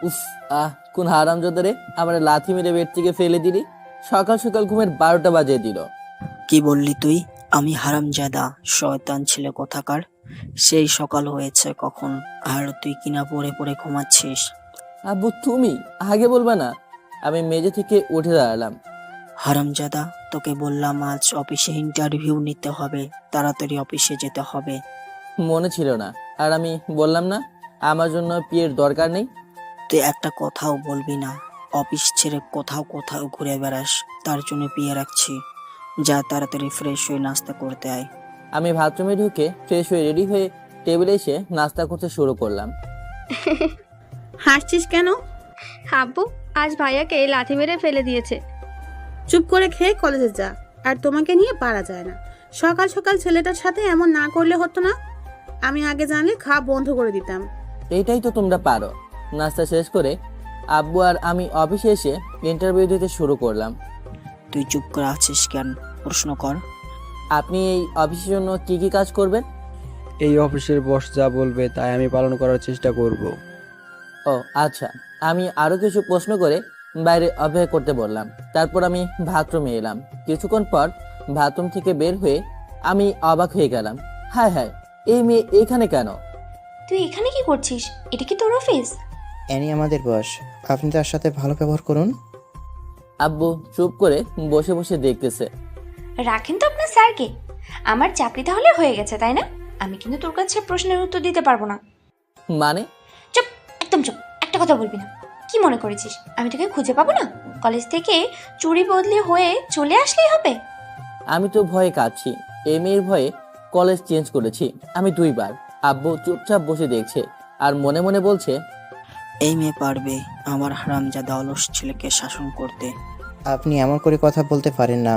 উফ, কোন হারামজাদা রে, আমার লাথি মেরে বেড থেকে ফেলে দিলি। সকাল সকাল ঘুমের 12টা বাজিয়ে দিল। কি বললি তুই? আমি হারামজাদা শয়তান ছেলে কোথাকার। সেই সকাল হয়েছে কখন, আর তুই কিনা পড়ে পড়ে ঘুমাচ্ছিস। আব্বু তুমি আগে বলবা না? আমি মেঝে থেকে উঠে দাঁড়ালাম। হারামজাদা, তোকে বললাম আজ অফিসে ইন্টারভিউ নিতে হবে, তাড়াতাড়ি অফিসে যেতে হবে। মনে ছিল না। আর আমি বললাম না আমার জন্য পিয়ের দরকার নেই। তুই একটা কথাও বলবি না? অফিস ছেড়ে কোথাও কোথাও ঘুরে বেড়াস, তার জন্য পিয়ে রাখছি। যা তাড়াতাড়ি ফ্রেশ হয়ে নাস্তা করতে আয়। আমি বাথরুমে ঢুকে ফ্রেশ হয়ে রেডি হয়ে টেবিলে এসে নাস্তা করতে শুরু করলাম। হাসছিস কেন? আব্বু আজ ভাইয়াকে লাথি মেরে ফেলে দিয়েছে। চুপ করে খেয়ে কলেজে যা। আর তোমাকে নিয়ে পারা যায় না। সকাল সকাল ছেলেটার সাথে এমন না করলে হতো না। আমি আগে জানলে খাওয়া বন্ধ করে দিতাম। এইটাই তো তোমরা পারো। নাস্তা শেষ করে আব্বু আর আমি অফিসে এসে ইন্টারভিউ দিতে শুরু করলাম। তুই চুপ করে আছিস কেন? প্রশ্ন কর। আপনি এই অফিসের জন্য কি কি কাজ করবেন? এই অফিসের বস যা বলবে তাই আমি পালন করার চেষ্টা করব। ও আচ্ছা। আমি আরো কিছু প্রশ্ন করে বাইরে অপেক্ষা করতে বললাম। তারপর আমি বাথরুমে এলাম। কিছুক্ষণ পর বাথরুম থেকে বের হয়ে আমি অবাক হয়ে গেলাম। হায় হায়, এই মেয়ে এখানে কেন? তুই এখানে কি করছিস? এটা কি তোর অফিস? অ্যানি আমাদের বস, আপনি তার সাথে ভালো ব্যবহার করুন। আব্বু চুপ করে বসে বসে দেখতেছে। রাখেন তো আপনার স্যারকে। আমার চাকরি তাহলে হয়ে গেছে, তাই না? আমি কিন্তু তোর কাছে প্রশ্নের উত্তর দিতে পারবো না। মানে? চুপ, একদম চুপ, একটা কথা বলবি না। কি মনে করেছিস আমি তোকে খুঁজে পাবো না? কলেজ থেকে চুরি বদলি হয়ে চলে আসলেই হবে? আমি তো ভয়ে কাঁদছি। এই মেয়ের ভয়ে কলেজ চেঞ্জ করেছি আমি 2 বার। আব্বু চুপচাপ বসে দেখছে আর মনে মনে বলছে, এই মেয়ে পারবে আমার হারামজাদা অলস ছেলেকে শাসন করতে। আপনি এমন করে কথা বলতে পারেন না।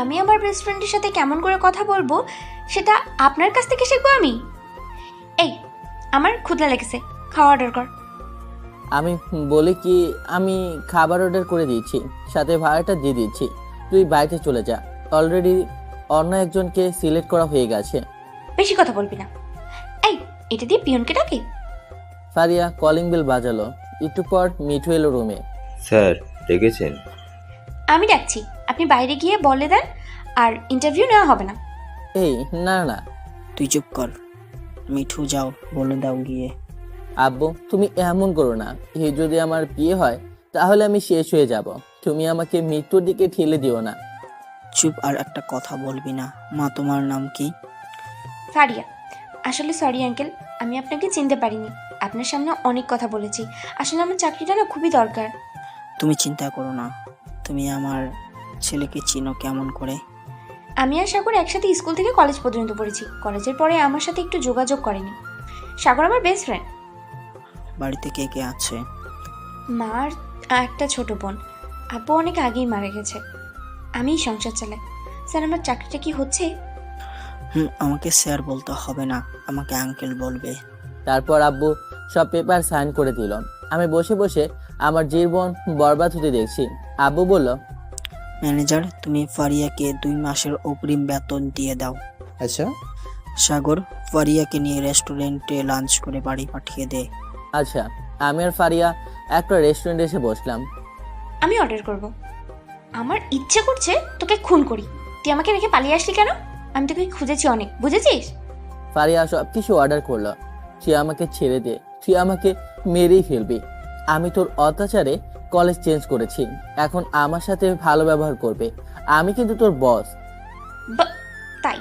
আমি আমার বেস্ট ফ্রেন্ডের সাথে কেমন করে কথা বলবো সেটা আপনার কাছ থেকে শিখবো আমি? এই, আমার ক্ষুধা লেগেছে, খাওয়া অর্ডার কর। আমি বলি কি, আমি খাবার অর্ডার করে দিচ্ছি, সাথে ভাড়াটা দিয়ে দিচ্ছি। তুই বাড়িতে চলে যা। অলরেডি অন্য একজনকে সিলেক্ট করা হয়ে গেছে। বেশি কথা বলবি না। এই, এটা দিয়ে পিয়নকে ডাকে। ফারিয়া কলিং বেল বাজালো। একটু পর মিঠু এলো রুমে। স্যার ডেকেছেন? আমি ডাকছি, আপনি বাইরে গিয়ে বলে দেন, আর ইন্টারভিউ নেওয়া হবে না। এই না না। তুই চুপ কর। মিঠু যাও, বলে দাও গিয়ে। আব্বু তুমি এমন করো না। এই যদি আমার বিয়ে হয় তাহলে আমি শেষ হয়ে যাব। তুমি আমাকে মৃত্যুর দিকে ঠেলে দিও না। চুপ, আর একটা কথা বলবি না। মা, তোমার নাম কি? ফারিয়া। আসলে সরি আঙ্কেল, আমি আপনাকে চিনতে পারিনি। আপনার সামনে অনেক কথা বলেছি। আসলে আমার চাকরিটা না খুবই দরকার। তুমি চিন্তা করো না। তুমি আমার ছেলেকে চিনো কেমন করে? আমি আর সাগর একসাথে স্কুল থেকে কলেজ পর্যন্ত পড়েছি। কলেজের পরে আমার সাথে একটু যোগাযোগ করেনি। সাগর আমার বেস্ট ফ্রেন্ড। বাড়িতে কে কে আছে? মা আর একটা ছোট বোন। আব্বু অনেক আগেই মারা গেছে। আমিই সংসার চালাই। স্যার, আমার চাকরিটা কি হচ্ছে? আমাকে স্যার বলতে হবে না, আমাকে আঙ্কেল বলবে। তারপর আব্বু সব পেপার সাইন করে দিল। আমি বসে বসে আমার জীবন বরবাদ হতে দেখছি। আব্বু বলল, ম্যানেজার, তুমি ফারিয়াকে 2 মাসের অগ্রিম বেতন দিয়ে দাও। আচ্ছা, সাগর, ফারিয়াকে নিয়ে রেস্টুরেন্টে লাঞ্চ করে বাড়ি পাঠিয়ে দে। আচ্ছা। আমি আর ফারিয়া একটা রেস্টুরেন্টে এসে বসলাম। আমি অর্ডার করব। আমার ইচ্ছে করছে তোকে খুন করি। তুই আমাকে রেখে পালিয়ে আসলি কেন? আমি তোকে খুঁজেছি অনেক, বুঝেছিস? ফারিয়া সব কিছু অর্ডার করলো। তুই আমাকে ছেড়ে দে, তুই আমাকে মেরেই ফেলবি। আমি তোর অত্যাচারে কলেজ চেঞ্জ করেছি, এখন আমার সাথে ভালো ব্যবহার করবে। আমি কিন্তু তোর বস। তাই?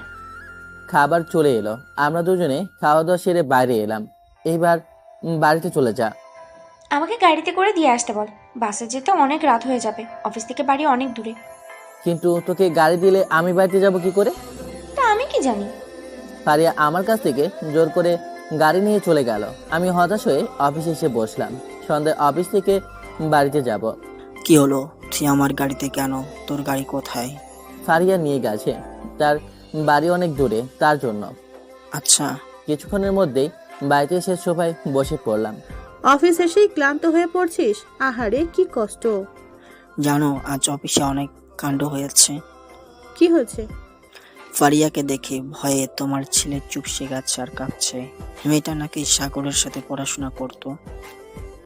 খাবার চলে এলো। আমরা দুজনে খাওয়া দাওয়া সেরে বাইরে এলাম। এইবার বাড়িতে চলে যা। আমাকে গাড়িতে করে দিয়ে আসতে বল। বাসে যেতে অনেক রাত হয়ে যাবে। অফিস থেকে বাড়ি অনেক দূরে। কিন্তু তোকে গাড়ি দিলে আমি বাড়িতে যাব কি করে? তা আমি কি জানি? ফারিয়া আমার কাছ থেকে জোর করে গাড়ি নিয়ে চলে গেল। আমি হতাশ হয়ে অফিসে এসে বসলাম। সন্ধ্যায় অফিস থেকে বাড়িতে যাব। কি হলো? তুই আমার গাড়িতে কেন? তোর গাড়ি কোথায়? ফারিয়া নিয়ে গেছে, তার বাড়ি অনেক দূরে, তার জন্য। আচ্ছা। কিছুক্ষণের মধ্যেই বাড়িতে এসে সোফায় বসে পড়লাম। অফিস এসেই ক্লান্ত হয়ে পড়ছিস? আহারে কি কষ্ট। জানো, আজ অফিসে অনেক কাণ্ড হয়েছে। কি হয়েছে? ফারিয়াকে দেখে ভয়ে তোমার ছেলে চুপসে গেছে আর কাঁদছে। মেয়েটা নাকি সাগরের সাথে পড়াশোনা করতো।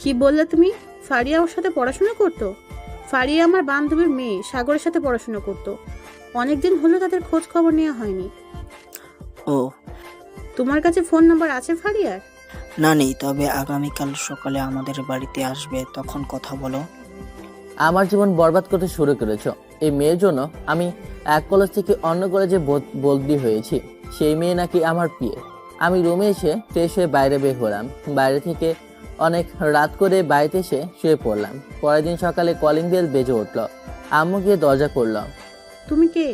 কি বললে তুমি? ফারিয়া ওর সাথে পড়াশোনা করতো? ফারিয়া আমার বান্ধবীর মেয়ে, সাগরের সাথে পড়াশোনা করতো। অনেকদিন হলো তাদের খোঁজ খবর নেওয়া হয়নি। ও তোমার কাছে ফোন নাম্বার আছে ফারিয়ার? না, নেই, তবে আগামীকাল সকালে আমাদের বাড়িতে আসবে, তখন কথা বলো। আমার জীবন বরবাদ করতে শুরু করেছ। এই মেয়ের জন্য আমি এক কলেজ থেকে অন্য কলেজে বদলি হয়েছি। সেই মেয়ে নাকি আমার বিয়ে। আমি রুমে এসে ফ্রেশ হয়ে বাইরে বের হলাম। বাইরে থেকে অনেক রাত করে বাড়িতে এসে শুয়ে পড়লাম। পরের দিন সকালে কলিং বেল বেজে উঠল। আম্মু গিয়ে দরজা করল। তুমি কে?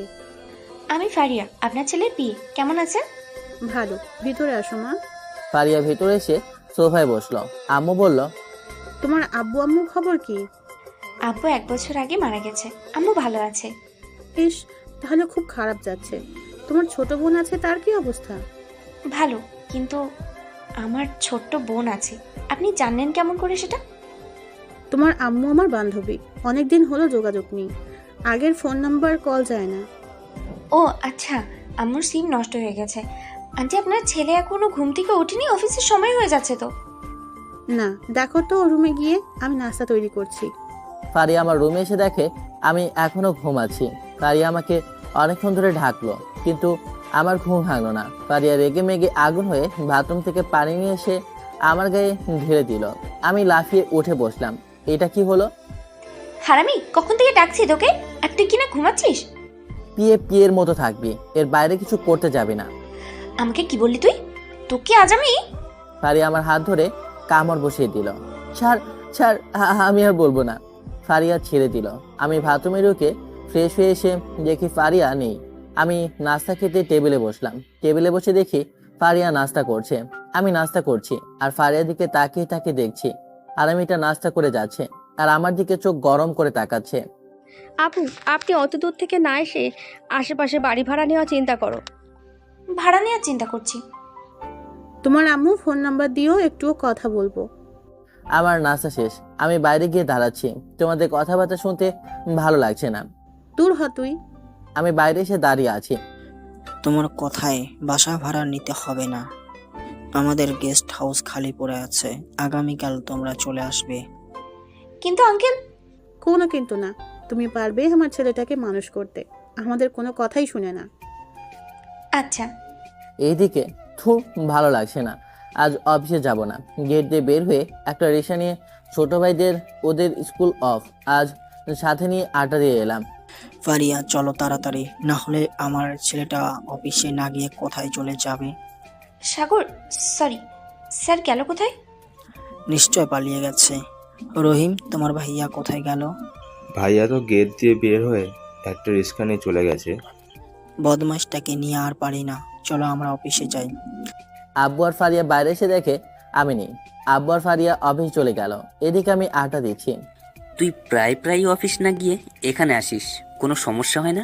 আমি ফারিয়া, আপনার ছেলের বিয়ে। কেমন আছেন? ভালো, ভিতরে আসো মা। ফারিয়া ভেতরে এসে সোফায় বসলো। আম্মু বলল, তোমার আব্বু আম্মুর খবর কি? আব্বু 1 বছর আগে মারা গেছে। আম্মু ভালো আছে। ইস, তাহলে খুব খারাপ যাচ্ছে। তোমার ছোট বোন আছে, তার কি অবস্থা? ভালো, কিন্তু আমার ছোট্ট বোন আছে। আপনি জানলেন কেমন করে সেটা? তোমার আম্মু আমার বান্ধবী, অনেকদিন হলো যোগাযোগ নেই। আগের ফোন নাম্বার কল যায় না। ও আচ্ছা, আম্মুর সিম নষ্ট হয়ে গেছে। আন্টি, আপনার ছেলে এখনো ঘুম থেকে ওঠেনি? অফিসের সময় হয়ে যাচ্ছে তো। না, দেখো তো রুমে গিয়ে, আমি নাস্তা তৈরি করছি। ফারিয়া আমার রুমে এসে দেখে আমি এখনো ঘুমাচ্ছি। ফারিয়া আমাকে অনেকক্ষণ ধরে ঢাকলো, কিন্তু আমার ঘুম ভাঙলো না। ফারিয়া রেগে মেগে আগুন হয়ে বাথরুম থেকে পানি নিয়ে এসে আমার গায়ে ঢেলে দিল। আমি লাফিয়ে উঠে বসলাম। এটা কি হলো? হারামি, কখন থেকে ডাকছি তোকে? আর তুই কিনা ঘুমাচ্ছিস? পিয়ের মতো থাকবি, এর বাইরে কিছু করতে যাবি না। আমাকে কি বললি তুই? তোকে আজ আমি... ফারিয়া আমার হাত ধরে কামড় বসিয়ে দিল। ছাড় ছাড়, আমি আর বলবো না। ফারিয়া ছেড়ে দিল। আমি বাথরুমে ঢুকে ফ্রেশ হয়ে এসে দেখি ফারিয়া নেই। আমি নাস্তা খেতে টেবিলে বসলাম। টেবিলে বসে দেখি ফারিয়া নাস্তা করছে। আমি নাস্তা করছি আর ফারিয়ার দিকে তাকিয়ে তাকিয়ে দেখছি। আর আমি এটা নাস্তা করে যাচ্ছে আর আমার দিকে চোখ গরম করে তাকাচ্ছে। আপু, আপনি অত দূর থেকে না এসে আশেপাশে বাড়ি ভাড়া নেওয়া চিন্তা করো। ভাড়া নেওয়ার চিন্তা করছি। তোমার আম্মু ফোন নাম্বার দিও, একটুও কথা বলবো। আমার নাস্তা শেষ। আমি বাইরে গিয়ে দাঁড়াচ্ছি। তোমাদের কথাবার্তা শুনতে ভালো লাগছে না। দূর হ তুই। আমি বাইরে এসে দাঁড়িয়ে আছি। তোমার কথায় বাসা ভাড়া নিতে হবে না, আমাদের গেস্ট হাউস খালি পড়ে আছে, আগামীকাল তোমরা চলে আসবে। কিন্তু আঙ্কেল... কোনো কিন্তু না, তুমি পারবে আমার ছেলেটাকে মানুষ করতে। আমাদের কোনো কথাই শুনে না। আচ্ছা। এইদিকে ভালো লাগছে না। আজ অফিসে যাব না। গেট দিয়ে বের হয়ে একটা রিক্সা নিয়ে ছোট ভাইদের ওদের স্কুল অফ আজ সাথে নিয়ে আড্ডা দিয়ে এলাম। ফারিয়া, চলো তাড়াতাড়ি, না হলে আমার ছেলেটা অফিসে না গিয়ে কোথায় চলে যাবে। সাগর, সরি, স্যার গেল কোথায়? নিশ্চয় পালিয়ে গেছে। রহিম, তোমার ভাইয়া কোথায় গেল? ভাইয়া তো গেট দিয়ে বের হয়ে একটা রিক্সা নিয়ে চলে গেছে। বদমাশটাকে নিয়ে আর পারি না, চলো আমরা অফিসে যাই। আব্বু আর ফারিয়া বাইরে এসে দেখে আমি নেই। আব্বু আর ফারিয়া অফিস চলে গেল। এদিকে আমি আড্ডা দিচ্ছি। তুই প্রায় অফিস না গিয়ে এখানে আসিস, কোনো সমস্যা হয় না?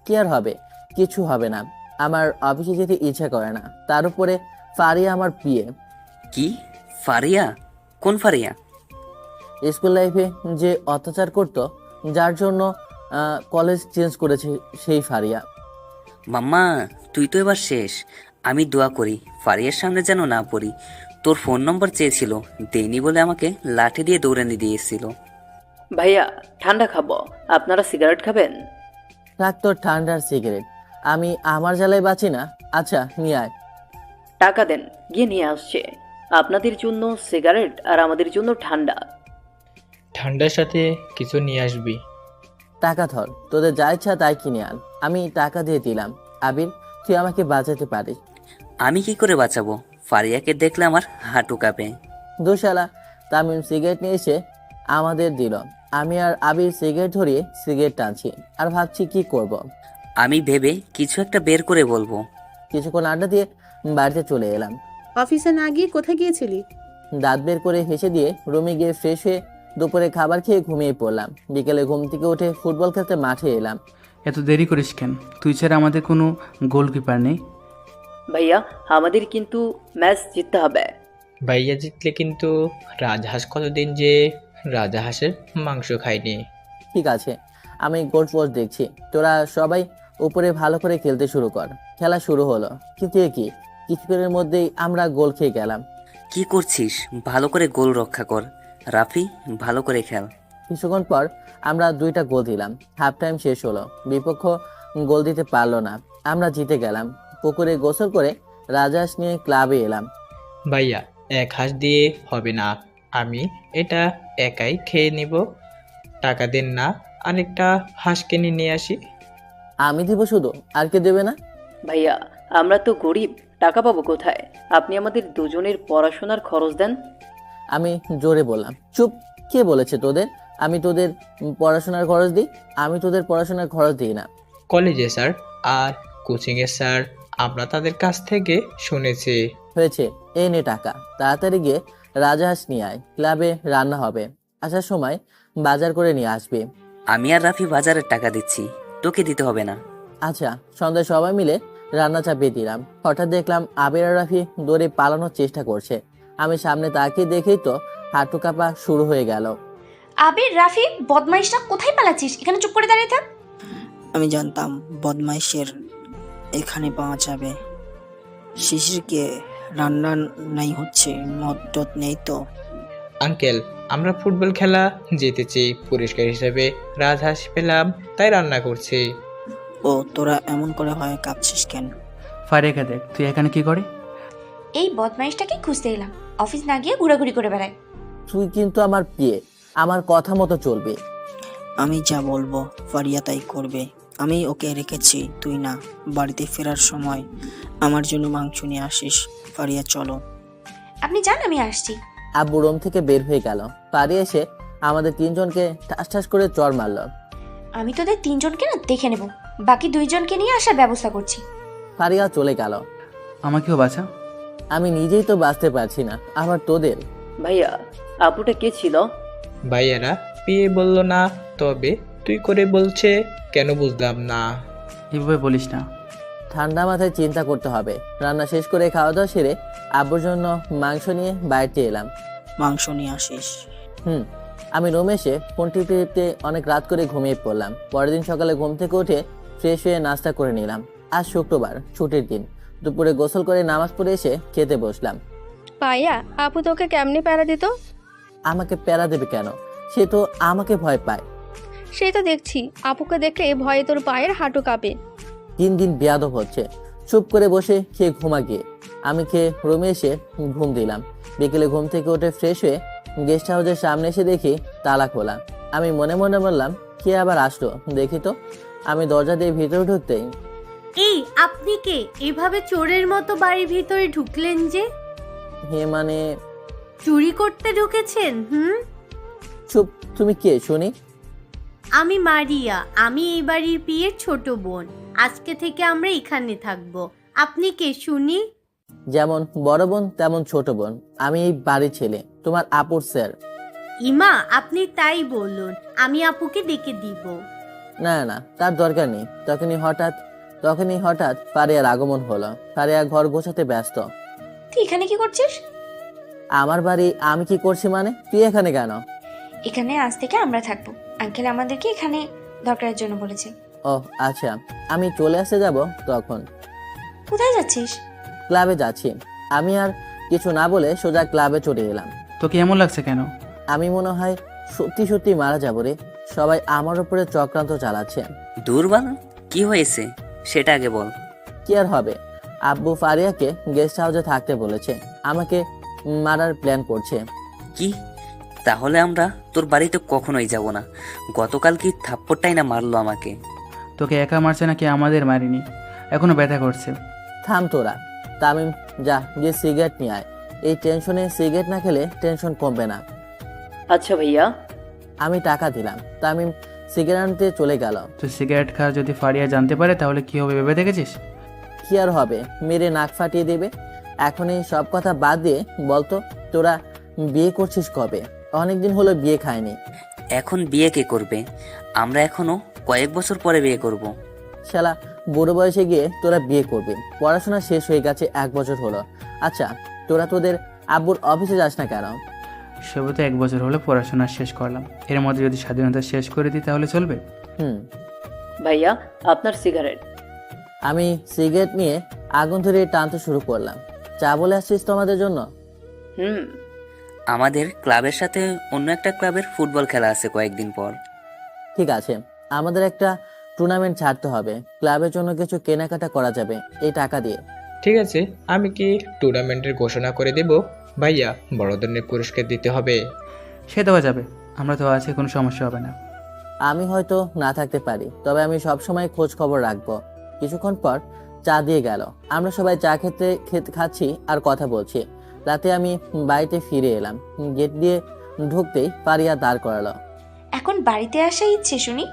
কি আর হবে, কিছু হবে না। আমার অফিসে যেতে ইচ্ছা করে না। তার উপরে ফারিয়া আমার বিয়ে। কি? ফারিয়া? কোন ফারিয়া? স্কুল লাইফে যে অত্যাচার করতো, যার জন্য কলেজ চেঞ্জ করেছে, সেই ফারিয়া। মাম্মা, তুই তো এবার শেষ। আমি দোয়া করি ফারিয়ার সামনে যেন না পড়ি। তোর ফোন নম্বর চেয়েছিল, দেইনি বলে আমাকে লাঠি দিয়ে দৌড়ানি দিয়েছিল। ভাইয়া, ঠান্ডা খাবো, আপনারা সিগারেট খাবেন? রাখ তোর ঠান্ডার সিগারেট, আমি আমার জ্বালায় বাঁচি না। আচ্ছা নিয়ে আয়। টাকা দেন, গিয়ে নিয়ে আসছে। আপনাদের জন্য সিগারেট আর আমাদের জন্য ঠান্ডা। ঠান্ডার সাথে কিছু নিয়ে আসবি। টাকা ধর, তোদের যা ইচ্ছা তাই কিনে আন। আমি টাকা দিয়ে দিলাম। আবির, তুই আমাকে বাঁচাতে পারিস। আমি কি করে বাঁচাবো? ফারিয়াকে দেখলে আমার হাঁটু কাঁপে। দুশালা তামিম সিগারেট নিয়ে এসে আমাদের দিল। আমি আর আবির সিগারেট ধরিয়ে সিগারেট টানছি আর ভাবছি কি করব। আমি ভেবে কিছু একটা বের করে বলবো। কিছুক্ষণ আড্ডা দিয়ে বাড়িতে চলে এলাম। অফিসে না গিয়ে কোথায় গিয়েছিলি? দাঁত বের করে হেসে দিয়ে রুমে গিয়ে ফ্রেশ হয়ে দুপুরে খাবার খেয়ে ঘুমিয়ে পড়লাম। বিকেলে ঘুম থেকে উঠে ফুটবল খেলতে মাঠে এলাম। এত দেরি করিস কেন? তুই ছাড়া আমাদের কোনো গোলকিপার নেই। ভাইয়া, আমাদের কিন্তু ম্যাচ জিততে হবে। ভাইয়া জিতলে কিন্তু রাজহাঁস কতদিন যে রাজহাঁসের মাংস খায়নি। ঠিক আছে, আমি গোল পোস্ট দেখছি। তোরা সবাই উপরে ভালো করে খেলতে শুরু কর। খেলা শুরু হলো, কিন্তু এ কি, কিছুক্ষণের মধ্যেই আমরা গোল খেয়ে গেলাম। কি করছিস? ভালো করে গোল রক্ষা কর। রাফি, ভালো করে খেল। কিছুক্ষণ পর আমরা 2টা গোল দিলাম। হাফ টাইম শেষ হলো, বিপক্ষ গোল দিতে পারলো না, আমরা জিতে গেলাম। পুকুরে গোসল করে রাজহাঁস নিয়ে ক্লাবে এলাম। ভাইয়া, এক হাঁস দিয়ে হবে না, আমি এটা একাই খেয়ে নিব। টাকা দেন না, আরেকটা হাঁস কিনে নিয়ে আসি। আমি দিব শুধু, আর কে দেবে না? ভাইয়া, আমরা তো গরিব, টাকা পাবো কোথায়? আপনি আমাদের দুজনের পড়াশোনার খরচ দেন। আমি জোরে বললাম। চুপ, কে বলেছে তোদের আমি তোদের পড়াশোনার খরচ দিই? আমি তোদের পড়াশোনার খরচ দিই না। কলেজে স্যার আর কোচিংয়ে স্যার, আমরা তাদের কাছ থেকে শুনেছি। হয়েছে, এ নে টাকা, তাড়াতাড়ি গিয়ে রাজহাঁস নিয়ে আয়, ক্লাবে রান্না হবে, আসার সময় বাজার করে নিয়ে আসবি। আমি আর রাফি বাজারের টাকা দিচ্ছি, তোকে দিতে হবে না। আচ্ছা। সন্ধ্যায় সবাই মিলে রান্না চাপিয়ে দিলাম। হঠাৎ দেখলাম আবির আর রাফি দৌড়ে পালানোর চেষ্টা করছে। আমি সামনে তাকিয়ে দেখেই তো হাঁটু কাঁপা শুরু হয়ে গেল। আবির, রাফি, বদমাইশরা কোথায় পালাচ্ছিস? এখানে চুপ করে দাঁড়িয়ে থাক। আমি জানতাম বদমাইশের এখানে পাওয়া যাবে। শিশিরকে রান্না নাই হচ্ছে, মদ টদ নেই তো? আঙ্কেল, আমরা ফুটবল খেলা জিতেছি, পুরস্কার হিসেবে রাজহাঁস পেলাম, তাই রান্না করছি। ও, তোরা এমন করে হয় কাঁপছিস কেন? ফারিয়াকে দেখ, তুই এখানে কি করে? এই বদমাইশটাকে খুঁজতে এলাম, অফিস না গিয়ে ঘোরাঘুরি করে বেড়ায়। তুই কিন্তু আমার বিয়ে, আমার কথা মতো চলবে। আমি যা বলবো ফারিয়া তাই করবে। আমি ওকে রেখেছি, তুই না। বাড়িতে ফেরার সময় আমার জন্য মাংস নিয়ে আসিস। ফারিয়া চলো। আপনি যান, আমি আসছি। আব্বু রুম থেকে বের হয়ে গেল। পারি এসে আমাদের 3জনকে ঠাস ঠাস করে চড় মারল। আমি তোদের 3জনকে না দেখে নেব, বাকি 2জনকে নিয়ে আসার ব্যবস্থা করছি। ফারিয়া চলে গেল। আমাকেও বাঁচা। আমি নিজেই তো বাঁচতে পারছি না, আবার তোদের। ভাইয়া, আপুটা কে ছিল? ভাইয়ারা বিয়ে বললো না, তবে তুই করে বলছে কেন বুঝলাম না। এভাবে বলিস না। ঠান্ডা মাথায় চিন্তা করতে হবে। রান্না শেষ করে খাওয়া দাওয়া সেরে আব্বুর জন্য মাংস নিয়ে বাড়িতে এলাম। মাংস নিয়ে আসিস? আমি রুমে এসে ফোন টিপতে টিপতে অনেক রাত করে ঘুমিয়ে পড়লাম। পরের দিন সকালে ঘুম থেকে উঠে ফ্রেশ হয়ে নাস্তা করে নিলাম। আজ শুক্রবার, ছুটির দিন। দুপুরে গোসল করে নামাজ পড়ে এসে খেতে বসলাম। পাইয়া, আপু তোকে কেমনি প্যারা দিত? আমাকে প্যারা দেবে কেন? সে তো আমাকে ভয় পায়। সেই তো দেখছি, আপুকে দেখলে ভয়ে তোর পায়ের হাঁটু কাঁপে। দিন দিন বেয়াদব হচ্ছে। চুপ করে বসে খেয়ে ঘুমা গিয়ে আমি খেয়ে রুমে এসে ঘুম দিলাম। বিকেলে ঘুম থেকে উঠে ফ্রেশ হয়ে গেস্ট হাউসের সামনে এসে দেখি তালা খোলা। আমি মনে মনে বললাম, কে আবার আসলো দেখি তো। আমি দরজা দিয়ে ভিতরে ঢুকতেই, এই আপনি কে? এভাবে চোরের মতো বাড়ির ভিতরে ঢুকলেন যে? হে মানে চুরি করতে ঢুকেছেন? চুপ, তুমি কে শুনি? আমি মারিয়া, আমি এই বাড়ির বিয়ের ছোট বোন। আজকে থেকে আমরা এখানে থাকবো। আপনি কে শুনি? যেমন বড় বোন তেমন ছোট বোন। আমি এই বাড়ির ছেলে, তোমার আপুর স্যার। ইমা, আপনি তাই বলুন, আমি আপুকে ডেকে দিব। না না, তার দরকার নেই। তখনই হঠাৎ ফারিয়ার আগমন হলো। ফারিয়া ঘর গোছাতে ব্যস্ত। তুই এখানে কি করছিস? আমার বাড়ি আমি কি করছি মানে? তুই এখানে কেন? এখানে আজ থেকে আমরা থাকবো। আঙ্কেল আমাদেরকে এখানে দরকারের জন্য বলেছে। ও আচ্ছা, আমি চলে আসতে যাব তখন। কোথায় যাচ্ছিস? ক্লাবে যাচ্ছি। আমি আর কিছু না বলে সোজা ক্লাবে চলে এলাম। তোকে এমন লাগছে কেন? আমি মনে হয় সত্যি সত্যি মারা যাবো রে। সবাই আমার উপরে চক্রান্ত চালাচ্ছে। দুর্বল, কি হয়েছে সেটা আগে বল। কি আর হবে, আব্বু ফারিয়াকে গেস্ট হাউসে থাকতে বলেছে, আমাকে মারার প্ল্যান করছে। কি? তাহলে আমরা তোর বাড়িতে কখনোই যাব না। গতকাল কি থাপ্পড়টাই না মারলো আমাকে। তোকে একা মারছে নাকি আমাদের মারিনি? এখনো ব্যথা করছে। থাম তোরা। তামিম, যা গিয়ে সিগারেট নিয়ে আয়। এই টেনশনে সিগারেট না খেলে টেনশন কমবে না। আচ্ছা ভাইয়া। আমি টাকা দিলাম। তামিম সিগারেট আনতে চলে গেল। তুই সিগারেট খা, যদি ফারিয়া জানতে পারে তাহলে কি হবে ভেবে দেখেছিস? কি আর হবে, মেরে নাক ফাটিয়ে দেবে। এখনই সব কথা বাদ দিয়ে বলতো, তোরা বিয়ে করছিস কবে? অনেকদিন হলো বিয়ে খায়নি। এখন বিয়ে কে করবে? আমরা এখনো কয়েক বছর পরে বিয়ে করব। শালা, বুড়ো বয়সে গিয়ে তোরা বিয়ে করবি? পড়াশোনা শেষ হয়ে গেছে 1 বছর হলো। আচ্ছা, তোরা তোদের আব্বুর অফিসে যাস না কেন? সবে তো 1 বছর হলো পড়াশোনা শেষ করলাম, এর মধ্যে যদি স্বাধীনতা শেষ করে দিই তাহলে চলবে? ভাইয়া, আপনার সিগারেট। আমি সিগারেট নিয়ে আগুন ধরে টানতে শুরু করলাম। চা বলে আসছিস তোমাদের জন্য? আমাদের ক্লাবের সাথে অন্য একটা ক্লাবের ফুটবল খেলা আছে কয়েকদিন পর। ঠিক আছে, আমাদের একটা টুর্নামেন্ট ছাড়তে হবে, ক্লাবের জন্য কিছু কেনাকাটা করা যাবে এই টাকা দিয়ে। ঠিক আছে, আমি কি টুর্নামেন্টের ঘোষণা করে দেব? ভাইয়া, বড় ধরনের পুরস্কার দিতে হবে। সে দেওয়া যাবে, আমরা তো আছি, কোনো সমস্যা হবে না। আমি হয়তো না থাকতে পারি, তবে আমি সব সময় খোঁজ খবর রাখবো। কিছুক্ষণ পর চা দিয়ে গেল, আমরা সবাই চা খাচ্ছি আর কথা বলছি। রাতে আমি বাড়িতে ফিরে এলাম, গেট দিয়ে ঢুকতেই ফারিয়া দাঁড় করালো। এখন বাড়িতে আসা ইচ্ছে শুনি?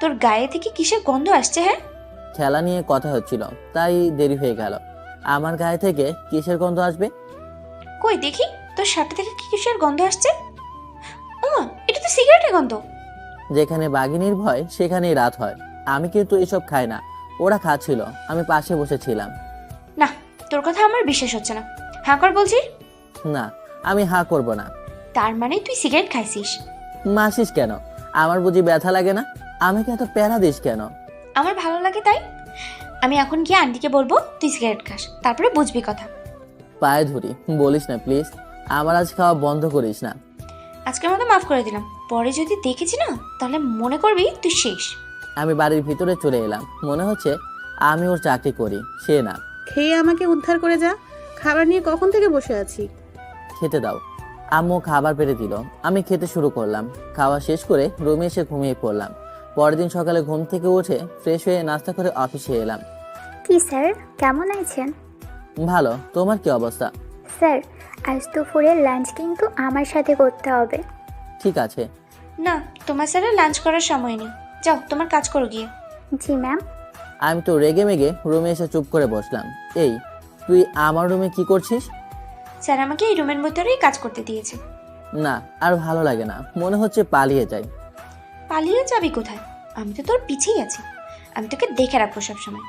তোর গায়ে থেকে কিসের গন্ধ আসছে? হ্যাঁ, খেলা নিয়ে কথা হচ্ছিল, তাই দেরি হয়ে গেল। আমার গায়ে থেকে কিসের গন্ধ আসবে? কই দেখি তোর শার্ট থেকে কি কিসের গন্ধ আসছে। ওমা, এটা তো সিগারেটের গন্ধ। যেখানে বাঘিনীর ভয় সেখানেই রাত হয়। আমি কিন্তু এসব খাই না, ওরা খাচ্ছিল, আমি পাশে বসেছিলাম। না, তোর কথা আমার বিশ্বাস হচ্ছে না। হ্যাঁ কর বলছি। না, আমি হাঁ করব না। তার মানে তুই সিগারেট খাইছিস? মাসিস কেন? আমার বুঝি ব্যথা লাগে না? আমাকে এত প্যারা দিস কেন? আমার ভালো লাগে তাই। আমি এখন গিয়ে আন্টিকে বলবো তুই সিগারেট খাস, তারপরে বুঝবি কথা। পায়ে ধরি, বলিস না প্লিজ, আমার আজ খাওয়া বন্ধ করিস না। আজকের মতো মাফ করে দিলাম, পরে যদি দেখেছি না তাহলে মনে করবি তুই শেষ। আমি বাড়ির ভিতরে চলে এলাম, মনে হচ্ছে আমি ওর চাকরি করি, সে না। খেয়ে আমাকে উদ্ধার করে যা, খাবার নিয়ে কখন থেকে বসে আছি। খেতে দাও। আম্মু খাবার পেড়ে দিল, আমি খেতে শুরু করলাম। খাওয়া শেষ করে রুমে এসে ঘুমিয়ে পড়লাম। পরের দিন সকালে ঘুম থেকে উঠে ফ্রেশ হয়ে নাস্তা করে অফিসে এলাম। কি স্যার, কেমন আছেন? ভালো, তোমার কি অবস্থা? স্যার, আজ দুপুরের লাঞ্চ কিন্তু আমার সাথে করতে হবে। ঠিক আছে। না, তোমার স্যারের লাঞ্চ করার সময় নেই, যাও তোমার কাজ করো গিয়ে। জি ম্যাম। আমি তো রেগে মেগে রুমে এসে চুপ করে বসলাম। এই, তুই আমার রুমে কি করছিস? স্যার আমাকে এই রুমের ভিতরেই কাজ করতে দিয়েছে। না, আর ভালো লাগে না, মনে হচ্ছে পালিয়ে যাই। পালিয়ে যাবি কোথায়? আমি তো তোর পিছেই আছি, আমি তোকে দেখে রাখবো সবসময়।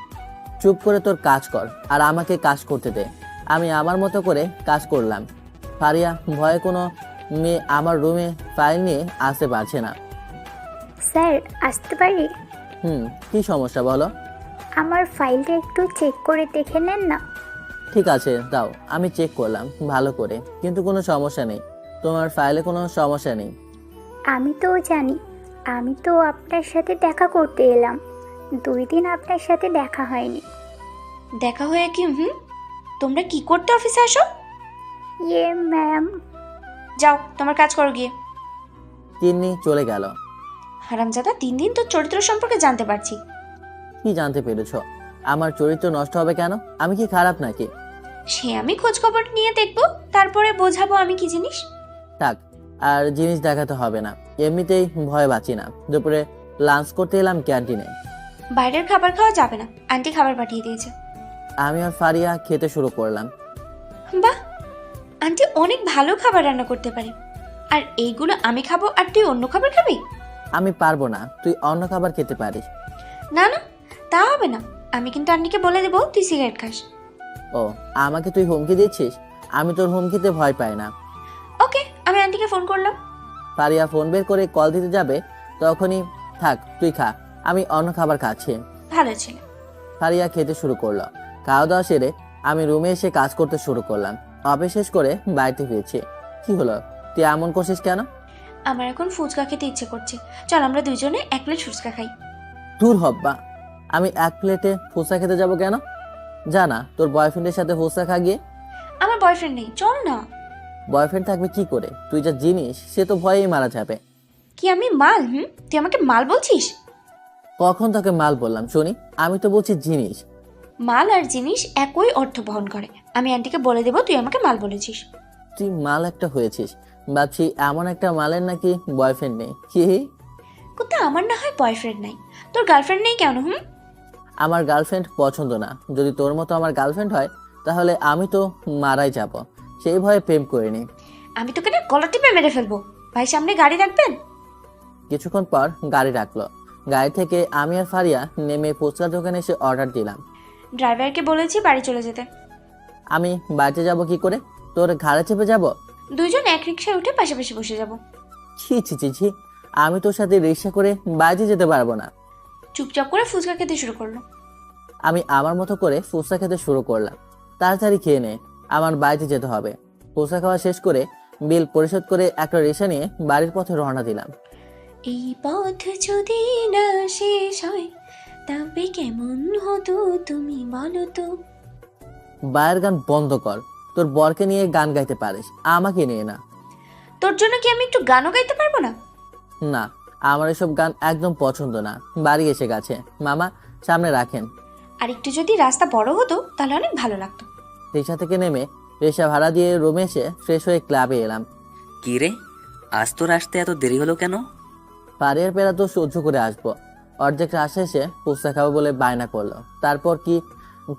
চুপ করে তোর কাজ কর আর আমাকে কাজ করতে দে। আমি আমার মতো করে কাজ করলাম। ফারিয়া, ভয়ে কোনো মেয়ে আমার রুমে ফাইল নিয়ে আসতে পারছে না। স্যার, আসতে পারি? কি সমস্যা বলো? আমার ফাইলটা একটু চেক করে দেখে নেন না। ঠিক আছে, দাও। আমি চেক করলাম ভালো করে, কিন্তু কোনো সমস্যা নেই। তোমার ফাইলে কোনো সমস্যা নেই। আমি তো জানি, আমি তো আপনার সাথে দেখা করতে এলাম, 2 দিন আপনার সাথে দেখা হয়নি। দেখা হয়ে কি? তোমরা কি করতে অফিসে আসো? ইয়ে ম্যাম। যাও তোমার কাজ করো গিয়ে। তিন্নি চলে গেল। হারামজাদা, 3 দিন তোর চরিত্র সম্পর্কে জানতে পারছি। কি জানতে পেরেছো? আমার চরিত্র নষ্ট হবে কেন? আমি কি খারাপ নাকি? সে আমি খোঁজ খবর নিয়ে দেখবো, তারপরে বোঝাবো আমি কি জিনিস। থাক, আর জিনিস দেখাতে হবে না, এমনিতেই ভয় বাঁচি না। দুপুরে লাঞ্চ করতে এলাম ক্যান্টিনে। বাইরের খাবার খাওয়া যাবে না, আন্টি খাবার পাঠিয়ে দিয়েছে। আমি আর ফারিয়া খেতে শুরু করলাম। বাহ, আন্টি অনেক ভালো খাবার রান্না করতে পারে। আর এইগুলো আমি খাবো আর তুই অন্য খাবার খাবি? আমি পারবো না, তুই অন্য খাবার খেতে পারিস। না না, তা হবে না। আমি কিন্তু আন্টিকে বলে দেবো তুই সিগারেট খাস। ও, আমাকে তুই হুমকি দিচ্ছিস? আমি তোর হুমকিতে ভয় পাই না। ওকে, আমি আন্টিকে ফোন করলাম। ফারিয়া ফোন বের করে কল দিতে যাবে, তখনই থাক, তুই খা, আমি অন্য খাবার খাচ্ছি। ভালো ছিল। ফারিয়া খেতে শুরু করলো। খাওয়া দাওয়া সেরে আমি রুমে এসে কাজ করতে শুরু করলাম। অফিস শেষ করে বাড়িতে ফিরছি। কি হলো, তুই এমন করছিস কেন? আমার এখন ফুচকা খেতে ইচ্ছে করছে, চল আমরা দুইজনে 1 প্লেট ফুচকা খাই। দূর হব্বা, আমি 1 প্লেটে ফুচকা খেতে যাব কেন? জানা তোর বয়ফ্রেন্ডের সাথে ফুচকা খা গিয়ে। আমার বয়ফ্রেন্ড নেই, চল না। বয়ফ্রেন্ড থাকবে কি করে? তুই যা জিনিস, সে তো ভয়েই মারা যাবে। কি আমি মাল? তুই আমাকে মাল বলছিস? কখন তোকে মাল বললাম শুনি? আমি তো বলছি জিনিস। মাল আর জিনিস একই অর্থ বহন করে। আমি আন্টিকে বলে দেবো তুই আমাকে মাল বলেছিস। তুই মাল একটা হয়েছিস, ভাবছি এমন একটা মালের নাকি বয়ফ্রেন্ড নেই। কি কোথা আমার না হয় বয়ফ্রেন্ড নাই, তোর গার্লফ্রেন্ড নেই কেন? আমার গার্লফ্রেন্ড পছন্দ না। যদি তোর মতো আমার গার্লফ্রেন্ড হয় তাহলে আমি তো মারাই যাব, সেই ভয়ে প্রেম করিনি। আমি তোকে না গলা টিপে মেরে ফেলবো। ভাই সামনে গাড়ি রাখবেন। কিছুক্ষণ পর গাড়ি রাখলো। গাড়ি থেকে আমি আর ফারিয়া নেমে ফুচকার দোকানে এসে অর্ডার দিলাম। ড্রাইভারকে বলেছি বাড়ি চলে যেতে। আমি বাড়িতে যাব কি করে? তোর ঘাড়ে চেপে যাব? দুইজন এক রিক্সায় উঠে পাশাপাশি বসে যাব। ছি ছি ছি ছি, আমি তোর সাথে রিক্সা করে বাড়িতে যেতে পারবো না। চুপচাপ করে ফুচকা খেতে শুরু করলো। আমি আমার মতো করে ফুচকা খেতে শুরু করলাম। তাড়াতাড়ি খেয়ে নে, আমার বাড়িতে যেতে হবে। ফুচকা খাওয়া শেষ করে বিল পরিশোধ করে একটা রিক্সা নিয়ে বাড়ির পথে রওনা দিলাম। এই পথ যদি না শেষ হয় তবে কেমন হতো তুমি বলো তো। বায়ের গান বন্ধ কর, তোর বরকে নিয়ে গান গাইতে পারিস, আমাকে নিয়ে না। তোর জন্য কি আমি একটু গানও গাইতে পারবো না? না, আমার এসব গান একদম পছন্দ না। বাড়ি এসে গেছে, মামা সামনে রাখেন। আর একটু যদি রাস্তা বড় হতো তাহলে অনেক ভালো লাগতো। রিক্সা থেকে নেমে রিক্সা ভাড়া দিয়ে রুমে এসে ফ্রেশ হয়ে ক্লাবে এলাম। কি রে, আজ তোর আসতে এত দেরি হলো কেন? পারিয়ার পেরা তো সহ্য করে আসবো, অর্ধেক রাস্তা এসে ফুচকা খাবো বলে বায়না করলো। তারপর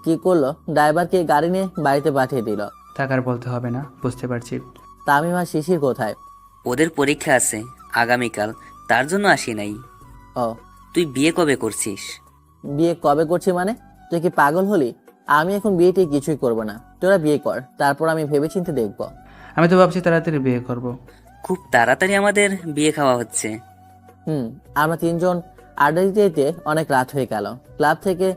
কি করলো, ড্রাইভারকে গাড়ি নিয়ে বাড়িতে পাঠিয়ে দিল। থাকার বলতে হবে না, বুঝতে পারছি। তামিম আর শিশির কোথায়? ওদের পরীক্ষা আছে আগামীকাল, তার জন্য আসি নাই। ও, তুই বিয়ে কবে করছিস? বিয়ে কবে করছি মানে? তুই কি পাগল হলি? আমি এখন বিয়েটি কিছুই করব না, তোরা বিয়ে কর, তারপর আমি ভেবেচিন্তে দেখবো। আমি তো ভাবছি তাড়াতাড়ি বিয়ে করব। খুব তাড়াতাড়ি আমাদের বিয়ে খাওয়া হচ্ছে। আমরা তিনজন আড্ডা দিতে দিতে অনেক রাত হয়ে গেল। ক্লাব থেকে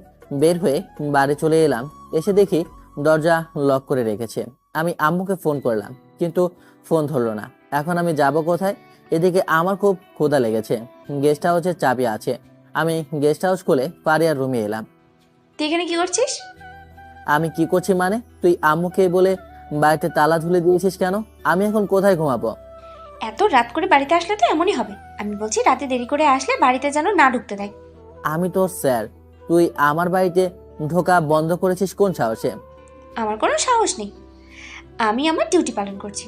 বের হয়ে বাড়ি চলে এলাম। এসে দেখি দরজা লক করে রেখেছে। আমি আম্মুকে ফোন করলাম, কিন্তু ফোন ধরলো না। এখন আমি যাব কোথায়? এদিকে আমার খুব ক্ষুধা লেগেছে। গেস্ট হাউসের চাবি আছে। আমি গেস্ট হাউস খুলে পারিয়ার রুমে এলাম। তুই এখানে কি করছিস? আমি কি করছি মানে? তুই আম্মুকে বলে বাড়িতে তালা ঝুলে দিয়েছিস কেন? আমি এখন কোথায় ঘুমাবো? এত রাত করে বাড়িতে আসলে তো এমনই হবে। আমি বলছি রাতে দেরি করে আসলে বাড়িতে যেন না ঢুকতে দেয়। আমি তোর স্যার, তুই আমার বাড়িতে ঢোকা বন্ধ করেছিস কোন সাহসে? আমার কোনো সাহস নেই, আমি আমার ডিউটি পালন করছি।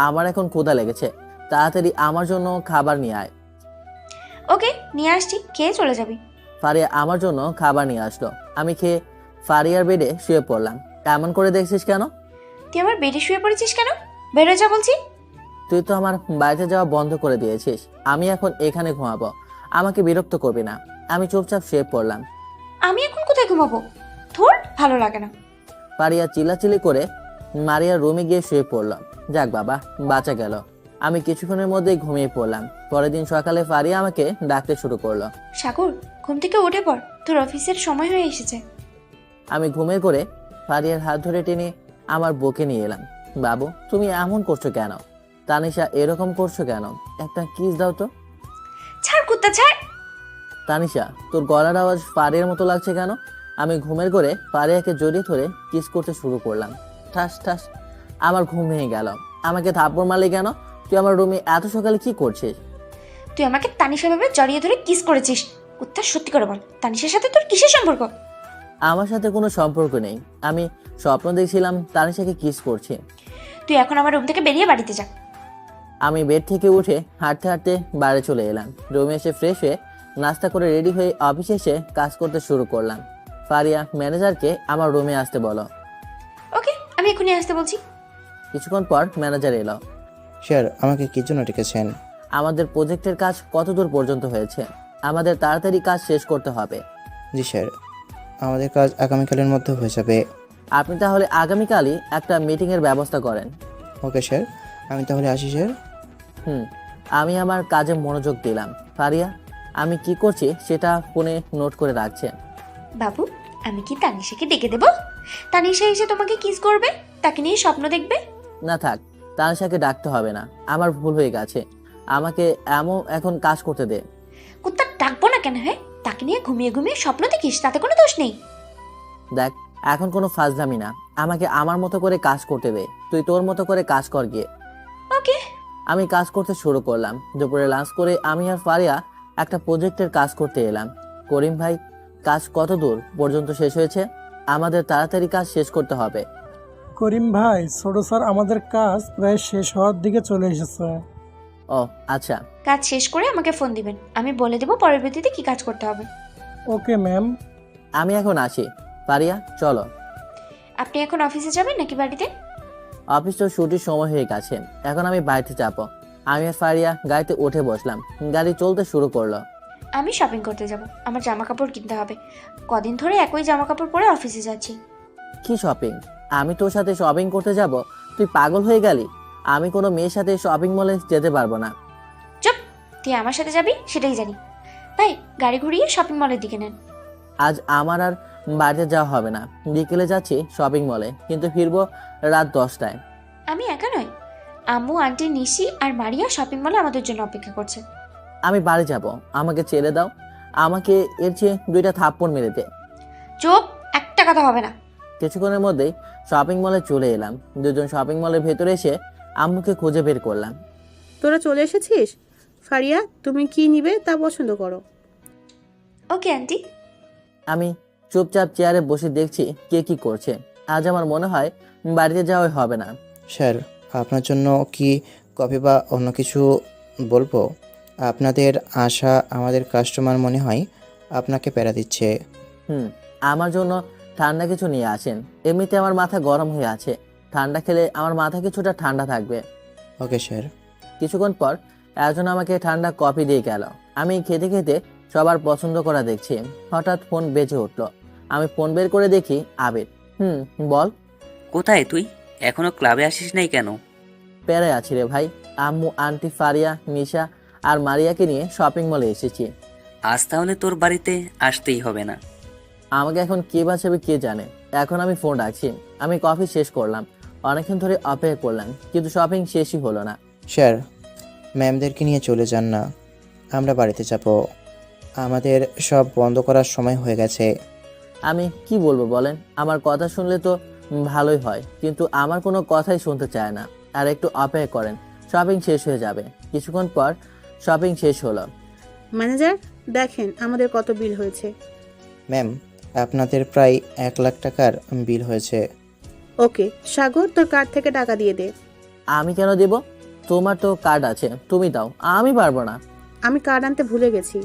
আমার এখন ক্ষুধা লেগেছে, তাড়াতাড়ি আমার জন্য খাবার নিয়ে আয়। ওকে, নিয়ে আসছি, খেয়ে চলে যাবি। ফারিয়া আমার জন্য খাবার নিয়ে আসলো। আমি খেয়ে ফারিয়ার বেডে শুয়ে পড়লাম। এমন করে দেখছিস কেন? তুই আমার বেডে শুয়ে পড়েছিস কেন? বেরো যা বলছি। তুই তো আমার বাড়িতে যাওয়া বন্ধ করে দিয়েছিস। আমি এখন এখানে ঘুমাবো, আমাকে বিরক্ত করবি না। আমি চুপচাপ শুয়ে পড়লাম। আমি এখন কোথায় ঘুমাবো? থোর ভালো লাগে না। ফারিয়া চিল্লাচিল্লি করে মারিয়ার রুমে গিয়ে শুয়ে পড়লাম। যাক বাবা, বাঁচা গেল। আমি কিছুক্ষণের মধ্যেই ঘুমিয়ে পড়লাম। পরের দিন সকালে ফারিয়া আমাকে ডাকতে শুরু করলো। সাগর, ঘুম থেকে উঠে পড়, তোর অফিসের সময় হয়ে এসেছে। আমি ঘুমিয়ে করে ফারিয়ার হাত ধরে টেনে আমার বুকে নিয়ে এলাম। বাবু, তুমি এমন করছো কেন? তানিশা, এরকম করছো কেন? একটা কিস দাও তো। ছাড় কুত্তা, ছাড়। তানিশা, তোর গলার আওয়াজ ফারিয়ার মতো লাগছে কেন? আমি ঘুমের করে ফারিয়াকে জড়িয়ে ধরে কিস করতে শুরু করলাম। ঠাস ঠাস, আমার ঘুম ভেঙে গেল। আমাকে থাপ্পড় মারলি কেন? তুই আমার রুমে এত সকালে কি করছিস? তুই আমাকে তানিশা ভাবে জড়িয়ে ধরে কিস করেছিস। কুত্তা, সত্যি করে বল, তানিশার সাথে তোর কিসের সম্পর্ক? আমার সাথে কোনো সম্পর্ক নেই। আমি স্বপ্ন দেখছিলাম তানিশাকে কিস করছি। তুই এখন আমার রুম থেকে বেরিয়ে বাড়িতে যা। আমি বেড থেকে উঠে হাঁটতে হাঁটতে বাইরে চলে এলাম। রুমে এসে ফ্রেশ হয়ে নাস্তা করে রেডি হয়ে অফিসে এসে কাজ করতে শুরু করলাম। ফারিয়া, ম্যানেজারকে আমার রুমে আসতে বলো। ওকে, আমি এখনই আসতে বলছি। কিছুক্ষণ পর ম্যানেজার এলো। স্যার, আমাকে কি জন্য ডেকেছেন? আমাদের প্রজেক্টের কাজ কতদূর পর্যন্ত হয়েছে? আমাদের তাড়াতাড়ি কাজ শেষ করতে হবে। জি স্যার, আমাদের কাজ আগামীকালের মধ্যে হয়ে যাবে। আপনি তাহলে আগামীকালই একটা মিটিংয়ের ব্যবস্থা করেন। ওকে স্যার, আমি তাহলে আসি স্যার। আমি আমার কাজে মনোযোগ দিলাম। ফারিয়া, আমি কি করছি সেটা ফোনে নোট করে রাখছে। বাবু, আমি কি তানিশাকে ডেকে দেবো? তানিশা এসে তোমাকে কিস করবে, তাকে নিয়ে স্বপ্ন দেখবে। না থাক, তানিশাকে ডাকতে হবে না, আমার ভুল হয়ে গেছে। আমাকে এখন কাজ করতে দে। কুত্তা, ডাকবো না কেন? হ্যাঁ, তাকে নিয়ে ঘুমিয়ে ঘুমিয়ে স্বপ্ন দেখিস, তাতে কোনো দোষ নেই। দেখ, এখন কোনো ফাজলামি না, আমাকে আমার মতো করে কাজ করতে দে। তুই তোর মতো করে কাজ কর গিয়ে। ওকে। আমি কাজ করতে শুরু করলাম। দুপুরে লাঞ্চ করে আমি আর ফারিয়া একটা প্রজেক্টের কাজ করতে এলাম। করিম ভাই, কাজ কত দূর পর্যন্ত শেষ হয়েছে? আমাদের তাড়াতাড়ি কাজ শেষ করতে হবে। করিম ভাই, ছোট স্যার, আমাদের কাজ প্রায় শেষ হওয়ার দিকে চলে এসেছে। ও আচ্ছা। কাজ শেষ করে আমাকে ফোন দিবেন, আমি বলে দেবো পরবর্তীতে কি কাজ করতে হবে। Okay ma'am. আমি এখন আসি। ফারিয়া, চলো। আপনি এখন অফিসে যাবেন নাকি বাড়িতে? অফিস তো ছুটির সময় হয়ে গেছে, এখন আমি বাড়িতে যাবো। আমি আর ফারিয়া গাড়িতে উঠে বসলাম। গাড়ি চলতে শুরু করলো। আমি শপিং করতে যাব, আমার জামা কাপড় কিনতে হবে। কদিন ধরে একই জামা কাপড় পরে অফিসে যাচ্ছি। কি শপিং? আমি তোর সাথে শপিং করতে যাব? তুই পাগল হয়ে গেলি? আমি কোনো মেয়ের সাথে শপিং মলে যেতে পারবো না। চুপ, তুই আমার সাথে যাবি সেটাই জানি। ভাই, গাড়ি ঘুরিয়ে শপিং মলের দিকে নেন। আজ আমার আর বাড়িতে যাওয়া হবে না। বিকেলে যাচ্ছি শপিং মলে, কিন্তু ফিরবো রাত 10টায়। আমি একা নয়, আম্মু, আন্টি, নিশি আর মারিয়া শপিং মলে আমাদের জন্য অপেক্ষা করছে। আমি বাড়ি যাব, আমাকে ছেড়ে দাও। আমাকে এর চেয়ে 2টা থাপ্পড় মেরে দে। চুপ, একটা কথা হবে না। কিছুক্ষণের মধ্যেই শপিং মলে চলে এলাম। দুজন শপিং মলের ভেতরে এসে আম্মুকে খুঁজে বের করলাম। তোরা চলে এসেছিস? ফারিয়া, তুমি কি নিবে তা পছন্দ করো। Okay aunty. আমি চুপচাপ চেয়ারে বসে দেখছি কে কি করছে। আজ আমার মনে হয় বাড়িতে যাওয়াই হবে না। স্যার, আপনার জন্য কি কফি বা অন্য কিছু বলবো? আপনাদের আশা আমাদের কাস্টমার মনে হয় আপনাকে প্যারা দিচ্ছে। আমার জন্য ঠান্ডা কিছু নিয়ে আসেন। এমনিতে আমার মাথা গরম হয়ে আছে, ঠান্ডা খেলে আমার মাথা কিছুটা ঠান্ডা থাকবে। Okay sir. কিছুক্ষণ পর একজন আমাকে ঠান্ডা কফি দিয়ে গেল। আমি খেতে খেতে সবার পছন্দ করা দেখছি। হঠাৎ ফোন বেজে উঠলো। আমি ফোন বের করে দেখি আবির। বল। কোথায় তুই? এখনো ক্লাবে আসিস নাই কেন? প্যারায় আছি রে ভাই। আম্মু, আন্টি, ফারিয়া, নিশা আর মারিয়াকে নিয়ে শপিং মলে এসেছি। আজ তাহলে তোর বাড়িতে আসতেই হবে না। আমাকে এখন কে বাঁচাবে কে জানে। এখন আমি ফোন রাখছি। আমি কফি শেষ করলাম, অনেকক্ষণ ধরে অপেক্ষা করলাম, কিন্তু শপিং শেষই হলো না। স্যার, ম্যামদেরকে নিয়ে চলে যান না, আমরা বাড়িতে যাব। আমাদের সব বন্ধ করার সময় হয়ে গেছে। আমি কি বলবো বলেন? আমার কথা শুনলে তো ভালোই হয়, কিন্তু আমার কোনো কথাই শুনতে চায় না। আর একটু অপেক্ষা করেন, শপিং শেষ হয়ে যাবে। কিছুক্ষণ পর শপিং শেষ হলো। ম্যানেজার, দেখেন আমাদের কত বিল হয়েছে। ম্যাম, আপনাদের প্রায় 1 লাখ টাকার বিল হয়েছে। ওকে সাগর, তোর কার্ড থেকে টাকা দিয়ে দে। আমি কেন দেব? তোমার তো কার্ড আছে, তুমি দাও। আমি পারবো না। আমি কার্ড আনতে ভুলে গেছি।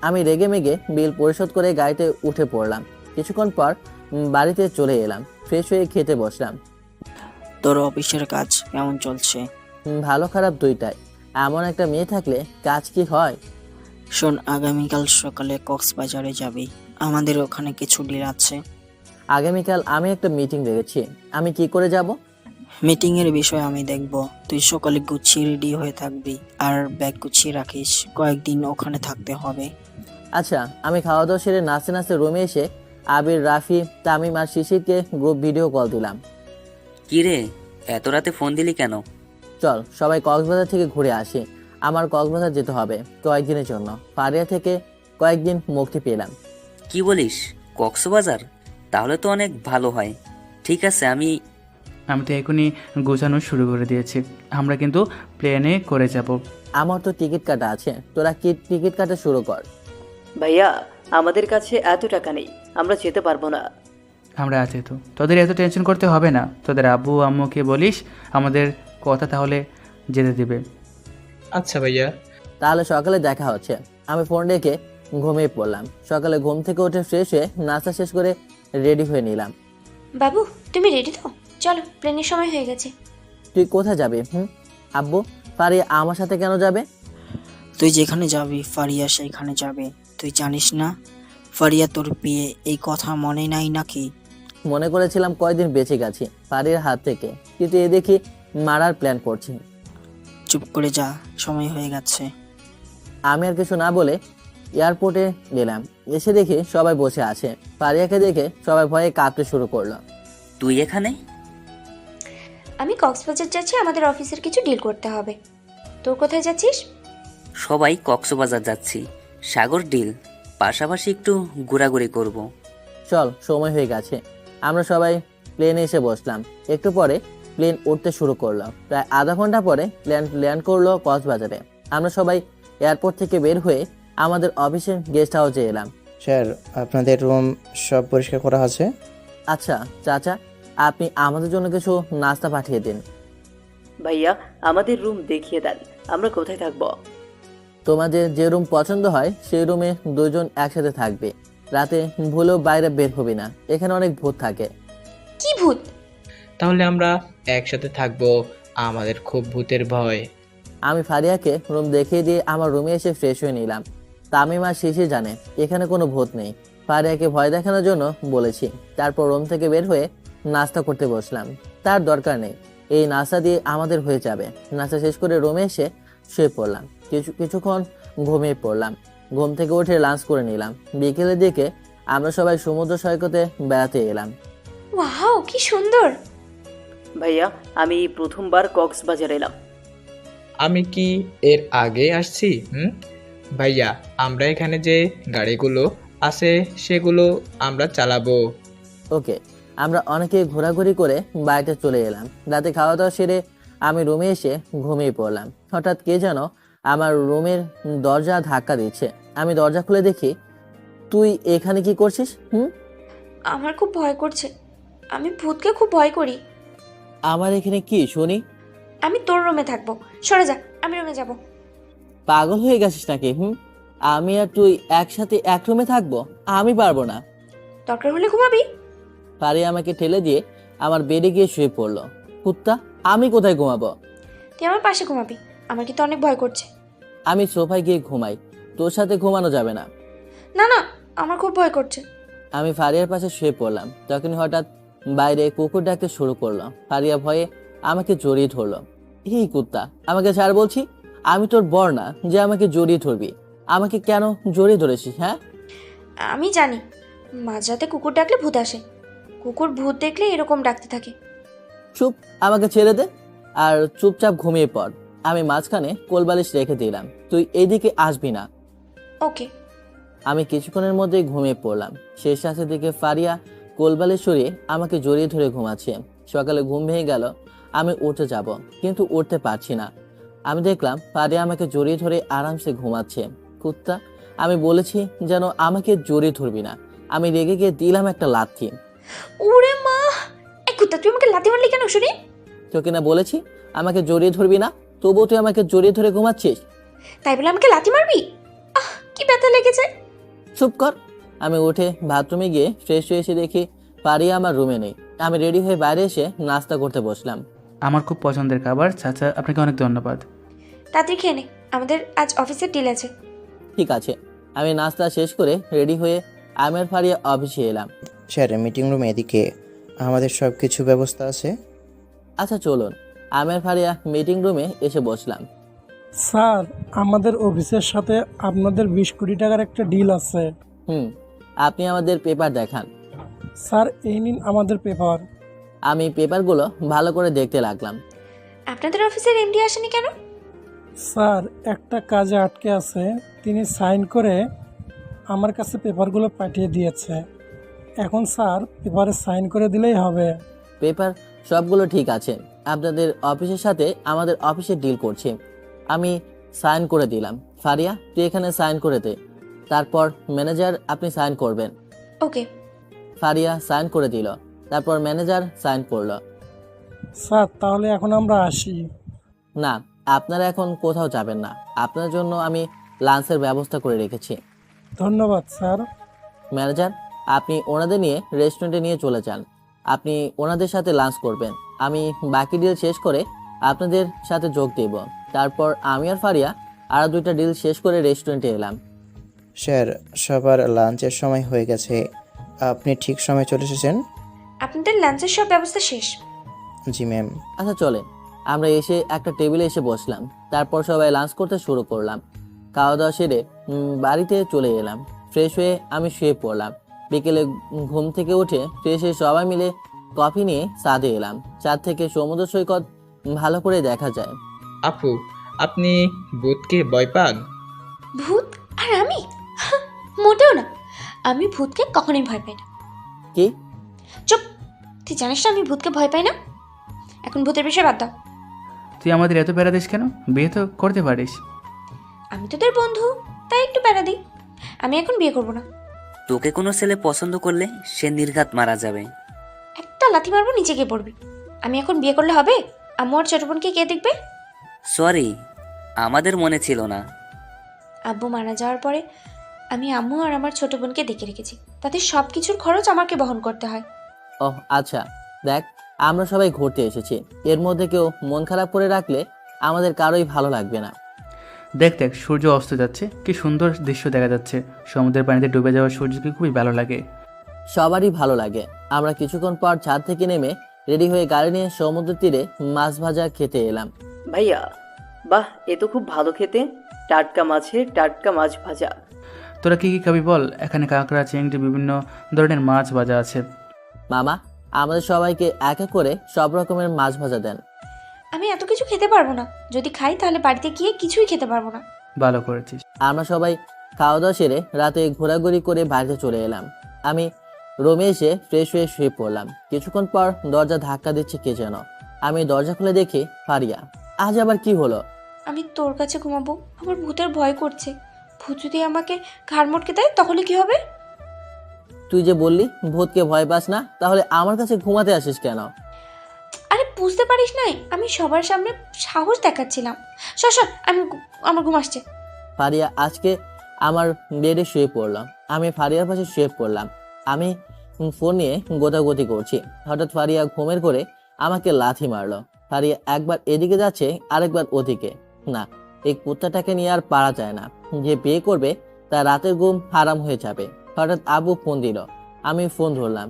আমি রেগে মেগে বিল পরিশোধ করে গাড়িতে উঠে পড়লাম। কিছুক্ষণ পর বাড়িতে চলে এলাম। ফ্রেশ হয়ে খেতে বসলাম। তোর অফিসের কাজ কেমন চলছে? ভালো খারাপ দুইটাই। এমন একটা মেয়ে থাকলে কাজ কি হয়। শোন, আগামীকাল সকালে কক্সবাজারে যাবি। আমাদের ওখানে কিছু ডিল আছে। আগামীকাল আমি একটা মিটিং রেখেছি, আমি কি করে যাব? মিটিং এর বিষয় আমি দেখব। তুই সকালে গুছিয়ে রেডি হয়ে থাকবি আর ব্যাগ গুছিয়ে রাখিস। কয়েকদিন ওখানে থাকতে হবে। আচ্ছা। আমি খাওয়া দাওয়া সেরে নাচতে নাচতে রুমে এসে আবির, রাফি, তামিম আর শিশিরকে গ্রুপ ভিডিও কল দিলাম। কি রে, এত রাতে ফোন দিলি কেন? চল সবাই কক্সবাজার থেকে ঘুরে আসি। আমার কক্সবাজার যেতে হবে কয়েকদিনের জন্য। ফারিয়া থেকে কয়েকদিন মুক্তি পেলাম। কি বলিস? কক্সবাজার? তাহলে তো অনেক ভালো হয়। ঠিক আছে, আমি তো এখনই গোছানো শুরু করে দিয়েছি। আমরা কিন্তু প্লেনে করে যাব। আমার তো টিকিট কাটা আছে, তোরা কি টিকিট কাটা শুরু কর। ভাইয়া, আমাদের কাছে এত টাকা নেই, আমরা যেতে পারবো না। আমরা আছি তো, তোদের এত টেনশন করতে হবে না। তোদের আব্বু আম্মুকে বলিস আমাদের কথা, তাহলে যেতে দিবে। আচ্ছা ভাইয়া। তাহলে সকালে দেখা হচ্ছে। আমি ফোন রেখে ঘুমিয়ে পড়লাম। সকালে ঘুম থেকে উঠে ফ্রেশ হয়ে নাস্তা শেষ করে রেডি হয়ে নিলাম। বাবু, তুমি রেডি তো? চলো, প্লেনের সময় হয়ে গেছে। তুই কোথায় যাবি? আব্বু, ফারিয়া আমার সাথে কেন যাবে? তুই যেখানে যাবি ফারিয়া সেইখানে যাবে। তুই জানিস না ফারিয়া তোর বিয়ে, এই কথা মনে নাই নাকি? মনে করেছিলাম কয়দিন বেঁচে গেছি ফারিয়ার হাত থেকে, কিন্তু এ দেখি মারার প্ল্যান করছি। চুপ করে যা, সময় হয়ে গেছে। আমি আর কিছু না বলে এয়ারপোর্টে গেলাম। এসে দেখি সবাই বসে আছে। ফারিয়াকে দেখে সবাই ভয়ে কাঁপতে শুরু করলো। তুই এখানে? আমি কক্সবাজার যাচ্ছি, আমাদের অফিসের কিছু ডিল করতে হবে। তোর কোথায় যাচ্ছিস? সবাই কক্সবাজার যাচ্ছি, সাগর ডিল, পাশাপাশি একটু ঘোরাঘুরি করব। চল, সময় হয়ে গেছে। আমরা সবাই প্লেনে এসে বসলাম। একটু পরে প্লেন উঠতে শুরু করলো। প্রায় আধা ঘন্টা পরে প্লেন ল্যান্ড করলো কক্সবাজারে। আমরা সবাই এয়ারপোর্ট থেকে বের হয়ে আমাদের অফিসের গেস্ট হাউসে এলাম। স্যার, আপনাদের রুম সব পরিষ্কার করা আছে? আচ্ছা চাচা, আপনি আমাদের জন্য কিছু নাস্তা পাঠিয়ে দিন। ভাইয়া, আমাদের রুম দেখিয়ে দেন, আমরা কোথায় থাকবো? তোমাদের যে রুম পছন্দ হয় সেই রুমে দুজন একসাথে থাকবে। রাতে ভুলেও বাইরে বের হবি না, এখানে অনেক ভূত থাকে। কি ভূত? তাহলে আমরা একসাথে থাকবো, আমাদের খুব ভূতের ভয়। আমি ফারিয়াকে রুম দেখিয়ে দিয়ে আমার রুমে এসে ফ্রেশ হয়ে নিলাম। তামিম আর শিশির জানে এখানে কোনো ভূত নেই। ফারিয়াকে ভয় দেখানোর জন্য বলেছি। তারপর রুম থেকে বের হয়ে নাস্তা করতে বসলাম। তার দরকার নেই, এই নাস্তা দিয়ে আমাদের হয়ে যাবে। নাস্তা শেষ করে রুমে এসে শুয়ে পড়লাম। কিছুক্ষণ ঘুমিয়ে পড়লাম। ঘুম থেকে উঠে লাঞ্চ করে নিলাম। বিকেলের দিকে আমরা সবাই সমুদ্র সৈকতে বেড়াতে এলাম। ওয়াও, কি সুন্দর! ভাইয়া আমি প্রথমবার কক্সবাজার এলাম। আমি কি এর আগে আসছি? ভাইয়া আমরা এখানে যে গাড়িগুলো আছে সেগুলো আমরা চালাবো। ওকে, আমরা অনেকে ঘোরাঘুরি করে বাড়িতে চলে এলাম। রাতে খাওয়া দাওয়া সেরে আমি রুমে এসে ঘুমিয়ে পড়লাম। হঠাৎ কে যেন আমার রুমের দরজা ধাক্কা দিচ্ছে। আমি দরজা খুলে দেখি তুই এখানে কি করছিস? আমার খুব ভয় করছে, আমি ভূতকে খুব ভয় করি। আমার এখানে কি শুনি? আমি তোর রুমে থাকবো, সরে যা, আমি রুমে যাব। পাগল হয়ে গেছিস নাকি? আমি আর তুই একসাথে এক রুমে থাকবো? আমি পারবো না। দরকার হলে ঘুমাবি। ফারিয়া আমাকে ঠেলে দিয়ে আমার বেডে গিয়ে শুয়ে পড়লো। কুত্তা, আমি কোথায় ঘুমাবো? তুই আমার পাশে ঘুমাবি, আমার কিন্তু অনেক ভয় করছে। আমি সোফায় গিয়ে ঘুমাই, তোর সাথে ঘুমানো যাবে না। না না, আমার খুব ভয় করছে। আমি ফারিয়ার পাশে শুয়ে পড়লাম। তখনই হঠাৎ বাইরে কুকুর ডাকতে শুরু করলো। ফারিয়া ভয়ে আমাকে জড়িয়ে ধরলো। এই কুত্তা, আমাকে ছাড় বলছি। আমি তোর বর না যে আমাকে জড়িয়ে ধরবি। আমাকে কেন জড়িয়ে ধরেছিস? হ্যাঁ, আমি জানি মাঝরাতে কুকুর ডাকলে ভূত আসে। কুকুর ভূত দেখলে এরকম ডাকতে থাকে। চুপ, আমাকে ছেড়ে দে আর চুপচাপ ঘুমিয়ে পড়। আমি মাঝখানে কোলবালিশ রেখে দিলাম, তুই এইদিকে আসবি না। ওকে। আমি কিছুক্ষণের মধ্যেই ঘুমিয়ে পড়লাম। শেষ রাতের দিকে ফারিয়া কোলবালিশ সরিয়ে আমাকে জড়িয়ে ধরে ঘুমাচ্ছে। সকালে ঘুম ভেঙে গেল, আমি উঠে যাব কিন্তু উঠতে পারছি না। আমি দেখলাম ফারিয়া আমাকে জড়িয়ে ধরে আরামসে ঘুমাচ্ছে। কুত্তা, আমি বলেছি যেন আমাকে জড়িয়ে ধরবি না। আমি রেগে গিয়ে দিলাম একটা লাথি। ওরে মা, এই কুত্তা তুই আমাকে লাথি মারলি কেন শুনি? তোকে না বলেছি আমাকে জড়িয়ে ধরবি না, তবুও তুই আমাকে জড়িয়ে ধরে ঘুমাচ্ছিস। তাই বলে আমাকে লাথি মারবি? কি ব্যথা লেগেছে। চুপ কর। আমি উঠে বাথরুমে গিয়ে ফ্রেশ হয়ে এসে দেখি ফারিয়া আমার রুমে নেই। আমি রেডি হয়ে বাইরে এসে নাস্তা করতে বসলাম। আমার খুব পছন্দের খাবার। চাচা, আপনাকে অনেক ধন্যবাদ। তাড়াতাড়ি খেয়ে নে, আমাদের আজ অফিসের ডিল আছে। ঠিক আছে। আমি নাস্তা শেষ করে রেডি হয়ে আমি আর ফারিয়া অফিসে এলাম। স্যার, মিটিং রুমে এদিকে আমাদের সব কিছু ব্যবস্থা আছে। আচ্ছা চলুন। আমি আর ফারিয়া মিটিং রুমে এসে বসলাম। স্যার, আমাদের অফিসের সাথে আপনাদের 20 কোটি টাকার একটা ডিল আছে। আপনি আমাদের পেপার দেখান। স্যার, এই নিন আমাদের পেপার। আমি পেপারগুলো ভালো করে দেখতে লাগলাম। আপনাদের অফিসের এমডি আসেনি কেন? স্যার, একটা কাজে আটকে আছে, তিনি সাইন করে আমার কাছে পেপারগুলো পাঠিয়ে দিয়েছে। এখন স্যার পেপারে সাইন করে দিলেই হবে। পেপার সবগুলো ঠিক আছে। আপনাদের অফিসের সাথে আমাদের অফিসে ডিল করছি। আমি সাইন করে দিলাম। ফারিয়া, তুই এখানে সাইন করে দে। তারপর ম্যানেজার আপনি সাইন করবেন। ওকে। ফারিয়া সাইন করে দিল। তারপর ম্যানেজার সাইন করলো। স্যার, তাহলে এখন আমরা আসি। না, আপনারা এখন কোথাও যাবেন না। আপনার জন্য আমি লাঞ্চের ব্যবস্থা করে রেখেছি। ধন্যবাদ স্যার। ম্যানেজার, আপনি ওনাদের নিয়ে রেস্টুরেন্টে নিয়ে চলে যান। আপনি ওনাদের সাথে লাঞ্চ করবেন। আমি বাকি ডিল শেষ করে আপনাদের সাথে যোগ দেব। তারপর আমি আর ফারিয়া আরও 2টা ডিল শেষ করে রেস্টুরেন্টে এলাম। স্যার, সবার লাঞ্চের সময় হয়ে গেছে। আপনি ঠিক সময় চলে এসেছেন। আপনাদের লাঞ্চের সব ব্যবস্থা শেষ? জি ম্যাম। আচ্ছা চলেন। আমরা এসে একটা টেবিলে এসে বসলাম। তারপর সবাই লাঞ্চ করতে শুরু করলাম। খাওয়া দাওয়া সেরে বাড়িতে চলে এলাম। ফ্রেশ হয়ে আমি শুয়ে পড়লাম। বিকেলে ঘুম থেকে উঠে ফ্রেশ হয়ে সবাই মিলে কফি নিয়ে ছাদে এলাম। ছাদ থেকে সমুদ্র সৈকত ভালো করে দেখা যায়। আপু, আপনি ভূতকে ভয় পান? ভূত আর আমি? মোটেও না, আমি ভূতকে কখনোই ভয় পাই না। কি? চুপ, তুই জানিস না আমি ভূতকে ভয় পাই না। এখন ভূতের বিষয়ে বাদ দাও। তুই আমাদের এত প্যারা দিস কেন? বিয়ে তো করতে পারিস। আমি তোদের বন্ধু, তাই একটু প্যারা দিই। আমি এখন বিয়ে করব না। তোকে কোনো ছেলে পছন্দ করলে সে নির্ঘাত মারা যাবে। একটা লাথি মারবো, নিচে গিয়ে পড়বি। আমি এখন বিয়ে করলে হবে? আম্মু আর ছোট বোনকে কে দেখবে? সরি, আমাদের মনে ছিল না। আব্বু মারা যাওয়ার পরে আমি আম্মু আর আমার ছোট বোনকে দেখে রেখেছি। তাদের সব কিছুর খরচ আমাকে বহন করতে হয়। ওহ আচ্ছা, দেখ আমরা সবাই ঘুরতে এসেছি। এর মধ্যে কেউ মন খারাপ করে রাখলে আমাদের কারোই ভালো লাগবে না। দেখ দেখ, সূর্য অস্ত যাচ্ছে, কি সুন্দর দৃশ্য দেখা যাচ্ছে। সমুদ্রের পানিতে ডুবে যাওয়া সূর্যকে খুবই ভালো লাগে। সবারই ভালো লাগে। আমরা কিছুক্ষণ পর ছাদ থেকে নেমে রেডি হয়ে গাড়ি নিয়ে সমুদ্র তীরে মাছ ভাজা খেতে এলাম। ভাইয়া, বাহ, এ তো খুব ভালো খেতে। টাটকা মাছের টাটকা মাছ ভাজা। তোরা কি কি খাবি বল? এখানে কাঁকড়া, চিংড়ি, বিভিন্ন ধরনের মাছ ভাজা আছে। মামা, আমাদের সবাইকে এক এক করে সব রকমের মাছ ভাজা দেন। আমি এত কিছু খেতে পারবো না, যদি খাই তাহলে বাড়িতে গিয়ে কিছুই খেতে পারবো না। ভালো করেছিস। আমরা সবাই খাওয়া দাওয়া সেরে রাতে ঘোরাঘুরি করে বাড়িতে চলে এলাম। আমি রুমে এসে ফ্রেশ হয়ে শুয়ে পড়লাম। কিছুক্ষণ পর দরজা ধাক্কা দিচ্ছে কে যেন। আমি দরজা খুলে দেখি ফারিয়া। আজ আবার কি হলো? আমি তোর কাছে ঘুমাবো, আমার ভূতের ভয় করছে। ভূত যদি আমাকে ঘাড় মটকে দেয় তাহলে কি হবে? তুই যে বললি ভূতকে ভয় পাস না, তাহলে আমার কাছে ঘুমাতে আসিস কেন? আরে বুঝতে পারিস নাই, আমি সবার সামনে সাহস দেখাচ্ছিলাম। সর সর, আমার ঘুম আসছে। ফারিয়া আজকে আমার বেডে শুয়ে পড়লাম। আমি ফারিয়ার পাশে শুয়ে পড়লাম। আমি ফোন নিয়ে গোতাগতি করছি। হঠাৎ ফারিয়া ঘুমের করে আমাকে লাথি মারলো। ফারিয়া একবার এদিকে যাচ্ছে, আরেকবার ওদিকে। না, এই কুত্তাটাকে নিয়ে আর পারা যায় না। যে বিয়ে করবে তার রাতের ঘুম হারাম হয়ে যাবে। হঠাৎ আবু ফোন দিল। আমি ফোন ধরলাম।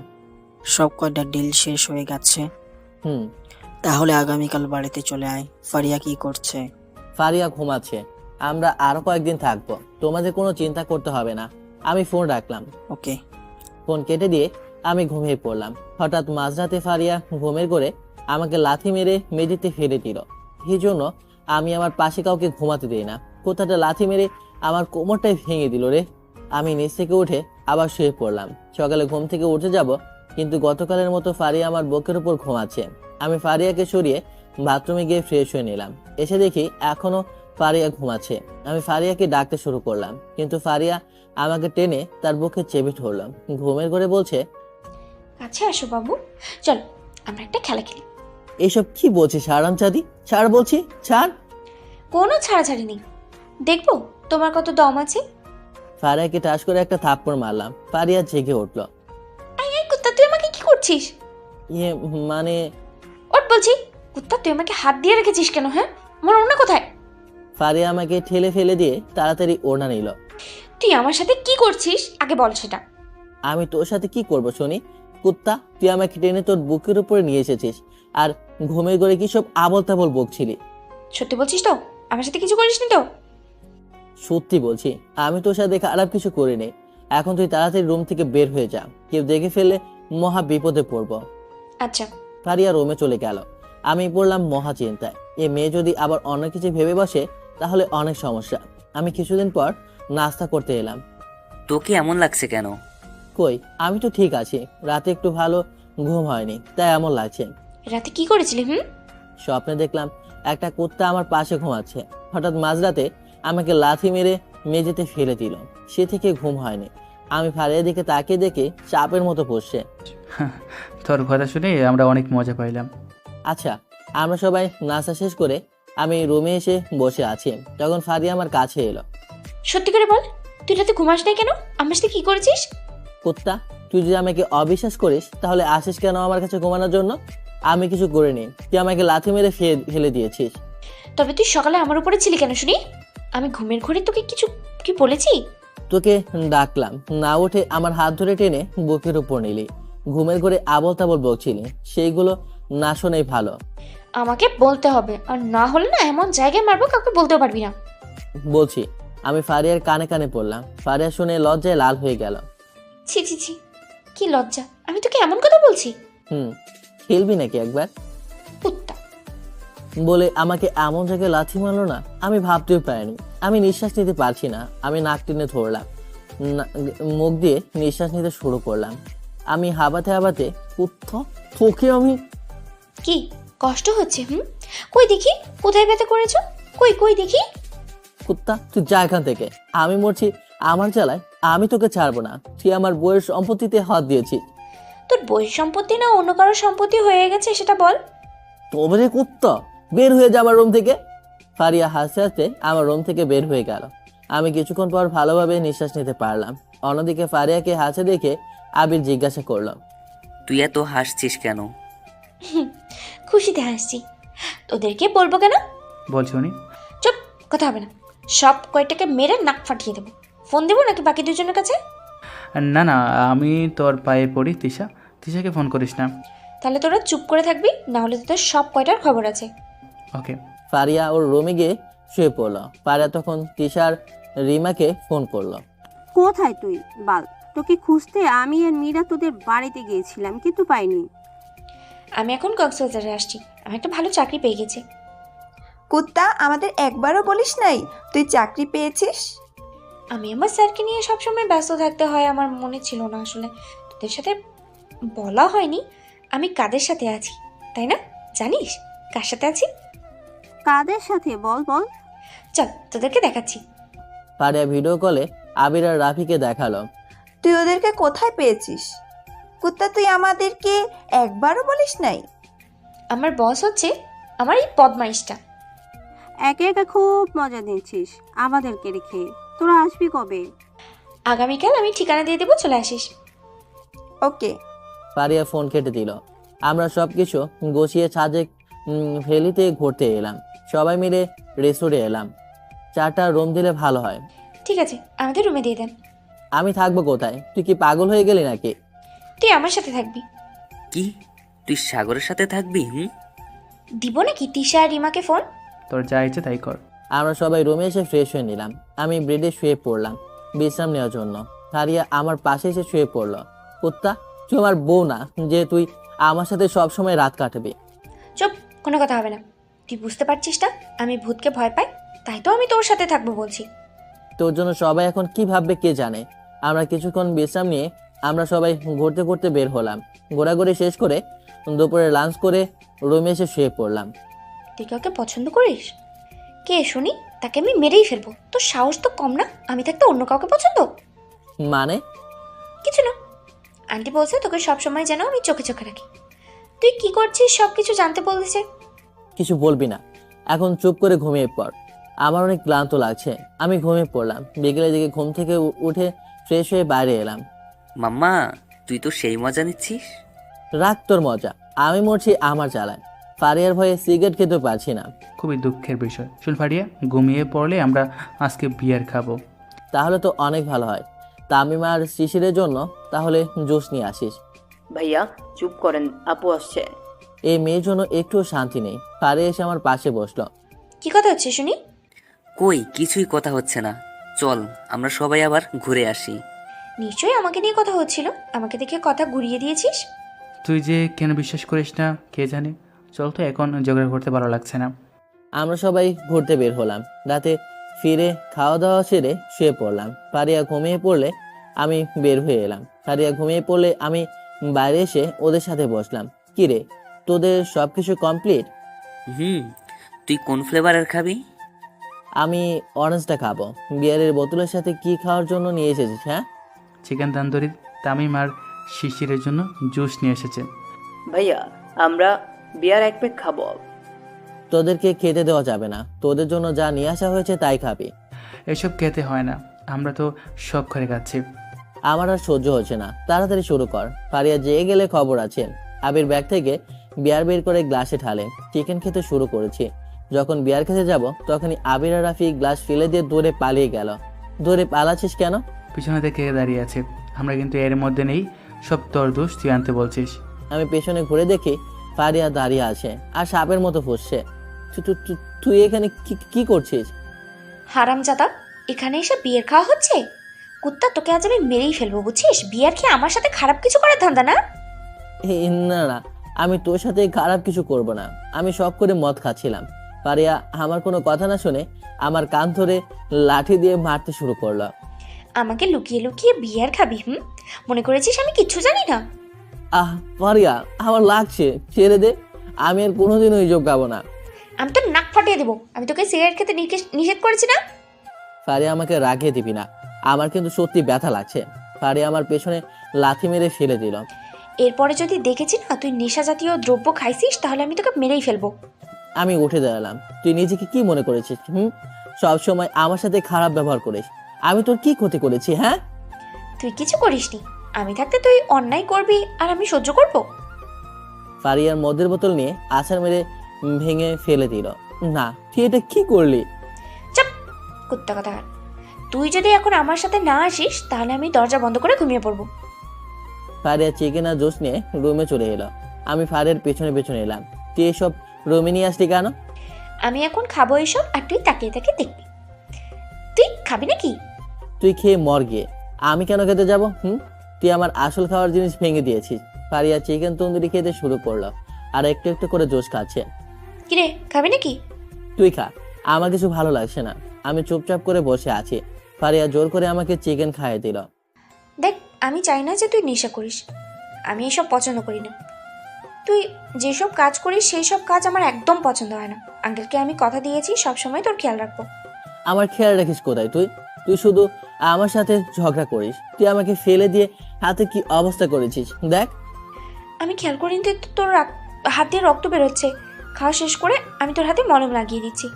সব কয়টা ডিল শেষ হয়ে গেছে। হুম। তাহলে আগামীকাল বাড়িতে চলে আয়। ফারিয়া কি করছে? ফারিয়া ঘুমাচ্ছে। আমরা আরো কয়েকদিন থাকবো, তোমাদের কোনো চিন্তা করতে হবে না। আমি ফোন রাখলাম। ওকে। ফোন কেটে দিয়ে আমি ঘুমিয়ে পড়লাম। হঠাৎ মাঝরাতে ফারিয়া ঘুমের করে আমাকে লাথি মেরে মেঝেতে ফেলে দিল। এই জন্য আমি আমার পাশে কাউকে ঘুমাতে দিই না। কোথাটা লাথি মেরে আমার কোমরটাই ভেঙে দিল রে। আমি নিচ থেকে উঠে আবার শুয়ে পড়লাম। সকালে ঘুম থেকে উঠে যাব, কিন্তু গতকালের মতো ফারিয়া আমার বুকের উপর ঘুমাচ্ছে। আমি ফারিয়াকে সরিয়ে বাথরুমে গিয়ে ফ্রেশ হয়ে নিলাম। এসে দেখি এখনো ফারিয়া ঘুমাচ্ছে। আমি ফারিয়াকে ডাকতে শুরু করলাম, কিন্তু ফারিয়া আমাকে টেনে তার বুকে চেপে ধরলাম। ঘুমের ঘরে বলছে, কাছে আসো বাবু, চল আমরা একটা খেলা খেলি। এসব কি বলছিস হারামজাদি? ছাড় বলছি, ছাড়। কোনো ছাড়াছাড়ি নেই, দেখবো তোমার কত দম আছে। ফারিয়াকে টাচ করে একটা থাপ্পড় মারলাম। ফারিয়া জেগে উঠলো। এই কুত্তা, তুই আমাকে কি করছিস? ইয়ে মানে ওঠ বলছি। কুত্তা, তুই আমাকে হাত দিয়ে রেখেছিস কেন? হ্যাঁ, আমার ওড়না কোথায়? ফারিয়া আমাকে ঠেলে ফেলে দিয়ে তাড়াতাড়ি ওড়না নিল। তুই আমার সাথে কি করছিস আগে বল সেটা। আমি তোর সাথে কি করব শুনি? কুত্তা, তুই আমাকে টেনে তোর বুকের উপরে নিয়ে এসেছিস, আর ঘুমের ঘরে কি সব আবল তাবল বকছিলি? সত্যি বলছিস তো? আমার সাথে কিছু করিসনি তো? সত্যি বলছি, আমি তোর সাথে খারাপ কিছু করিনি। এখন তুই তাড়াতাড়ি রুম থেকে বের হয়ে যা, কেউ দেখে ফেললে মহা বিপদে পড়ব। আচ্ছা। ফারিয়া রুমে চলে গেল। আমি পড়লাম মহা চিন্তায়। এ মেয়ে যদি আবার অন্য কিছু ভেবে বসে তাহলে অনেক সমস্যা। আমি কিছুদিন পর নাস্তা করতে এলাম। তোকে এমন লাগছে কেন? কই, আমি তো ঠিক আছি। রাতে একটু ভালো ঘুম হয়নি, তাই এমন লাগছে। রাতে কি করেছিলি? স্বপ্নে দেখলাম একটা কুত্তা আমার পাশে ঘুমাচ্ছে। হঠাৎ মাঝরাতে আমাকে লাথি মেরে মেঝেতে ফেলে দিল। সে থেকে ঘুম হয়নি। আমি ফারিয়ার দিকে তাকিয়ে দেখে চাপের মতো পড়ছে। তোর কথা শুনে আমরা অনেক মজা পাইলাম। আচ্ছা, আমরা সবাই নাস্তা শেষ করে আমি রুমে এসে বসে আছি, তখন ফারিয়া আমার কাছে এলো। সত্যি করে বল, তুই রাতে ঘুমাস নাই কেন? আমার সাথে কি করেছিস? কুত্তা, তুই যদি আমাকে অবিশ্বাস করিস তাহলে আসিস কেন আমার কাছে ঘুমানোর জন্য? আমি কিছু করিনি, তুই আমাকে লাথি মেরে ফেলে দিয়েছিস। তবে তুই সকালে আমার উপরে ছিলি কেন শুনি? আমি ঘুমের ঘরে তোকে কিছু কি বলেছি? তোকে ডাকলাম, না উঠে আমার হাত ধরে টেনে বুকের উপর নিলি। ঘুমের ঘরে আবল তাবল বকছিলি, সেইগুলো না শোনাই ভালো। আমাকে বলতে হবে, আর না হলে না এমন জায়গায় মারবো কাউকে বলতেও পারবি না। বলছি। আমি ফারিয়ার কানে কানে পড়লাম। ফারিয়া শুনে লজ্জায় লাল হয়ে গেল। ছি ছি ছি, কি লজ্জা! আমি তোকে এমন কথা বলছি? খেলবি নাকি একবার? কুত্তা বলে আমাকে এমন জায়গায় লাথি মারলো না, আমি ভাবতেও পারিনি। আমি নিঃশ্বাস নিতে পারছি না। আমি নাক টেনে ধরলাম, মুখ দিয়ে নিঃশ্বাস নিতে শুরু করলাম। আমি হাবাতে হাবাতে, কুত্তা তোকে আমি। কি কষ্ট হচ্ছে? কই দেখি, কোথায় ব্যথা করেছো? কই কই দেখি। কুত্তা, তুই যা এখান থেকে। আমি মরছি আমার জ্বালায়, আমি তোকে ছাড়বো না। তুই আমার বইয়ের সম্পত্তিতে হাত দিয়েছিস। তোর বই সম্পত্তি না অন্য কারোর সম্পত্তি হয়ে গেছে সেটা বল। তবে রে কুত্তা, বের হয়ে যা আমার রুম থেকে। ফারিয়া হাসতে হাসতে আমার রুম থেকে বের হয়ে গেল। আমি কিছুক্ষণ পর ভালোভাবে নিঃশ্বাস নিতে পারলাম। অন্যদিকে ফারিয়াকে হাসে দেখে আবির জিজ্ঞাসা করলাম, তুই এত হাসছিস কেন? খুশিতে হাসছি। তোদেরকে বলবো কেন? বল শুনি। চুপ, কথা হবে না। সব কয়টাকে মেরে নাক ফাটিয়ে দেবো। ফোন দেবো নাকি বাকি দুজনের কাছে? না না, আমি তোর পায়ে পড়ি। তিশাকে ফোন করিস না। তাহলে তোরা চুপ করে থাকবি, না হলে তোদের সব কয়টার খবর আছে। ওকে। ফারিয়া ওর রুমে গিয়ে শুয়ে পড়লো। ফারিয়া তখন তিশার রিমাকে ফোন করলো। কোথায় তুই? বাল, তোকে খুঁজতে আমি আর মীরা তোদের বাড়িতে গিয়েছিলাম, কিন্তু পাইনি। আমি এখন কক্সবাজারে আসছি, আমি একটা ভালো চাকরি পেয়ে গেছি। কুত্তা, আমাদের একবারও বলিস নাই তুই চাকরি পেয়েছিস? আমি আমার স্যারকে নিয়ে সবসময় ব্যস্ত থাকতে হয়, আমার মনে ছিল না আসলে তোদের সাথে বলা হয়নি আমি কাদের সাথে আছি, তাই না? জানিস কার সাথে আছি? কাদের সাথে বল বল। চল তোদেরকে দেখাচ্ছি। ফারিয়া ভিডিও কলে আবির আর রাফিকে দেখালো। তুই ওদেরকে কোথায় পেয়েছিস? কুত্তা, তুই আমাদেরকে একবারও বলিস নাই? আমার বস হচ্ছে আমার এই বদমাইশটা। একে একে খুব মজা নিচ্ছিস আমাদেরকে রেখে। তোরা আসবি কবে? আগামীকাল আমি ঠিকানা দিয়ে দেবো, চলে আসিস। ওকে। ফারিয়া ফোন কেটে দিল। আমরা সব কিছু গুছিয়ে ছাদে ফেলিতে ঘুরতে এলাম। সবাই মিলে রেস্টুরে এলাম। 4টা রুম দিলে ভালো হয়। ঠিক আছে, আমাদের রুমে দিয়ে দেন। আমি থাকবো কোথায়? তুই কি পাগল হয়ে গেলি নাকি? তুই আমার সাথে থাকবি। কি তুই সাগরের সাথে থাকবি? দিব নাকি তিশা আর রিমাকে ফোন? তোর যা ইচ্ছে তাই কর। আমরা সবাই রুমে এসে ফ্রেশ হয়ে নিলাম। আমি বেডে শুয়ে পড়লাম বিশ্রাম নেওয়ার জন্য। ফারিয়া আমার পাশে এসে শুয়ে পড়লো। কুত্তা, তুই আমার বউ না যে তুই আমার সাথে সব সময় রাত কাটাবি। চুপ, কোনো কথা হবে না। তুই বুঝতে পারছিস না আমি ভূতকে ভয় পাই, তাই তো আমি তোর সাথে থাকবো বলছি। তোর জন্য সবাই এখন কি ভাববে কে জানে। আমরা কিছুক্ষণ বিশ্রাম নিয়ে আমরা সবাই ঘুরতে ঘুরতে বের হলাম। ঘোরাঘুরি শেষ করে দুপুরে লাঞ্চ করে রুমে এসে শুয়ে পড়লাম। তুই কাউকে পছন্দ করিস? কে শুনি? তাকে আমি মেরেই ফেলবো। তোর সাহস তো কম না আমি থাকতে অন্য কাউকে পছন্দ? মানে? কিছু না, আন্টি বলছে তোকে সবসময় যেন আমি চোখে চোখে রাখি। তুই কি করছিস সব কিছু জানতে বলছে। কিছু বলবি না, এখন চুপ করে ঘুমিয়ে পড়। আমার অনেক ক্লান্ত লাগছে। আমি ঘুমিয়ে পড়লাম। বিকেলের দিকে ঘুম থেকে উঠে ফ্রেশ হয়ে বাইরে এলাম। মাম্মা, তুই তো সেই মজা নিচ্ছিস। রাখ তোর মজা, আমি মরছি আমার জ্বালায়। ফারিয়ার ভয়ে সিগারেট খেতে পারছি না। খুবই দুঃখের বিষয়। শুন ফারিয়া, ঘুমিয়ে পড়লে আমরা আজকে বিয়ার খাবো। তাহলে তো অনেক ভালো হয়। তামিম আর শিশিরের জন্য তাহলে জুস নিয়ে আসিস। ভাইয়া চুপ করেন, আপু আসছে। এই মেয়ের জন্য একটু শান্তি নেই। ফারিয়া এসে আমার পাশে বসলো। কি কথা হচ্ছে শুনি? কই কিছুই কথা হচ্ছে না, চল আমরা সবাই আবার ঘুরে আসি। নিশ্চয়ই আমাকে নিয়ে কথা হচ্ছিল, আমাকে দেখে কথা ঘুরিয়ে দিয়েছিস। তুই যে কেন বিশ্বাস করিস না কে জানে। চল তো, এখন ঝগড়া করতে ভালো লাগছে না। আমরা সবাই ঘুরতে বের হলাম। রাতে ফিরে খাওয়া দাওয়া সেরে শুয়ে পড়লাম। ফারিয়া ঘুমিয়ে পড়লে আমি বের হয়ে এলাম। ফারিয়া ঘুমিয়ে পড়লে আমি বাইরে এসে ওদের সাথে বসলাম। কি রে, তোদের সব কিছু কমপ্লিট? তুই কোন ফ্লেভারের খাবি? আমি অরেঞ্জটা খাবো। বিয়ারের বোতলের সাথে কি খাওয়ার জন্য নিয়ে এসেছিস? হ্যাঁ, চিকেন তান্দুরি। তামিম আর শিশিরের জন্য জুস নিয়ে এসেছে। ভাইয়া আমরা বিয়ার এক প্যাক খাবো। তোদেরকে খেতে দেওয়া যাবে না। তোদের জন্য যা নিয়ে আসা হয়েছে তাই খাবি। এসব খেতে হয় না, আমরা তো শখ করে খাচ্ছি। আমার আর সহ্য হচ্ছে না, তাড়াতাড়ি শুরু কর। ফারিয়া যেয়ে গেলে খবর আছে। আবির ব্যাগ থেকে বিয়ার বের করে গ্লাসে ঢালে। চিকেন খেতে শুরু করেছি। যখন বিয়ার খেতে যাব তখনই আবির আর রাফি গ্লাস ফেলে দিয়ে দূরে পালিয়ে গেল। দূরে পালাচ্ছিস কেন? পিছনে থেকে দাঁড়িয়ে আছে, আমরা কিন্তু এর মধ্যে নেই। সব তোর দোষ, তুই আনতে বলছিস। আমি পেছনে ঘুরে দেখি ফারিয়া দাঁড়িয়ে আছে আর সাপের মতো ফুসছে। তুই এখানে কি করছিস? হারামজাদা, এখানে এসে বিয়ার খাওয়া হচ্ছে? কুত্তা, তোকে আজ আমি মেরেই ফেলবো বুঝছিস। বিয়ার খেয়ে আমার সাথে খারাপ কিছু করার ধান্দা না? না না, আমি তোর সাথে খারাপ কিছু করব না। আমি শখ করে মদ খাচ্ছিলাম। ফারিয়া আমার কোনো কথা না শুনে আমার কান ধরে লাঠি দিয়ে মারতে শুরু করলো। আমাকে লুকিয়ে লুকিয়ে বিয়ার খাবি? মনে করেছিস আমি কিচ্ছু জানি না? ফারিয়া, আমার লাগছে, ছেড়ে দে। আমি আর কোনোদিনও এই যোগ গাবো না। আমি তো নাক ফাটিয়ে দেবো। আমি তোকে সিগারেট খেতে নিষেধ করেছি না? ফারিয়া, আমাকে রাখিয়ে দিবি না। আমার কিন্তু সত্যি ব্যথা লাগছে। ফারিয়া আমার পেছনে লাথি মেরে ফেলে দিল। এরপরে যদি দেখেছি না তুই নেশা জাতীয় দ্রব্য খাইছিস তাহলে আমি তোকে মেরেই ফেলবো। আমি উঠে দাঁড়ালাম। তুই নিজেকে কি মনে করেছিস? সব সময় আমার সাথে খারাপ ব্যবহার করিস। আমি তোর কি ক্ষতি করেছি? হ্যাঁ, তুই কিছু করিসনি। আমি থাকতে তুই অন্যায় করবি আর আমি সহ্য করব? ফারিয়ার মদের বোতল নিয়ে আছাড় মেরে ভেঙে ফেলে দিল। না, তুই এটা কি করলি? চুপ, কুত্তা কথা। তুই যদি এখন আমার সাথে না আসিস তাহলে আমি দরজা বন্ধ করে ঘুমিয়ে পড়বো। ফারিয়া চিকেন আর জুস নিয়ে রুমে চলে এলো। আমি ফারিয়ার পেছনে পেছনে এলাম। তুই এসব রুমে নিয়ে আসলি কেন? আমি এখন খাবো এসব আর তুই তাকিয়ে তাকিয়ে দেখবি। তুই খাবি নাকি? তুই খেয়ে মর গিয়ে। আমি কেন খেতে যাব? তুই আমার আসল খাওয়ার জিনিস ভেঙে দিয়েছিস। ফারিয়া চিকেন তন্দুরি খেতে শুরু করলো। আর একটু একটু করে জোশ খাচ্ছে। কিরে খাবি নাকি? তুই খা, আমার কিছু ভালো লাগছে না। আমি চুপচাপ করে বসে আছি। ফারিয়া জোর করে আমাকে চিকেন খাইয়ে দিল। দেখ, আমি চাই না যে তুই নেশা করিস। আমি এসব পছন্দ করি না। তুই যেসব কাজ করিস সেই সব কাজ আমার একদম পছন্দ হয় না। আঙ্কেলকে আমি কথা দিয়েছি সবসময় তোর খেয়াল রাখবো। আমার খেয়াল রাখিস কোথায় তুই? তুই শুধু আমার সাথে ঝগড়া করিস। তুই আমাকে ফেলে দিয়ে হাতে কি অবস্থা করেছিস দেখ। আমি খেয়াল করিনি তো তোর হাত দিয়ে রক্ত বেরোচ্ছে। খাওয়া শেষ করে আমি তোর হাতে মলম লাগিয়ে দিচ্ছি।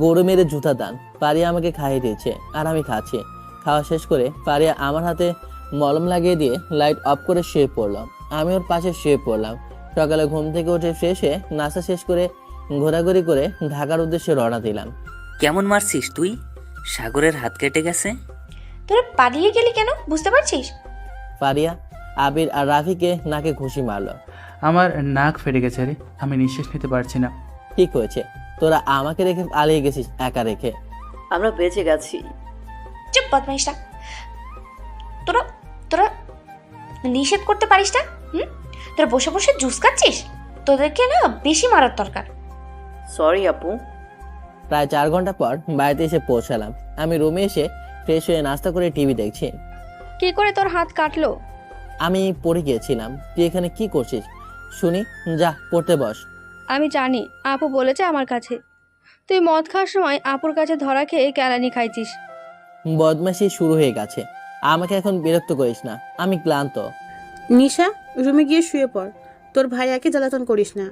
গরু মেরে জুতা দান। পারিয়া আমাকে খাইয়ে দিয়েছে আর আমি খাচ্ছি। খাওয়া শেষ করে পারিয়া আমার হাতে মলম লাগিয়ে দিয়ে লাইট অফ করে শুয়ে পড়লাম। আমি ওর পাশে শুয়ে পড়লাম। সকালে ঘুম থেকে উঠে ফ্রেশ হয়ে নাস্তা শেষ করে ঘোরাঘুরি করে ঢাকার উদ্দেশ্যে রওনা দিলাম। কেমন মারছিস তুই? সাগরের হাত কেটে গেছে। তোরা পালিয়ে গেলি কেন বুঝতে পারছিস? পারিয়া আবির আর রাফিকে নাকে ঘুষি মারলো। আমার নাক ফেটে গেছে রে, আমি নিঃশ্বাস নিতে পারছি না। ঠিক হয়েছে, তোরা আমাকে রেখে পালিয়ে গেছিস একা রেখে। আমরা বেঁচে গেছি। চুপ বদমাইশটা। তোরা তোরা নিষেধ করতে পারিস না? তোরা বসে বসে জুস খাচ্ছিস? তোদেরকে না বেশি মারার দরকার। সরি আপু। প্রায় 4 ঘন্টা পর বাড়িতে এসে পৌঁছালাম। আমি রুমে এসে ফ্রেশ হয়ে নাস্তা করে টিভি দেখছি। কি করে তোর হাত কাটলো? আমি পড়ে গিয়েছিলাম। তুই এখানে কি করছিস শুনি? যা পড়তে বস। আমি জানি, আপু বলেছে আমার কাছে। তুই মদ খাওয়ার সময় আপুর কাছে ধরা খেয়ে কেলানি খাইছিস। বদমাশি শুরু হয়ে গেছে। আমাকে এখন বিরক্ত করিস না, আমি ক্লান্ত। নিশা, রুমে গিয়ে শুয়ে পড়। তোর ভাইয়াকে জ্বালাতন করিস না।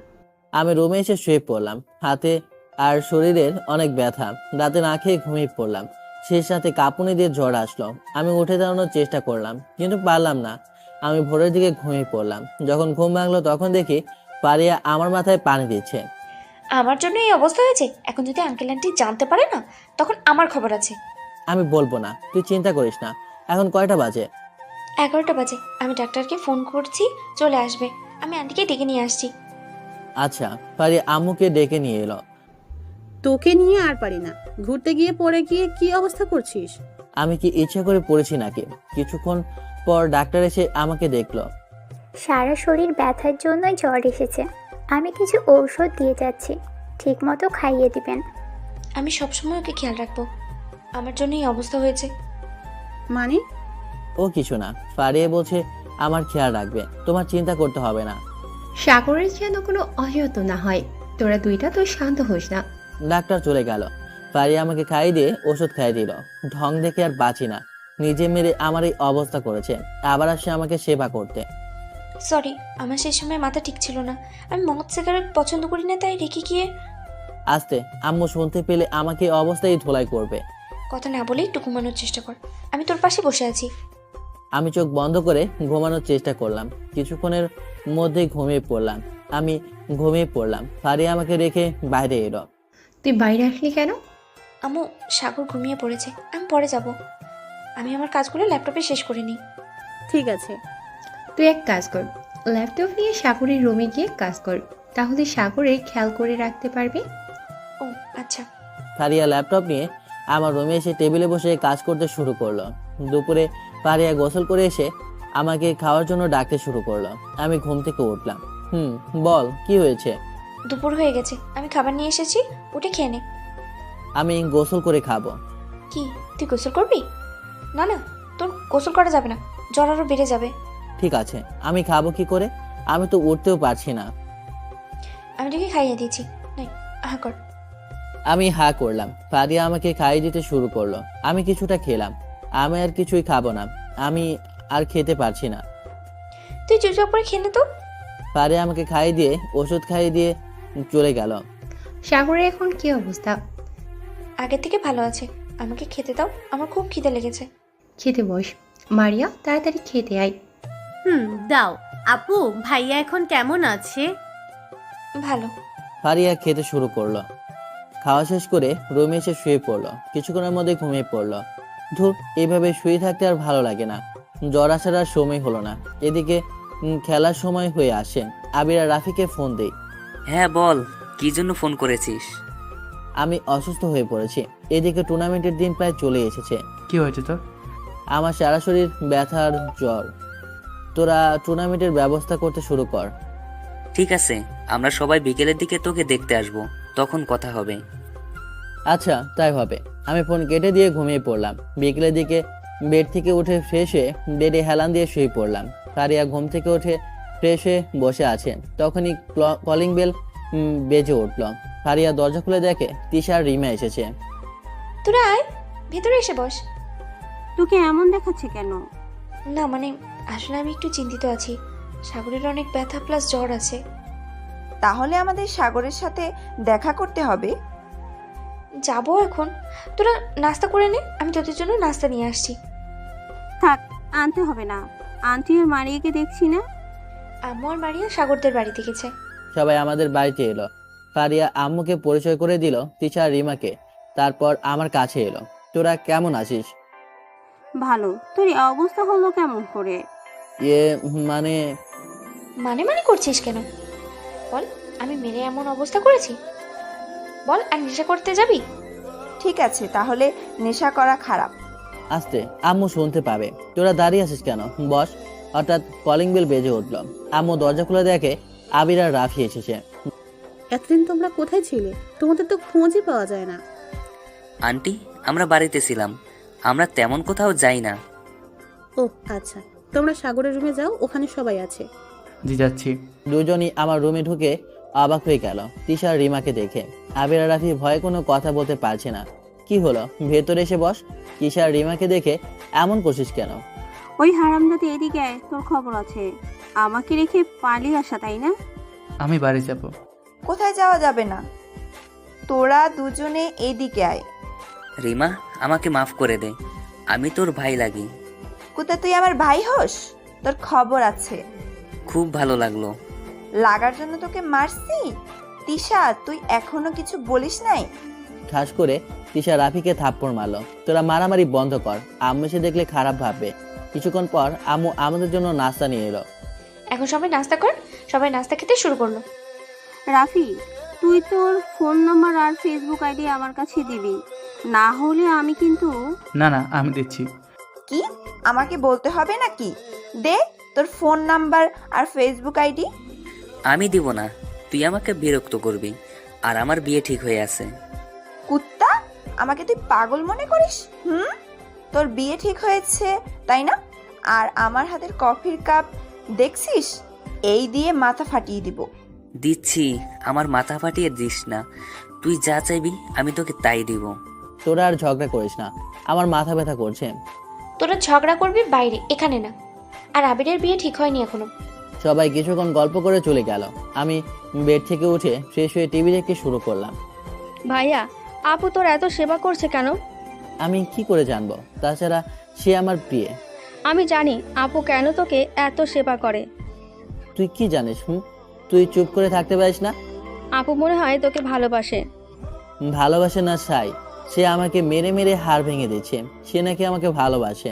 আমি রুমে এসে শুয়ে পড়লাম। হাতে আর শরীরের অনেক ব্যথা। রাতে না খেয়ে ঘুমিয়ে পড়লাম। সেই সাথে কাঁপুনি দিয়ে জ্বর আসলো। আমি উঠে দাঁড়ানোর চেষ্টা করলাম কিন্তু পারলাম না। আমি ভোরের দিকে ঘুমিয়ে পড়লাম। যখন ঘুম ভাঙলো তখন দেখি পারিয়া আমার মাথায় পানি দিচ্ছে। আমার জন্য এই অবস্থা হয়েছে। এখন যদি আঙ্কেল আন্টি জানতে পারে না, তখন আমার খবর আছে। আমি বলবো না, তুই চিন্তা করিস না। এখন কয়টা বাজে? 11টা বাজে। আমি ডাক্তারকে ফোন করছি, চলে আসবে। আমি আন্টিকে ডেকে নিয়ে আসছি। আচ্ছা। পারিয়া আম্মুকে ডেকে নিয়ে এলো। তোকে নিয়ে আর পারি না। ঘুরতে গিয়ে পড়ে গিয়ে কি অবস্থা করছিস? আমি কি ইচ্ছা করে পড়েছি নাকি? কিছুক্ষণ পর ডাক্তার এসে আমাকে দেখলো। সারা শরীর ব্যথার জন্যই জ্বর এসেছে। আমি কিছু ঔষধ দিয়ে যাচ্ছি, ঠিক মতো খাইয়ে দিবেন। আমি সবসময় ওকে খেয়াল রাখবো। আমার জন্য এই অবস্থা হয়েছে। মানে? ও কিছু না, পারিয়া বলছে আমার খেয়াল রাখবে। তোমার চিন্তা করতে হবে না। সাগরের যেন কোনো অযত্ন না হয়। তোরা দুইটা তো শান্ত হোস না। ডাক্তার চলে গেল। পারিয়া আমাকে খাইয়ে দিয়ে ওষুধ খাইয়ে দিল। ঢং দেখে আর বাঁচি না। নিজে মেরে আমার এই অবস্থা করেছে, আবার আসে আমাকে সেবা করতে। সরি, আমার সেই সময় মাথা ঠিক ছিল না। আমি মদ সিগারেট পছন্দ করি না, তাই রেখে গিয়ে। আস্তে, আম্মু শুনতে পেলে আমাকে এই অবস্থায় ধোলাই করবে। কথা না বলে একটু ঘুমানোর চেষ্টা কর। আমি তোর পাশে বসে আছি। আমি চোখ বন্ধ করে ঘুমানোর চেষ্টা করলাম। কিছুক্ষণের মধ্যেই ঘুমিয়ে পড়লাম। আমি ঘুমিয়ে পড়লাম। পারিয়া আমাকে রেখে বাইরে এলো। তুই বাইরে আসলি কেন? আম্মু, সাগর ঘুমিয়ে পড়েছে, আমি পরে যাব। আমি আমার কাজগুলো ল্যাপটপে শেষ করে নিই। ঠিক আছে। তুই এক কাজ কর, ল্যাপটপ নিয়ে সাগরের রুমে গিয়ে কাজ কর, তাহলে সাগরের খেয়াল করে রাখতে পারবি। ও আচ্ছা। পারিয়া ল্যাপটপ নিয়ে আমার রুমে এসে টেবিলে বসে কাজ করতে শুরু করলো। দুপুরে পারিয়া গোসল করে এসে আমাকে খাওয়ার জন্য ডাকতে শুরু করলো। আমি ঘুম থেকে উঠলাম। বল কি হয়েছে? দুপুর হয়ে গেছে, আমি খাবার নিয়ে এসেছি, উঠে খেয়ে নে। আমি গোসল করে খাবো। কি, তুই গোসল করবি? না না, তোর গোসল করা যাবে না, জ্বর আরো বেড়ে যাবে। ঠিক আছে, আমি খাবো কি করে? আমি তো উঠতেও পারছি না। আমি তোকে খাইয়ে দিয়েছি, নাই আহা কর। আমি হা করলাম। পারিয়া আমাকে খাইয়ে দিতে শুরু করলো। আমি কিছুটা খেলাম। আমি আর কিছুই খাবো না। আমি আর খেতে পারছি না। তুই চুপচাপ করে খেয়ে নে তো। পারিয়া আমাকে খাইয়ে দিয়ে ওষুধ খাইয়ে দিয়ে চলে গেল। সাগরের এখন কি অবস্থা? আগের থেকে ভালো আছে। আমাকে খেতে দাও, আমার খুব খিদে লেগেছে। খেতে বস। মারিয়া, তাড়াতাড়ি খেতে আয়। দাও। আপু, ভাইয়া এখন কেমন আছে? ভালো। পারিয়া খেতে শুরু করলো। খাওয়া শেষ করে রুমে এসে শুয়ে পড়লো। কিছুক্ষণের মধ্যে ঘুমিয়ে পড়লো। ধুর, এইভাবে শুয়ে থাকতে আর ভালো লাগে না। জ্বর আসার আর সময় হলো না। এদিকে খেলার সময় হয়ে আসে। আবির আর রাফিকে ফোন দেই। হ্যাঁ বল, কি জন্য ফোন করেছিস? আমি অসুস্থ হয়ে পড়েছি। এদিকে টুর্নামেন্টের দিন প্রায় চলে এসেছে। কি হয়েছে তোর? আমার সারা শরীর ব্যথার জ্বর। তোরা টুর্নামেন্টের ব্যবস্থা করতে শুরু কর। ঠিক আছে, আমরা সবাই বিকেলের দিকে তোকে দেখতে আসবো, তখন কথা হবে। আচ্ছা তাই হবে। আমি ফোন কেটে দিয়ে ঘুমিয়ে পড়লাম। বিকেলের দিকে বেড থেকে উঠে ফ্রেশ হয়ে বেডে হেলান দিয়ে শুয়ে পড়লাম। ফারিয়া ঘুম থেকে উঠে ফ্রেশ হয়ে বসে আছে। তখনই কলিং বেল বেজে উঠল। ফারিয়া দরজা খুলে দেখে তিশা আর রিমা এসেছে। তোরা আয়, ভেতরে এসে বস। তোকে এমন দেখাচ্ছে কেন? না মানে আসলে আমি একটু চিন্তিত আছি। সাগরের অনেক ব্যথা প্লাস জ্বর আছে। তাহলে আমাদের সাগরের সাথে দেখা করতে হবে। যাবো এখন, তোরা নাস্তা করে নে, আমি তোদের জন্য নাস্তা নিয়ে আসছি। থাক, আনতে হবে না। আন্টি আর মারিয়াকে দেখছি না। আম্মু আর মারিয়া সাগরদের বাড়িতে গেছে। সবাই আমাদের বাড়িতে এলো। ফারিয়া আম্মুকে পরিচয় করে দিল তিশা আর রিমাকে। তারপর আমার কাছে এলো। তোরা কেমন আছিস? ভালো। তোর এই অবস্থা হলো কেমন করে? মানে মানে মানে করছিস কেন? বল, আমি মেরে এমন অবস্থা করেছি? বল, আর নেশা করতে যাবি? ঠিক আছে, তাহলে নেশা করা খারাপ। আস্তে, আম্মু শুনতে পাবে। তোরা দাঁড়িয়ে আছিস কেন? বস। হঠাৎ কলিং বেল বেজে উঠল। আম্মু দরজা খুলে দেখে আবির আর রাফি এসেছে। এতদিন তোমরা কোথায় ছিলে? তোমাদের তো খোঁজই পাওয়া যায় না। আন্টি, আমরা বাড়িতে ছিলাম, আমরা তেমন কোথাও যাই না। ও আচ্ছা, তোমরা সাগরের রুমে যাও, ওখানে সবাই আছে। জি যাচ্ছি। দুজনই আমার রুমে ঢুকে অবাক হয়ে গেল তিশা আর রিমাকে দেখে। আবির আর রাফি ভয়ে কোনো কথা বলতে পারছে না। কি হলো? ভেতরে এসে বস। তিশা আর রিমাকে দেখে এমন করছিস কেন? ওই হারামজাতি এদিকে আয়, তোর খবর আছে। আমাকে রেখে পালিয়ে আসা, তাই না? আমি বাড়ি যাব। কোথায় যাওয়া যাবে না, তোরা দুজনে এদিকে আয়। রিমা, আমাকে মাফ করে দে, আমি তোর ভাই লাগি। কোথায় তুই আমার ভাই হোস? তোর খবর আছে। খুব ভালো লাগলো। লাগার জন্য তোকে মারছি? তিশা, তুই এখনো কিছু বলিস নাই? ঠাস করে তিশা রাফিকে থাপ্পড় মারলো। তোরা মারামারি বন্ধ কর, আম্মু এসে দেখলে খারাপ ভাববে। কিছুক্ষণ পর আম্মু আমাদের জন্য নাস্তা নিয়ে এলো। এখন সবাই নাস্তা কর। সবাই নাস্তা খেতে শুরু করলো। রাফি, তুই তোর ফোন নাম্বার আর ফেসবুক আইডি আমার কাছে দিবি, না হলে আমি কিন্তু। না না, আমি দিচ্ছি। কি আমাকে বলতে হবে নাকি? দে তোর ফোন নাম্বার আর ফেসবুক আইডি। আমি দিব না, তুই আমাকে বিরক্ত করবি, আর আমার বিয়ে ঠিক হয়ে আছে। কুত্তা, আমাকে তুই পাগল মনে করিস? তোর বিয়ে ঠিক হয়েছে তাই না? আর আমার হাতের কফির কাপ দেখছিস? এই দিয়ে মাথা ফাটিয়ে দিব। দিচ্ছি, আমার মাথা ফাটিয়ে দিস না। তুই যা চাইবি আমি তোকে তাই দিব। তোরা আর ঝগড়া করিস না, আমার মাথা ব্যথা করছে। তোরা ঝগড়া করবি বাইরে, এখানে না। আর আবিরের বিয়ে ঠিক হয়নি এখনো। সবাই কিছুক্ষণ গল্প করে চলে গেল। আমি বেড থেকে উঠে ফ্রেশ হয়ে টিভি দেখতে শুরু করলাম। ভাইয়া, আপু তোর এত সেবা করছে কেন? আমি কি করে জানবো? তাছাড়া সে আমার প্রিয়। আমি জানি আপু কেন তোকে এত সেবা করে। তুই কি জানিস? তুই চুপ করে থাকতে পারিস না? আপু মনে হয় তোকে ভালোবাসে। ভালোবাসে না সাই, সে আমাকে মেরে মেরে হাড় ভেঙে দিচ্ছে। সে নাকি আমাকে ভালোবাসে।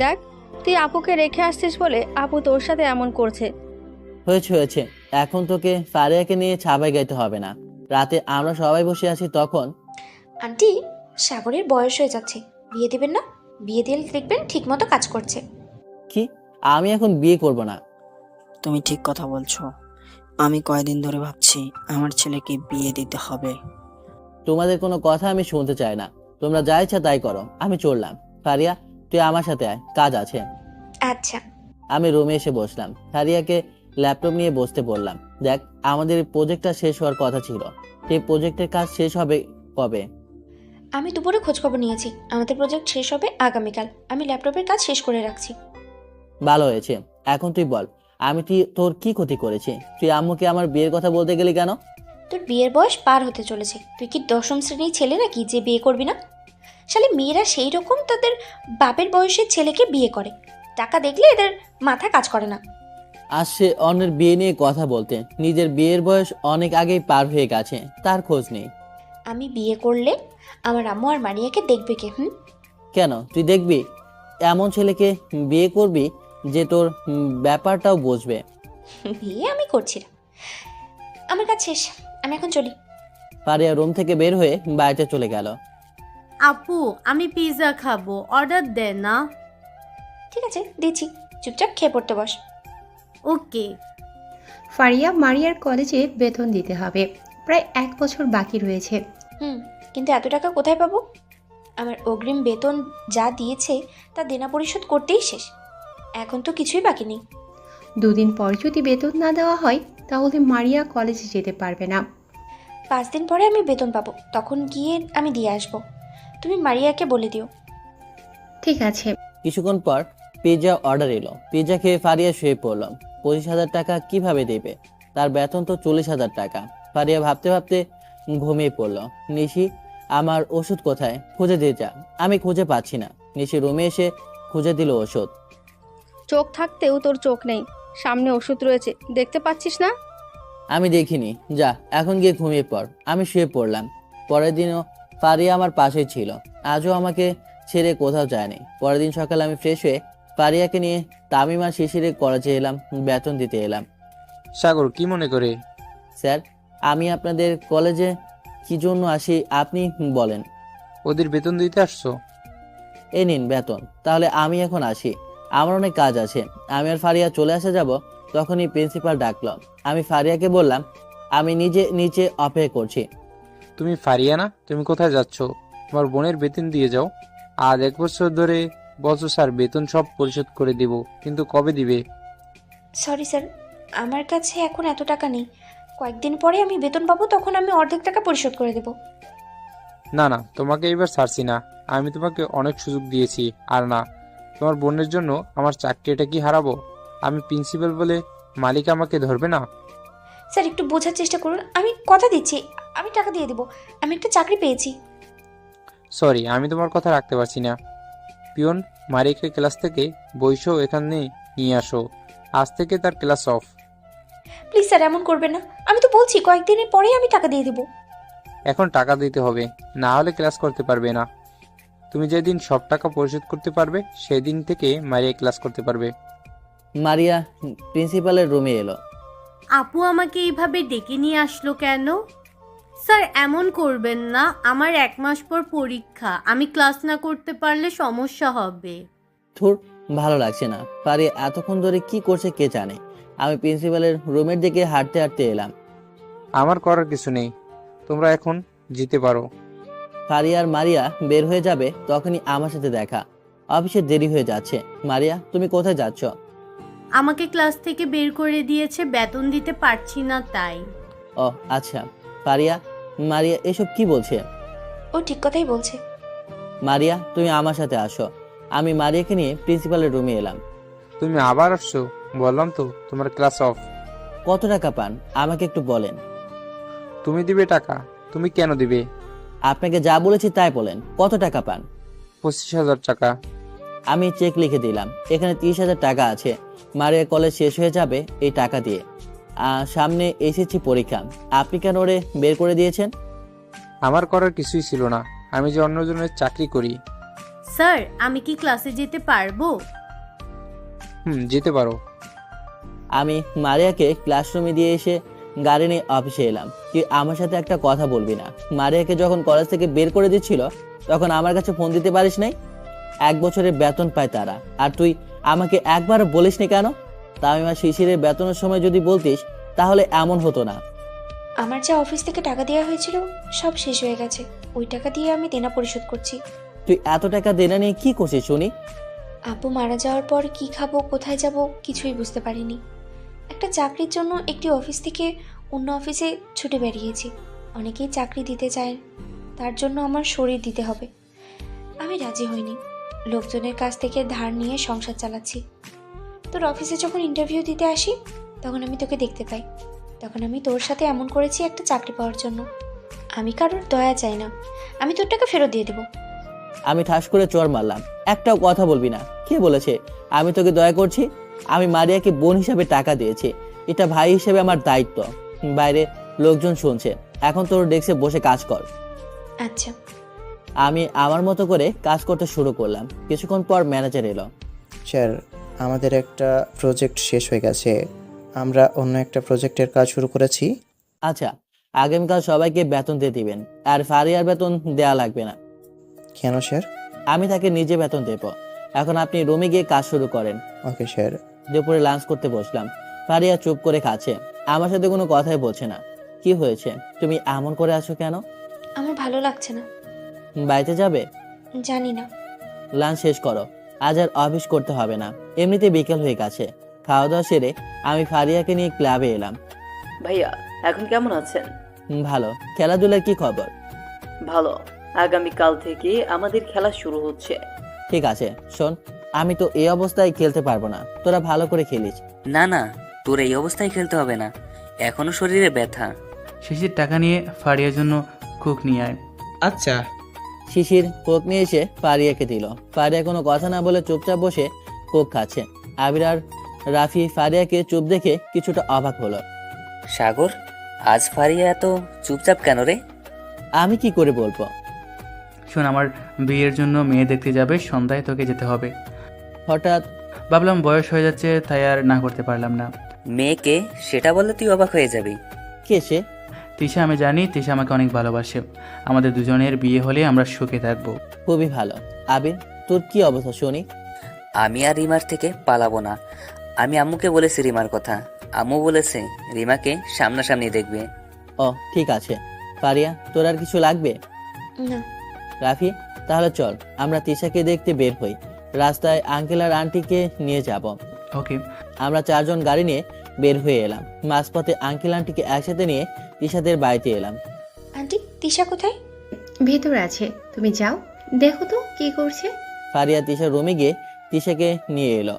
দেখ, তুই আপুকে রেখে আসছিস বলে আপু তোর সাথে এমন করছে। হয়েছে, এখন তোকে ফারিয়াকে নিয়ে ছাবাই গাইতে হবে না। রাতে আমরা সবাই বসে আছি তখন। আন্টি, সাগরের বয়স হয়ে যাচ্ছে, বিয়ে দিবেন না? বিয়ে দিলে দেখবেন ঠিক মতো কাজ করছে। কি? আমি এখন বিয়ে করব না। তুমি ঠিক কথা বলছো। আমি কয়দিন ধরে ভাবছি আমার ছেলেকে বিয়ে দিতে হবে। তোমাদের কোনো কথা আমি শুনতে চাই না। তোমরা যা ইচ্ছা তাই করো, আমি চললাম। ফারিয়া, তুই আমার সাথে আয়, কাজ আছে। আচ্ছা। আমি রুমে এসে বসলাম। ফারিয়াকে ল্যাপটপ নিয়ে বসতে বললাম। দেখ, আমাদের প্রজেক্টটা শেষ হওয়ার কথা ছিল। সেই প্রজেক্টের কাজ শেষ হবে কবে? আমি দুপুরে খোঁজখবর নিয়েছি, আমাদের প্রজেক্ট শেষ হবে আগামীকাল। আমি ল্যাপটপের কাজ শেষ করে রাখছি। ভালো হয়েছে। এখন তুই বল, আমি তোর কি ক্ষতি করেছি? তুই আম্মুকে আমার বিয়ের কথা বলতে গেলি কেন? তোর বিয়ের বয়স পার হতে চলেছে। তুই কি 10ম শ্রেণীর ছেলে নাকি যে বিয়ে করবি না? শালি মেয়েরা সেই রকম তাদের বাপের বয়সের ছেলেকে বিয়ে করে। টাকা দেখলে এদের মাথা কাজ করে না। আসছে অন্যের বিয়ে নিয়ে কথা বলতে। নিজের বিয়ের বয়স অনেক আগেই পার হয়ে গেছে, তার খোঁজ নেই। আমি বিয়ে করলে আমার আম্মু আর মারিয়াকে দেখবে কে? কেন তুই দেখবি? এমন ছেলেকে বিয়ে করবি যে তোর ব্যাপারটাও বুঝবে। বিয়ে আমি করছি না, আমার কাজ শেষ, আমি এখন চলি। ফারিয়া রুম থেকে বের হয়ে বাড়িতে চলে গেল। আপু, আমি পিৎজা খাবো, অর্ডার দে না। ঠিক আছে, দিচ্ছি, চুপচাপ খেয়ে পড়তে বস। ওকে। ফারিয়া মারিয়ার কলেজে বেতন দিতে হবে, প্রায় 1 বছর বাকি রয়েছে। কিন্তু এত টাকা কোথায় পাবো? আমার অগ্রিম বেতন যা দিয়েছে তা দেনা পরিশোধ করতেই শেষ। এখন তো কিছুই বাকি নেই। 2 দিন পর যদি বেতন না দেওয়া হয় তাহলে মারিয়া কলেজে যেতে পারবে না। 5 দিন পরে আমি বেতন পাবো, তখন গিয়ে আমি দিয়ে আসবো। তুমি মারিয়াকে বলে দিও। ঠিক আছে। কিছুক্ষণ পর পিৎজা অর্ডার এলো। পিৎজা খেয়ে ফারিয়া শুয়ে পড়লাম। 25,000 টাকা কিভাবে দেবে? তার বেতন তো 40,000 টাকা। ফারিয়া ভাবতে ভাবতে ঘুমিয়ে পড়ল। নিশি, আমার ওষুধ কোথায়? খুঁজে দিয়ে যা। আমি খুঁজে পাচ্ছি না। নিশি রুমে এসে খুঁজে দিল ওষুধ। চোখ থাকতেও তোর চোখ নেই, সামনে ওষুধ রয়েছে, দেখতে পাচ্ছিস না? আমি দেখিনি, যা এখন গিয়ে ঘুমিয়ে পড়। আমি শুয়ে পড়লাম। পরের দিনও ফারিয়া আমার পাশেই ছিল। আজও আমাকে ছেড়ে কোথাও যায়নি। পরের দিন সকালে আমি ফ্রেশ হয়ে ফারিয়াকে নিয়ে তামিমা শিশিরে কলেজে এলাম, বেতন দিতে এলাম। সাগর কি মনে করে? স্যার, আমি আপনাদের কলেজে কি জন্য আসি আপনি বলেন। ওদের বেতন দিতে আসছো? এই নিন বেতন। তাহলে আমি এখন আসি, আমার অনেক কাজ আছে। আমি আর ফারিয়া চলে আসা যাব, তখনই প্রিন্সিপাল ডাকল। আমি ফারিয়াকে বললাম আমি নিজে নিচে অপেক্ষা করছি। তুমি ফারিয়া না? তুমি কোথায় যাচ্ছ? তোমার বোনের বেতন দিয়ে যাও। আজ 1 বছর ধরে বলছো স্যার বেতন সব পরিশোধ করে দেব, কিন্তু কবে দিবে? সরি স্যার, আমার কাছে এখন এত টাকা নেই। কয়েকদিন পরে আমি বেতন পাবো, তখন আমি অর্ধেক টাকা পরিশোধ করে দেব। না না, তোমাকে এবার ছাড়ছি না। আমি তোমাকে অনেক সুযোগ দিয়েছি। আর না, তোমার বোনের জন্য আমার চাকরিটা কি হারাবো? আমি প্রিন্সিপাল বলে মালিক আমাকে ধরবে না? স্যার একটু বোঝার চেষ্টা করুন, আমি কথা দিচ্ছি আমি টাকা দিয়ে দেবো। আমি একটা চাকরি পেয়েছি। সরি, আমি তোমার কথা রাখতে পারছি না। পিয়ন, মারিয়াকে ক্লাস থেকে বইসো এখানে নিয়ে আসো। আজ থেকে তার ক্লাস অফ। প্লিজ স্যার, এমন করবেন না। আমি তো বলছি কয়েকদিনের পরেই আমি টাকা দিয়ে দেবো। এখন টাকা দিতে হবে, না হলে ক্লাস করতে পারবে না। তুমি যেদিন সব টাকা পরিশোধ করতে পারবে সেই দিন থেকে মারিয়া ক্লাস করতে পারবে। মারিয়া প্রিন্সিপালের রুমে এলো। আপু আমাকে এইভাবে ডেকে নিয়ে আসলো কেন? স্যার এমন করবেন না, আমার 1 মাস পর পরীক্ষা, আমি ক্লাস না করতে পারলে সমস্যা হবে। থুর, ভালো লাগছে না। ফারিয়া এতক্ষণ ধরে কি করছে কে জানে। আমি প্রিন্সিপালের রুমের দিকে হাঁটতে হাঁটতে এলাম। আমার করার কিছু নেই, তোমরা এখন যেতে পারো। ফারিয়া আর মারিয়া বের হয়ে যাবে, তখনই আমার সাথে দেখা। অফিসে দেরি হয়ে যাচ্ছে। মারিয়া, তুমি কোথায় যাচ্ছ? আমাকে ক্লাস থেকে বের করে দিয়েছে, বেতন দিতে পারছি না তাই। ও আচ্ছা। ফারিয়া, মারিয়া এসব কি বলছে? ও ঠিক কথাই বলছে। মারিয়া, তুমি আমার সাথে আসো। আমি মারিয়াকে নিয়ে প্রিন্সিপালের রুমে এলাম। তুমি আবার আসছো? বললাম তো তোমার ক্লাস অফ। কত টাকা পান আমাকে একটু বলেন। তুমি দিবে টাকা? তুমি কেন দিবে? আপনাকে যা বলেছি তাই বলেন। কত টাকা পান? 25,000 টাকা। আমি চেক লিখে দিলাম। এখানে 30,000 টাকা আছে। মারিয়া কলেজ শেষ হয়ে যাবে এই টাকা দিয়ে। সামনে এসএসসি পরীক্ষা, আপনি কেন ওরে বের করে দিয়েছেন? আমার করার কিছুই ছিল না, আমি যে অন্যজনের চাকরি করি। স্যার আমি কি ক্লাসে যেতে পারবো? যেতে পারো। আমি মারিয়াকে ক্লাসরুমে দিয়ে এসে গাড়ি নিয়ে অফিসে এলাম। তুই আমার সাথে একটা কথা বলবি না? মারিয়াকে যখন কলেজ থেকে বের করে দিচ্ছিল তখন আমার কাছে ফোন দিতে পারিস নাই? 1 বছরের বেতন পায় তারা, আর তুই আমাকে একবার বলিসনি কেন? তামিমা শিশিরের বেতনের সময় যদি বলতিস তাহলে এমন হতো না। আমার যে অফিস থেকে টাকা দেওয়া হয়েছিল সব শেষ হয়ে গেছে, ওই টাকা দিয়ে আমি দেনা পরিশোধ করছি। তুই এত টাকা দেনা নিয়ে কি করছিস শুনি? আপু মারা যাওয়ার পর কি খাবো, কোথায় যাব কিছুই বুঝতে পারিনি। একটা চাকরির জন্য একটি অফিস থেকে অন্য অফিসে ছুটে বেরিয়েছি। অনেকেই চাকরি দিতে চায়, তার জন্য আমার শরীর দিতে হবে। আমি রাজি হইনি। লোকজনের কাছ থেকে ধার নিয়ে সংসার চালাচ্ছি। তোর অফিসে যখন ইন্টারভিউ দিতে আসি তখন আমি তোকে দেখতে পাই। তখন আমি তোর সাথে এমন করেছি একটা চাকরি পাওয়ার জন্য। আমি কারোর দয়া চাই না, আমি তোর টাকা ফেরত দিয়ে দেবো। আমি ঠাস করে চড় মারলাম। একটাও কথা বলবি না। কে বলেছে আমি তোকে দয়া করছি? আমি মারিয়াকে বোন হিসাবে টাকা দিয়েছি, এটা ভাই হিসেবে আমার দায়িত্ব। বাইরে লোকজন শুনছে। এখন তোর ডেস্কে বসে কাজ কর। আচ্ছা। আমি আমার মতো করে কাজ করতে শুরু করলাম। কিছুক্ষণ পর ম্যানেজার এলো। স্যার, আমাদের একটা প্রজেক্ট শেষ হয়ে গেছে, আমরা অন্য একটা প্রজেক্টের কাজ শুরু করেছি। আচ্ছা, আগামীকাল সবাইকে বেতন দিয়ে দিবেন, আর ফারিয়ার বেতন দেয়া লাগবে না। কেন স্যার? আমি তাকে নিজে বেতন দেব। এখন আপনি রুমে গিয়ে কাজ শুরু করেন। Okay sir. দুপুরে লাঞ্চ করতে বসলাম। ফারিয়া চুপ করে খাচ্ছে। আমার সাথে কোনো কথাই বলছে না। কি হয়েছে, তুমি এমন করে আছো কেন? আমার ভালো লাগছে না। বাড়িতে যাবে? জানি না। লাঞ্চ শেষ করো, আজ আর অফিস করতে হবে না। এমনিতে বিকেল হয়ে গেছে। খাওয়া দাওয়া সেরে আমি ফারিয়াকে নিয়ে ক্লাবে এলাম। ভাইয়া এখন কেমন আছেন? ভালো। খেলাধুলার কি খবর? ভালো। আগামীকাল থেকে আমাদের খেলা শুরু হচ্ছে। ঠিক আছে, শোন, আমি তো এই অবস্থায় খেলতে পারবো না, তোরা ভালো করে খেলিস। না না, তোর এই অবস্থায় খেলতে হবে না, এখনো শরীরে ব্যথা। শিশির টাকা নিয়ে ফারিয়ার জন্য কোক নিয়ে আয়। আচ্ছা। শিশির কোক নিয়ে এসে ফারিয়াকে দিল। ফারিয়া কোনো কথা না বলে চুপচাপ বসে কোক খাচ্ছে। আবির আর রাফি ফারিয়াকে চুপ দেখে কিছুটা অবাক হলো। সাগর, আজ ফারিয়া এত চুপচাপ কেন রে? আমি কি করে বলবো? শোন, আমার বিয়ের জন্য মেয়ে দেখতে যাবে, সন্ধ্যায় তোকে যেতে হবে। হঠাৎ ভাবলাম বয়স হয়ে যাচ্ছে, তাই আর না করতে পারলাম না। মেয়েকে সেটা বললে তুই অবাক হয়ে যাবি। কে সে? তিশা। আমি জানি তিশা আমাকে অনেক ভালোবাসে। আমাদের দুজনের বিয়ে হলে আমরা সুখে থাকবো। খুবই ভালো। আবির, তোর কি অবস্থা শুনি? আমি আর রিমার থেকে পালাবো না। আমি আম্মুকে বলেছি রিমার কথা, আম্মু বলেছে রিমাকে সামনাসামনি দেখবে। ও ঠিক আছে। ফারিয়া, তোর আর কিছু লাগবে? না। রাফি, তাহলে চল আমরা তিশাকে দেখতে বের হই। রাস্তায় আঙ্কেল আর আন্টিকে নিয়ে যাব। ওকে। আমরা 4 জন গাড়ি নিয়ে বের হয়ে এলাম। মাঝপথে আঙ্কেল আন্টিকে একসাথে নিয়ে তিশাদের বাড়িতে এলাম। আন্টি, তিশা কোথায়? ভেতরে আছে, তুমি যাও, দেখো তো কি করছে। ফারিয়া তিশার রুমে গিয়ে তিশাকে নিয়ে এলো।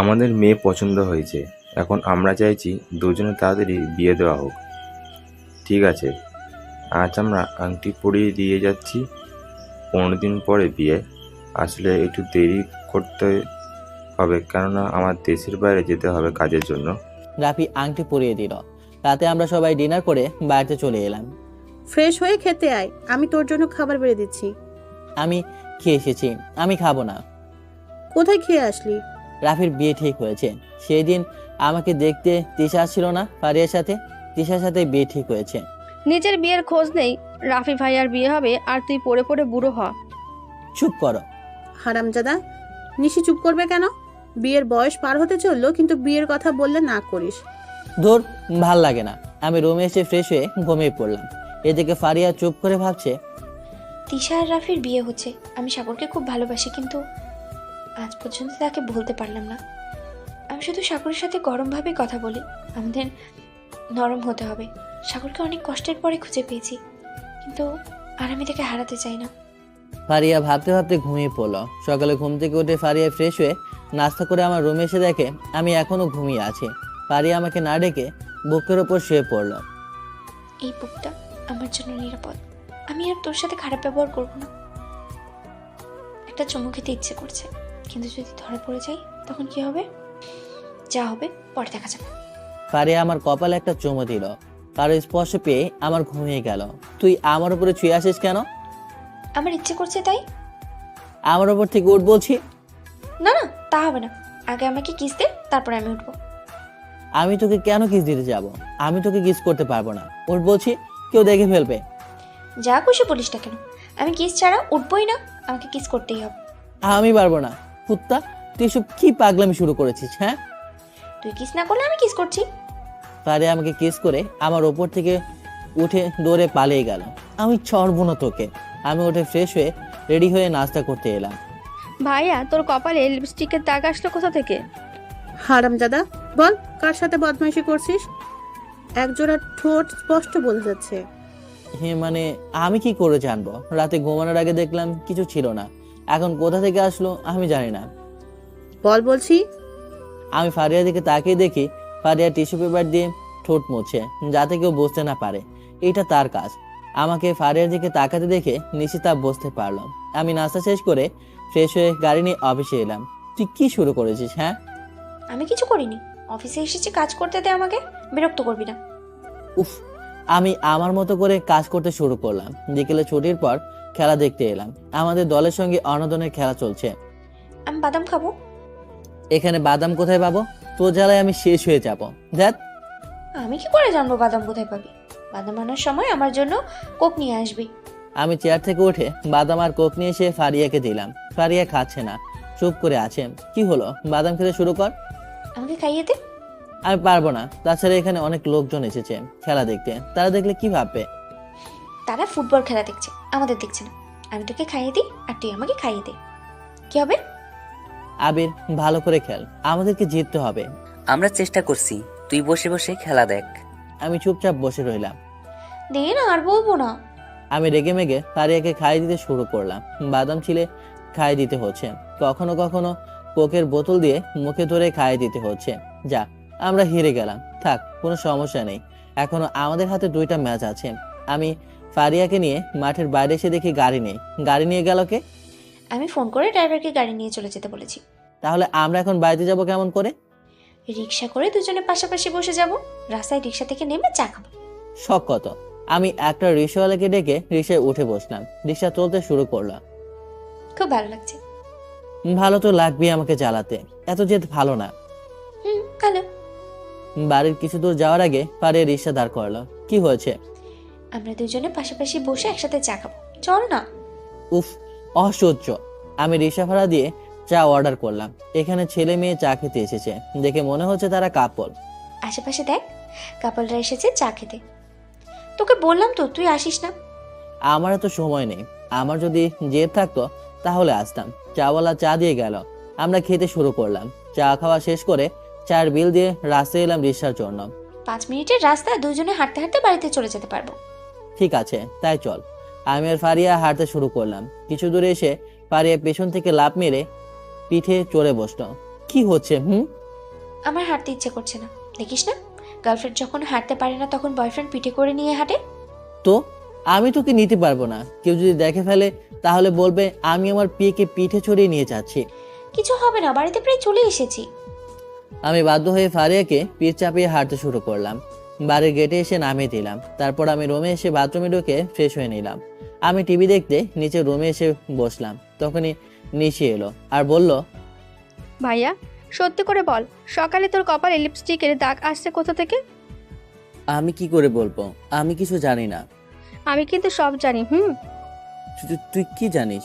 আমাদের মেয়ে পছন্দ হয়েছে, এখন আমরা চাইছি দুজনে তাড়াতাড়ি বিয়ে দেওয়া হোক। ঠিক আছে, আজ আমরা আংটি পরিয়ে দিয়ে যাচ্ছি। 15 দিন পরে বিয়ে। আসলে একটু দেরি করতে হবে, কেননা আমার দেশের বাইরে যেতে হবে কাজের জন্য। রাফি আংটি পরিয়ে দিল। রাতে আমরা সবাই ডিনার করে বাড়িতে চলে এলাম। ফ্রেশ হয়ে খেতে আয়, আমি তোর জন্য খাবার বেড়ে দিচ্ছি। আমি খেয়ে এসেছি, আমি খাবো না। কোথায় খেয়ে আসলি? রাফির বিয়ে ঠিক হয়েছে। সেই দিন আমাকে দেখতে তিশা আসছিল না ফারিয়ার সাথে? তিশার সাথে বিয়ে ঠিক হয়েছে। নিজের বিয়ের খোঁজ নেই, রাফি ভাইয়ার বিয়ে হবে আর তুই পড়ে পড়ে বুড়ো হ। চুপ করো। হারামজাদা, নিশি চুপ করবে কেন? বিয়ের বয়স পার হতে চললো, কিন্তু বিয়ের কথা বললে না করিস। ধর, ভাল লাগে না। আমি রুমে এসে ফ্রেশ হয়ে ঘুমিয়ে পড়লাম। এদিকে ফারিয়া চুপ করে ভাবছে, তিশা আর রাফির বিয়ে হচ্ছে। আমি সাগরকে খুব ভালোবাসি, কিন্তু আজ পর্যন্ত তাকে বলতে পারলাম না। আমি শুধু সাগরের সাথে গরমভাবে কথা বলি। আমাদের নরম হতে হবে। সাগরকে অনেক কষ্টের পরে খুঁজে পেয়েছি, কিন্তু আর আমি তাকে হারাতে চাই না। ফারিয়া ভাবতে ভাবতে ঘুমিয়ে পড়লো। সকালে ঘুম থেকে উঠে ফারিয়া ফ্রেশ হয়ে নাস্তা করে আমার রুমে এসে দেখে আমি এখনো ঘুমিয়ে আছি। ফারিয়া আমাকে না ডেকে বুকের ওপর শুয়ে পড়লো। এই বুকটা আমার জন্য নিরাপদ। আমি আর তোর সাথে খারাপ ব্যবহার করব না। একটা চুমু খেতে ইচ্ছে করছে, কিন্তু যদি ধরা পড়ে যাই তখন কি হবে? যা হবে পরে দেখা যাবে। ফারিয়া আমার কপালে একটা চুমু দিল। কারো স্পর্শ পেয়ে আমার ঘুমিয়ে গেল। তুই আমার উপরে ছুঁয়ে আসিস কেন? আমার ইচ্ছে করছে তাই। আমার উপর থেকে উঠ বলছি। না না, তা হবে না। আগে আমাকে কিস দে, তারপরে আমি উঠবো। আমি তোকে কেন কিস দিতে যাব? আমি তোকে কিস করতে পারবো না। উঠ বলছি, কেউ দেখে ফেলবে। যা খুশি বলিস না কেন, আমি কিস ছাড়া উঠবোই না। আমাকে কিস করতেই হবে। আমি পারবো না। কুত্তা, তুই সব কি পাগলামি শুরু করেছিস? হ্যাঁ, তুই কিস না করলে আমি কিস করছি। ফারিয়া আমাকে কিস করে আমার ওপর থেকে উঠে দৌড়ে পালিয়ে গেল। আমি ছাড়বো না তোকে। আমি উঠে ফ্রেশ হয়ে রেডি হয়ে নাস্তা করতে এলাম। ভাইয়া, তোর কপালে লিপস্টিকের দাগ আসলো কোথা থেকে? হারামজাদা, বল কার সাথে বদমাইশি করছিস? একজোড়া ঠোঁট স্পষ্ট বোঝা যাচ্ছে। হ্যাঁ মানে আমি কি করে জানবো? রাতে ঘুমানোর আগে দেখলাম কিছু ছিল না, এখন কোথা থেকে আসলো আমি জানি না। বল বলছি। আমি ফারিয়ার দিকে তাকিয়ে দেখি ফারিয়া টিস্যু পেপার দিয়ে ঠোঁট মুছছে, যাতে কেউ বুঝতে না পারে এটা তার কাজ। আমাকে ফারিয়ার দিকে তাকাতে দেখে নিশ্চিত বুঝতে পারলাম। আমি নাস্তা শেষ করে ফ্রেশ হয়ে গাড়ি নিয়ে অফিসে এলাম। তুই কি শুরু করেছিস? হ্যাঁ, আমি কিছু করিনি। অফিসে এসেছি কাজ করতে দে আমাকে, বিরক্ত করবি না। উফ, আমি আমার মতো করে কাজ করতে শুরু করলাম। বিকেলে ছুটির পর খেলা দেখতে এলাম। আমাদের দলের সঙ্গে অনদনের খেলা চলছে। আমি বাদাম খাবো। এখানে বাদাম কোথায় পাবো? তোর জ্বালায় আমি শেষ হয়ে যাব। দেখ, আমি কি করে জানবো বাদাম কোথায় পাবি? বাদাম আনার সময় আমার জন্য কোক নিয়ে আসবি। আমি চেয়ার থেকে উঠে বাদাম আর কোক নিয়ে এসে ফারিয়াকে দিলাম। ফারিয়া খাচ্ছে না, চুপ করে আছে। কি হলো? বাদাম খেতে শুরু কর। আমাকে খাইয়ে দে। আমি পারবো না, তাছাড়া এখানে অনেক লোকজন এসেছে খেলা দেখতে, তারা দেখলে কি ভাববে? তারা ফুটবল খেলা দেখছে, আমাদের দেখছে না। আমি তোকে খাইয়ে দিই আর তুই আমাকে খাইয়ে দে, কি হবে? আবির, ভালো করে খেল, আমাদেরকে জিততে হবে। আমরা চেষ্টা করছি, তুই বসে বসে খেলা দেখ। আমি চুপচাপ বসে রইলাম। দে না, আর বলবো না। আমি রেগে মেগে ফারিয়াকে খাইয়ে দিতে শুরু করলাম। বাদাম ছিলে খাইয়ে দিতে হচ্ছে, কখনো কখনো কোকের বোতল দিয়ে মুখে ধরে খাইয়ে দিতে হচ্ছে। যা, আমরা হেরে গেলাম, থাক, কোনো সমস্যা নেই। এখনো আমাদের হাতে 2টা ম্যাচ আছে। আমি ফারিয়াকে নিয়ে মাঠের বাইরে এসে দেখি গাড়ি নেই। গাড়ি নিয়ে গেল কে? আমি ফোন করে ড্রাইভারকে গাড়ি নিয়ে চলে যেতে বলেছি। তাহলে আমরা এখন বাড়িতে যাব কেমন করে? রিক্সা করে দুজনে পাশাপাশি বসে যাব, রাস্তায় রিক্সা থেকে নেমে চা খাবো। শখ কত! আমি একটা রিক্সাওয়ালাকে ডেকে রিক্সায় উঠে বসলাম, রিক্সা চলতে শুরু করলাম। খুব ভালো লাগছে। ভালো তো লাগবে আমাকে চালাতে, এত জেদ ভালো না। ভালো। বাড়ির কিছু দূর যাওয়ার আগে ফারিয়া রিক্সা দাঁড় করলো। কি হয়েছে? আমরা দুজনে পাশাপাশি বসে একসাথে চা খাবো, চল না। উফ, অসহ্য। আমি রিক্সা ভাড়া দিয়ে চা অর্ডার করলাম। এখানে ছেলে মেয়ে চা খেতে এসেছে, দেখে মনে হচ্ছে তারা কাপল। আশেপাশে দেখ, কাপলরা এসেছে চা খেতে। তোকে বললাম তো তুই আসিস না। আমার তো সময় নেই, আমার যদি জেদ থাকতো তাহলে আসতাম। চাওয়ালা চা দিয়ে গেল, আমরা খেতে শুরু করলাম। চা খাওয়া শেষ করে চায়ের বিল দিয়ে রাস্তায় এলাম রিক্সার জন্য। 5 মিনিটের রাস্তা, দুজনে হাঁটতে হাঁটতে বাড়িতে চলে যেতে পারবো। ঠিক আছে, তাই চল। আমি আর ফারিয়া হাঁটতে শুরু করলাম। কিছু দূরে এসে ফারিয়া পেছন থেকে লাফ মেরে পিঠে চড়ে বসলো। কি হচ্ছে? আমার হাঁটতে ইচ্ছে করছে না, দেখিস না, গার্লফ্রেন্ড যখন হাঁটতে পারে না তখন বয়ফ্রেন্ড পিঠে করে নিয়ে হাঁটে। তো আমি তোকে নিতে পারবো না, কেউ যদি দেখে ফেলে তাহলে বলবে আমি আমার পিকে পিঠে চড়িয়ে নিয়ে যাচ্ছি। কিছু হবে না, বাড়িতে প্রায় চলে এসেছি। আমি বাধ্য হয়ে ফারিয়াকে পিঠ চাপিয়ে হাঁটতে শুরু করলাম। বাড়ির গেটে এসে নামিয়ে দিলাম। তারপর আমি রুমে এসে বাথরুমে ঢুকে ফ্রেশ হয়ে নিলাম। আমি টিভি দেখতে নিচে রুমে এসে বসলাম। তখনই নিশি এলো আর বলল, ভাইয়া সত্যি করে বল, সকালে তোর কপালে লিপস্টিকের দাগ আসছে কোথা থেকে? আমি কি করে বলবো, আমি কিছু জানি না। আমি কিন্তু সব জানি। তুই কি জানিস?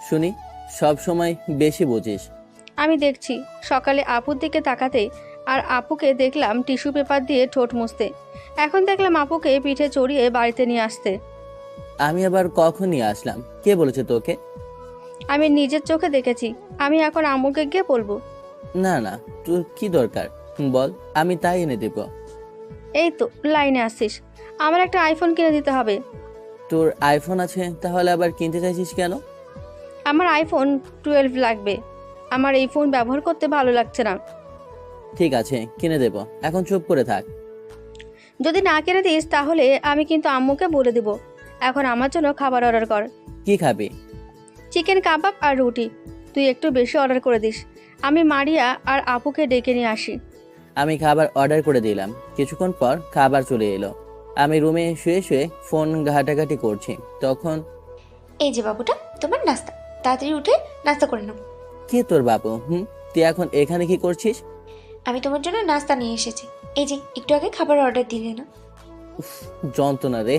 শুনি, সব সময় বেশি বুঝিস। আমি দেখছি সকালে আপুর দিকে তাকাতে, আর আপুকে দেখলাম টিস্যু পেপার দিয়ে ঠোঁট মুছতে। এখন দেখলাম আপুকে পিঠে চড়িয়ে বাড়িতে নিয়ে আসতে। আমি আবার কখন নিয়ে আসলাম? কে বলেছে তোকে? আমি নিজের চোখে দেখেছি। আমি এখন আম্মুকে গিয়ে বলবো। না না, তোর কি দরকার বল, আমি তাই এনে দেব। এই তো লাইনে আসছিস, আমার একটা আইফোন কিনে দিতে হবে। তোর আইফোন আছে, তাহলে আবার কিনতে চাইছিস কেন? আমার আইফোন 12 লাগবে, আমার এই ফোন ব্যবহার করতে ভালো লাগছে না। ঠিক আছে, কিনে দেব, এখন চুপ করে থাক। যদি না কিনে দিস তাহলে আমি কিন্তু আম্মুকে বলে দেব। এখন আমার জন্য খাবার অর্ডার কর। কি খাবি? চিকেন কাবাব আর রুটি। তুই একটু বেশি অর্ডার করে দিস, আমি মারিয়া আর আপুকে ডেকে নিয়ে আসি। আমি খাবার অর্ডার করে দিলাম। কিছুক্ষণ পর খাবার চলে এলো। আমি রুমে শুয়ে শুয়ে ফোন ঘাটাঘাটি করছি, তখন এই যে বাবুটা তোমার নাস্তা, তাড়াতাড়ি উঠে নাস্তা করে নাও। কে তোর বাবু? তুই এখন এখানে কি করছিস? আমি তোমার জন্য নাস্তা নিয়ে এসেছি। এই যে একটু আগে খাবার অর্ডার দিলে না। যন্ত্রণা রে,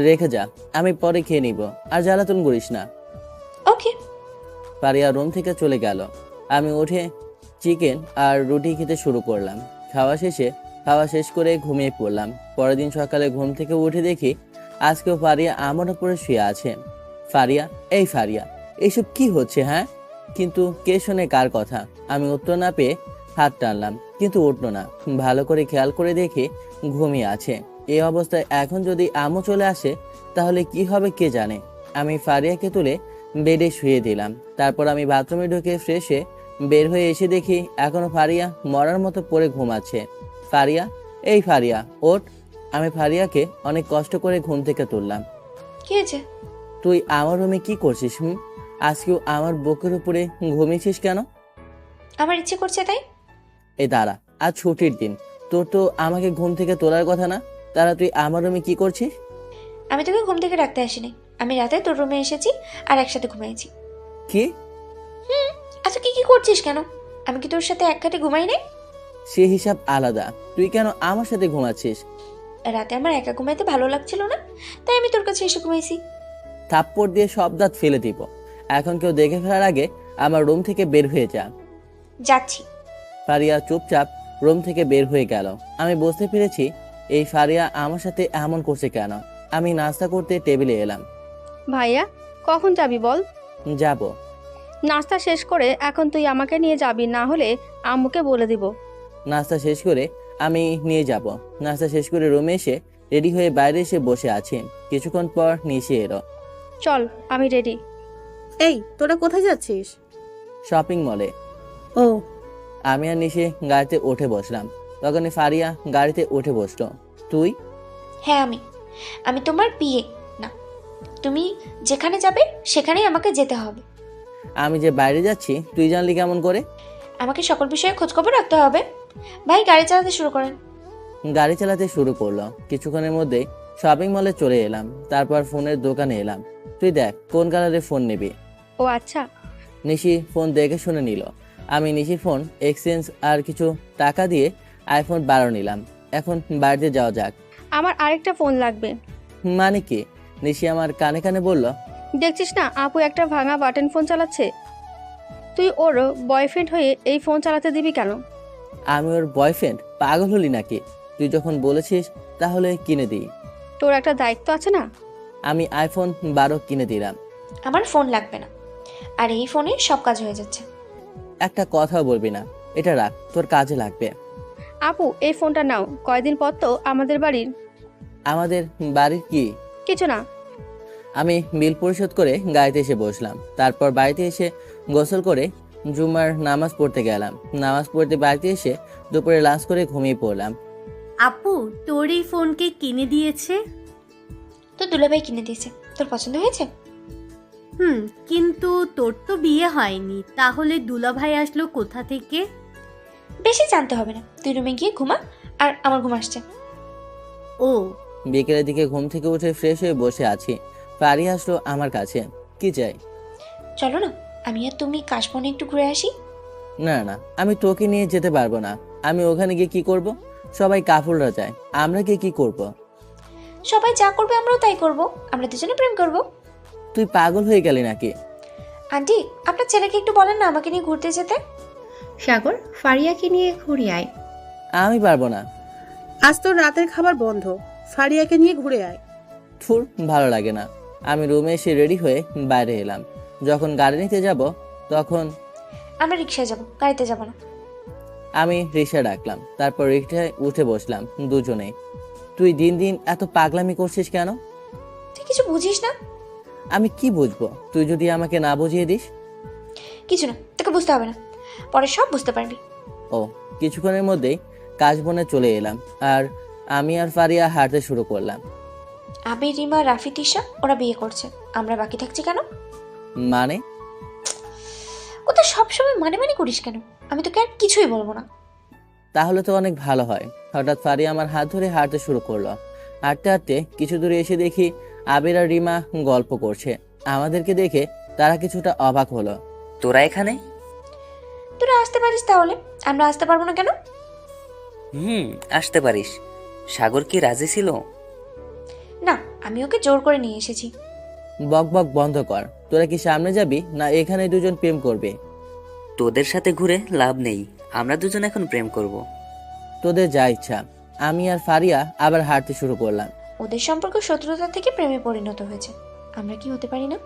রেখে যা, আমি পরে খেয়ে নিব, আর জ্বালাতন করিস না। ওকে। ফারিয়া রুম থেকে চলে গেল। আমি উঠে চিকেন আর রুটি খেতে শুরু করলাম। খাওয়া শেষ করে ঘুমিয়ে পড়লাম। পরের দিন সকালে ঘুম থেকে উঠে দেখি আজকেও ফারিয়া আমার উপরে শুয়ে আছে। ফারিয়া, এই ফারিয়া, এইসব কি হচ্ছে? কিন্তু কে শোনে কার কথা? আমি উত্তর না পেয়ে হাত টানলাম, কিন্তু উঠলো না। ভালো করে খেয়াল করে দেখে ঘুমিয়ে আছে। এই অবস্থায় এখন যদি আমও চলে আসে তাহলে কি হবে কে জানে। আমি ফারিয়াকে তুলে বেডে শুয়ে দিলাম। তারপর আমি বাথরুমে ঢুকে ফ্রেশ হয়ে বের হয়ে এসে দেখি এখনো ফারিয়া মরার মতো পড়ে ঘুমাচ্ছে। ফারিয়া, এই ফারিয়া, ওঠ। আমি ফারিয়াকে অনেক কষ্ট করে ঘুম থেকে তুললাম। কি হয়েছে? তুই আমার রুমে কি করছিস? আজকেও আমার বুকের উপরে ঘুমিয়েছিস কেন? আমার ইচ্ছে করছে তাই। এই দাঁড়া, আজ ছুটির দিন, তোর তো আমাকে ঘুম থেকে তোলার কথা না, তারা তুই আমার রুমে কি করছিস? আমি তোকে ঘুম থেকে রাখতে আসিনি, আমি রাতে তোর রুমে এসেছি আর একসাথে ঘুমাইছি। কি? আচ্ছা কি করছিস কেন? আমি কি তোর সাথে এক খাটে ঘুমাই নাই? সে হিসাব আলাদা, তুই কেন আমার সাথে ঘুমাচ্ছিস? রাতে আমার একা ঘুমাইতে ভালো লাগছিল না, তাই আমি তোর কাছে এসে ঘুমাইছি। থাপ্পড় দিয়ে সব দাঁত ফেলে দিব। এখন কেউ দেখে ফেলার আগে আমার রুম থেকে বের হয়ে যা। যাচ্ছি। ফারিয়া চুপচাপ রুম থেকে বের হয়ে গেল। আমি বুঝতে পেরেছি এই ফারিয়া আমার সাথে এমন করছে কেন। আমি নাস্তা করতে টেবিলে এলাম। ভাইয়া কখন যাবি বল? যাব। নাস্তা শেষ করে এখন তুই আমাকে নিয়ে যাবি, না হলে আম্মুকে বলে দিব। নাস্তা শেষ করে আমি নিয়ে যাব। নাস্তা শেষ করে রুমে এসে রেডি হয়ে বাইরে এসে বসে আছি। কিছুক্ষণ পর নিশি এলো। চল আমি রেডি। এই তোরা কোথায় যাচ্ছিস? শপিং মলে। ও আমি আর নিশি গাড়িতে উঠে বসলাম। তখনই ফারিয়া গাড়িতে উঠে বসলো। তুই? হ্যাঁ আমি তোমার বিয়ে না, তুমি যেখানে যাবে সেখানেই আমাকে যেতে হবে। আমি যে বাইরে যাচ্ছি তুই জানলি কেমন করে? আমাকে সকল বিষয়ে খোঁজখবর রাখতে হবে। ভাই গাড়ি চালাতে শুরু করেন। গাড়ি চালাতে শুরু করলো। কিছুক্ষণের মধ্যে শপিং মলে চলে এলাম। তারপর ফোনের দোকানে এলাম। তুই দেখ কোন কালারের ফোন নিবি। ও আচ্ছা। নিশি ফোন দেখে শুনে নিল। আমি নিশির ফোন এক্সচেঞ্জ আর কিছু টাকা দিয়ে আইফোন 12 নিলাম। এখন বাড়িতে যাওয়া যাক। আমার আরেকটা ফোন লাগবে। মানে কি? নিশি আমার কানে কানে বলল। দেখছিস না আপু একটা ভাঙা বাটন ফোন চালাচ্ছে, তুই ওর বয়ফ্রেন্ড হয়ে এই ফোন চালাতে দিবি কেন? আমি ওর বয়ফ্রেন্ড? পাগল হলি নাকি? তুই যখন বলেছিস তাহলে কিনে দিই। তোর একটা দায়িত্ব আছে না? আমি আইফোন 12 কিনে দিলাম। আমার ফোন লাগবে না, আর এই ফোনে সব কাজ হয়ে যাচ্ছে। একটা কথাও বলবি না, এটা রাখ, তোর কাজে লাগবে। আপু এই ফোনটা নাও, কয়দিন পর তো আমাদের বাড়ির। আমাদের বাড়ির কি? কিছু না। আমি বিল পরিশোধ করে গাড়িতে এসে বসলাম। তারপর বাড়িতে এসে গোসল করে জুমার নামাজ পড়তে গেলাম। নামাজ পড়তে বাড়িতে এসে দুপুরে লাঞ্চ করে ঘুমিয়ে পড়লাম। আপু তোর এই ফোনকে কিনে দিয়েছে? তো দুলাভাই কিনে দিয়েছে। তোর পছন্দ হয়েছে? কিন্তু তোর তো বিয়ে হয়নি, তাহলে দুলাভাই আসলো কোথা থেকে? বেশি জানতে হবে না, তুই রুমে গিয়ে ঘুমা, আর আমার ঘুম আসছে। ও বিকেলের দিকে ঘুম থেকে উঠে ফ্রেশ হয়ে বসে আছি। ফারিয়া আসলো আমার কাছে। কি চাই? চলো না আমি আর তুমি কাশবনে একটু ঘুরে আসি। না না, আমি তোকে নিয়ে যেতে পারবো না। আমি ওখানে গিয়ে কি করব? সবাই কাফুররা যায়, আমরা গিয়ে কি করব? সবাই যা করবে আমরাও তাই করব, আমরা দুজনে প্রেম করব। তুই পাগল হয়ে গেলি নাকি? আন্টি আপনার ছেলেকে একটু বলেন না আমাকে নিয়ে ঘুরতে যেতে। সাগর, ফারিয়াকে নিয়ে ঘুরে আয়। আমি পারবো না। আজ তোর রাতের খাবার বন্ধ, ফারিয়াকে নিয়ে ঘুরে আয়। থুর, ভালো লাগে না। আমি রুমে এসে রেডি হয়ে বাইরে এলাম। যখন গাড়ি নিতে যাব তখন আমরা রিকশায় যাব, গাড়িতে যাব না। আমি রিক্সা ডাকলাম। তারপর রিক্সায় উঠে বসলাম দুজনে। তুই দিন দিন এত পাগলামি করছিস কেন? তুই কিছু বুঝিস না। আমি কি বুঝবো তুই যদি আমাকে না বুঝিয়ে দিস? কিছু না, তোকে বুঝতে হবে না, পরে সব বুঝতে পারবি। ও, কিছুক্ষণের মধ্যেই কাশবনে চলে এলাম। আর আমি আর ফারিয়া হাঁটতে শুরু করলাম। আবির, রিমা, রাফি, তিশা ওরা বিয়ে করছে, আমরা বাকি থাকছি কেন? মানে? ওটা সবসময় মানে করিস কেন? আমি তোকে আর কিছুই বলবো না। তাহলে তো অনেক ভালো হয়। হঠাৎ ফারিয়া আমার হাত ধরে হাঁটতে শুরু করলো। হাঁটতে হাঁটতে কিছু দূরে এসে দেখি আবির আর রিমা গল্প করছে। আমাদেরকে দেখে তারা কিছুটা অবাক হলো। তোরা এখানে? তোরা আসতে পারিস, তাহলে আমরা আসতে পারবো না কেন? আসতে পারিস। সাগর কি রাজি ছিল? না, আমি ওকে জোর করে নিয়ে এসেছি। বক বক বন্ধ কর। তোরা কি সামনে যাবি না এখানে দুজন প্রেম করবে? তোদের সাথে ঘুরে লাভ নেই, আমরা দুজন এখন প্রেম করব। তোদের যা ইচ্ছা। আমি আর ফারিয়া আবার হাঁটতে শুরু করলাম। ওদের সম্পর্ক শত্রুতা থেকে প্রেমে পরিণত হয়েছে, আমরা কি হতে পারি না?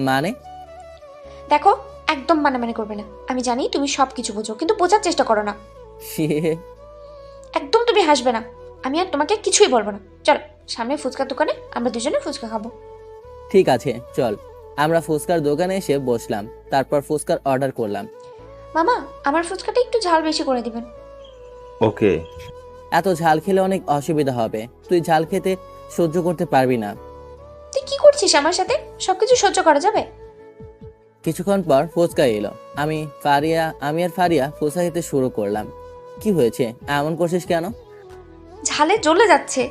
মানে? দেখো, একদম মানে করবে না। আমি জানি তুমি সবকিছু বোঝো, কিন্তু বোঝার চেষ্টা করো না। একদম তুমি হাসবে না। আমি আর তোমাকে কিছুই বলবো না। চল সামনে ফুচকার দোকানে আমরা দুজনে ফুচকা খাবো। ঠিক আছে চল। আমরা ফুচকার দোকানে এসে বসলাম। তারপর ফুচকার অর্ডার করলাম। মামা, আমার ফুচকাটা একটু ঝাল বেশি করে দিবেন। ওকে। এত ঝাল খেলে অনেক অসুবিধা হবে। তুই ঝাল খেতে সহ্য করতে পারবি না। তুই কি করছিস আমার সাথে? সবকিছু সহ্য করা যাবে? কিছুক্ষণ পর ফুচকা এলো। আমি আর ফারিয়া ফুচকা খেতে শুরু করলাম। কি হয়েছে, এমন করছিস কেন? ঝালে জ্বলে যাচ্ছে।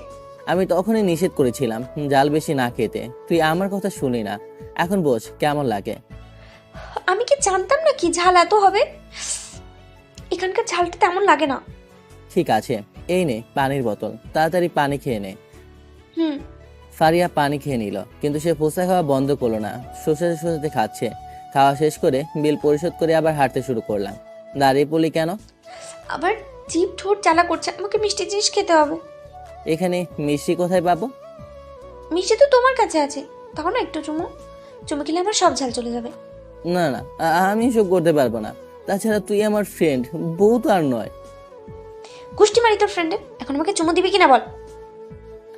আমি তখনই নিষেধ করেছিলাম ঝাল বেশি না খেতে। তুই আমার কথা শুনি না। এখন বোঝ কেমন লাগে। আমি কি জানতাম না কি ঝাল এত হবে? এখানকার ঝালটা তেমন লাগে না। ঠিক আছে, এই নে পানির বোতল, তাড়াতাড়ি পানি খেয়ে নে। হুম। ফারিয়া পানি খেয়ে নিল, কিন্তু সে ফুচকা খাওয়া বন্ধ করলো না। শোষাতে খাচ্ছে। খাওয়া শেষ করে বিল পরিশোধ করে আবার হাঁটতে শুরু করলাম। দাঁড়িয়ে পড়লি কেন? আবার জিভ ঠোঁট জ্বালা করছে, আমাকে মিষ্টি জিনিস খেতে হবে। এখানে মিষ্টি কোথায় পাবো? মিষ্টি তো তোমার কাছে আছে, তখন একটু চুমু চুমু খেলে আমার সব ঝাল চলে যাবে। না না, আমি এসব করতে পারবো না। তাছাড়া তুই আমার ফ্রেন্ড, বউ তো আর নয়। গুষ্টি মারি তোর ফ্রেন্ডের, এখন আমাকে চুমু দিবি কিনা বল।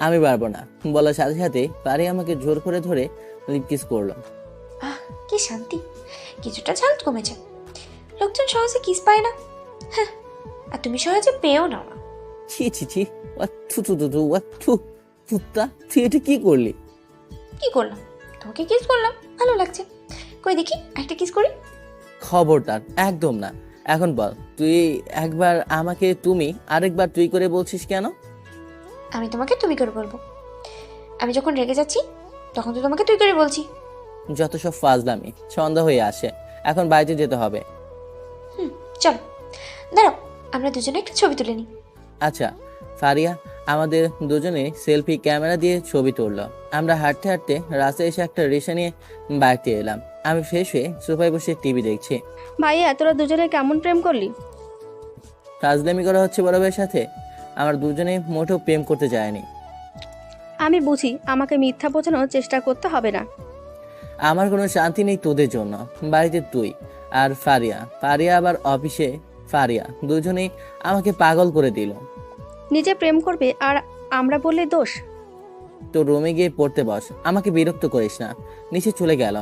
আমি পারবো না বলার সাথে সাথে পারি আমাকে জোর করে ধরে লিপ কিস করলো। আহ কি শান্তি, কিছুটা ঝাল কমেছে। লোকজন সহজে কিস পায় না, হ্যাঁ, আর তুমি সহজে পেও না। ছি ছি ছি, থু থু থু থু, থু কুত্তা, তুই এটা কি করলি? কি করলাম? তোমাকে কিস করলাম, ভালো লাগছে। কই দেখি একটা কিস করি। খবরদার, একদম না। এখন বল, তুই একবার আমাকে তুমি, আরেকবার তুই করে বলছিস কেন? আমি তোমাকে তুমি করে বলবো, আমি যখন রেগে যাচ্ছি তখন তো তোমাকে তুই করে বলছি। যত সব ফাজলামি, সন্ধ্যা হয়ে আসে, এখন বাড়িতে যেতে হবে। চলো দাঁড়াও, আমরা দুজনে একটা ছবি তুলে নিই। আচ্ছা ফারিয়া আমাদের দুজনে সেলফি ক্যামেরা দিয়ে ছবি তুললো। আমরা হাঁটতে হাঁটতে রাস্তায় এসে একটা রিক্সা নিয়ে বাড়িতে এলাম। আমি ফ্রেশ হয়ে সোফায় বসে টিভি দেখছি। ভাইয়া তোরা দুজনে কেমন প্রেম করলি? ফাজলামি করা হচ্ছে বড় ভাইয়ের সাথে? আমার দুজনে মোটেও প্রেম করতে যায়নি। আমি বুঝি, আমাকে মিথ্যা বোঝানোর চেষ্টা করতে হবে না। আমার কোনো শান্তি নেই তোদের জন্য। বাড়িতে তুই আর ফারিয়া, ফারিয়া আবার অফিসে ফারিয়া, দুজনেই আমাকে পাগল করে দিল। নিজে প্রেম করবে আর আমরা বললে দোষ? তো রুমে গিয়ে পড়তে বস, আমাকে বিরক্ত করিস না। নিচে চলে গেল।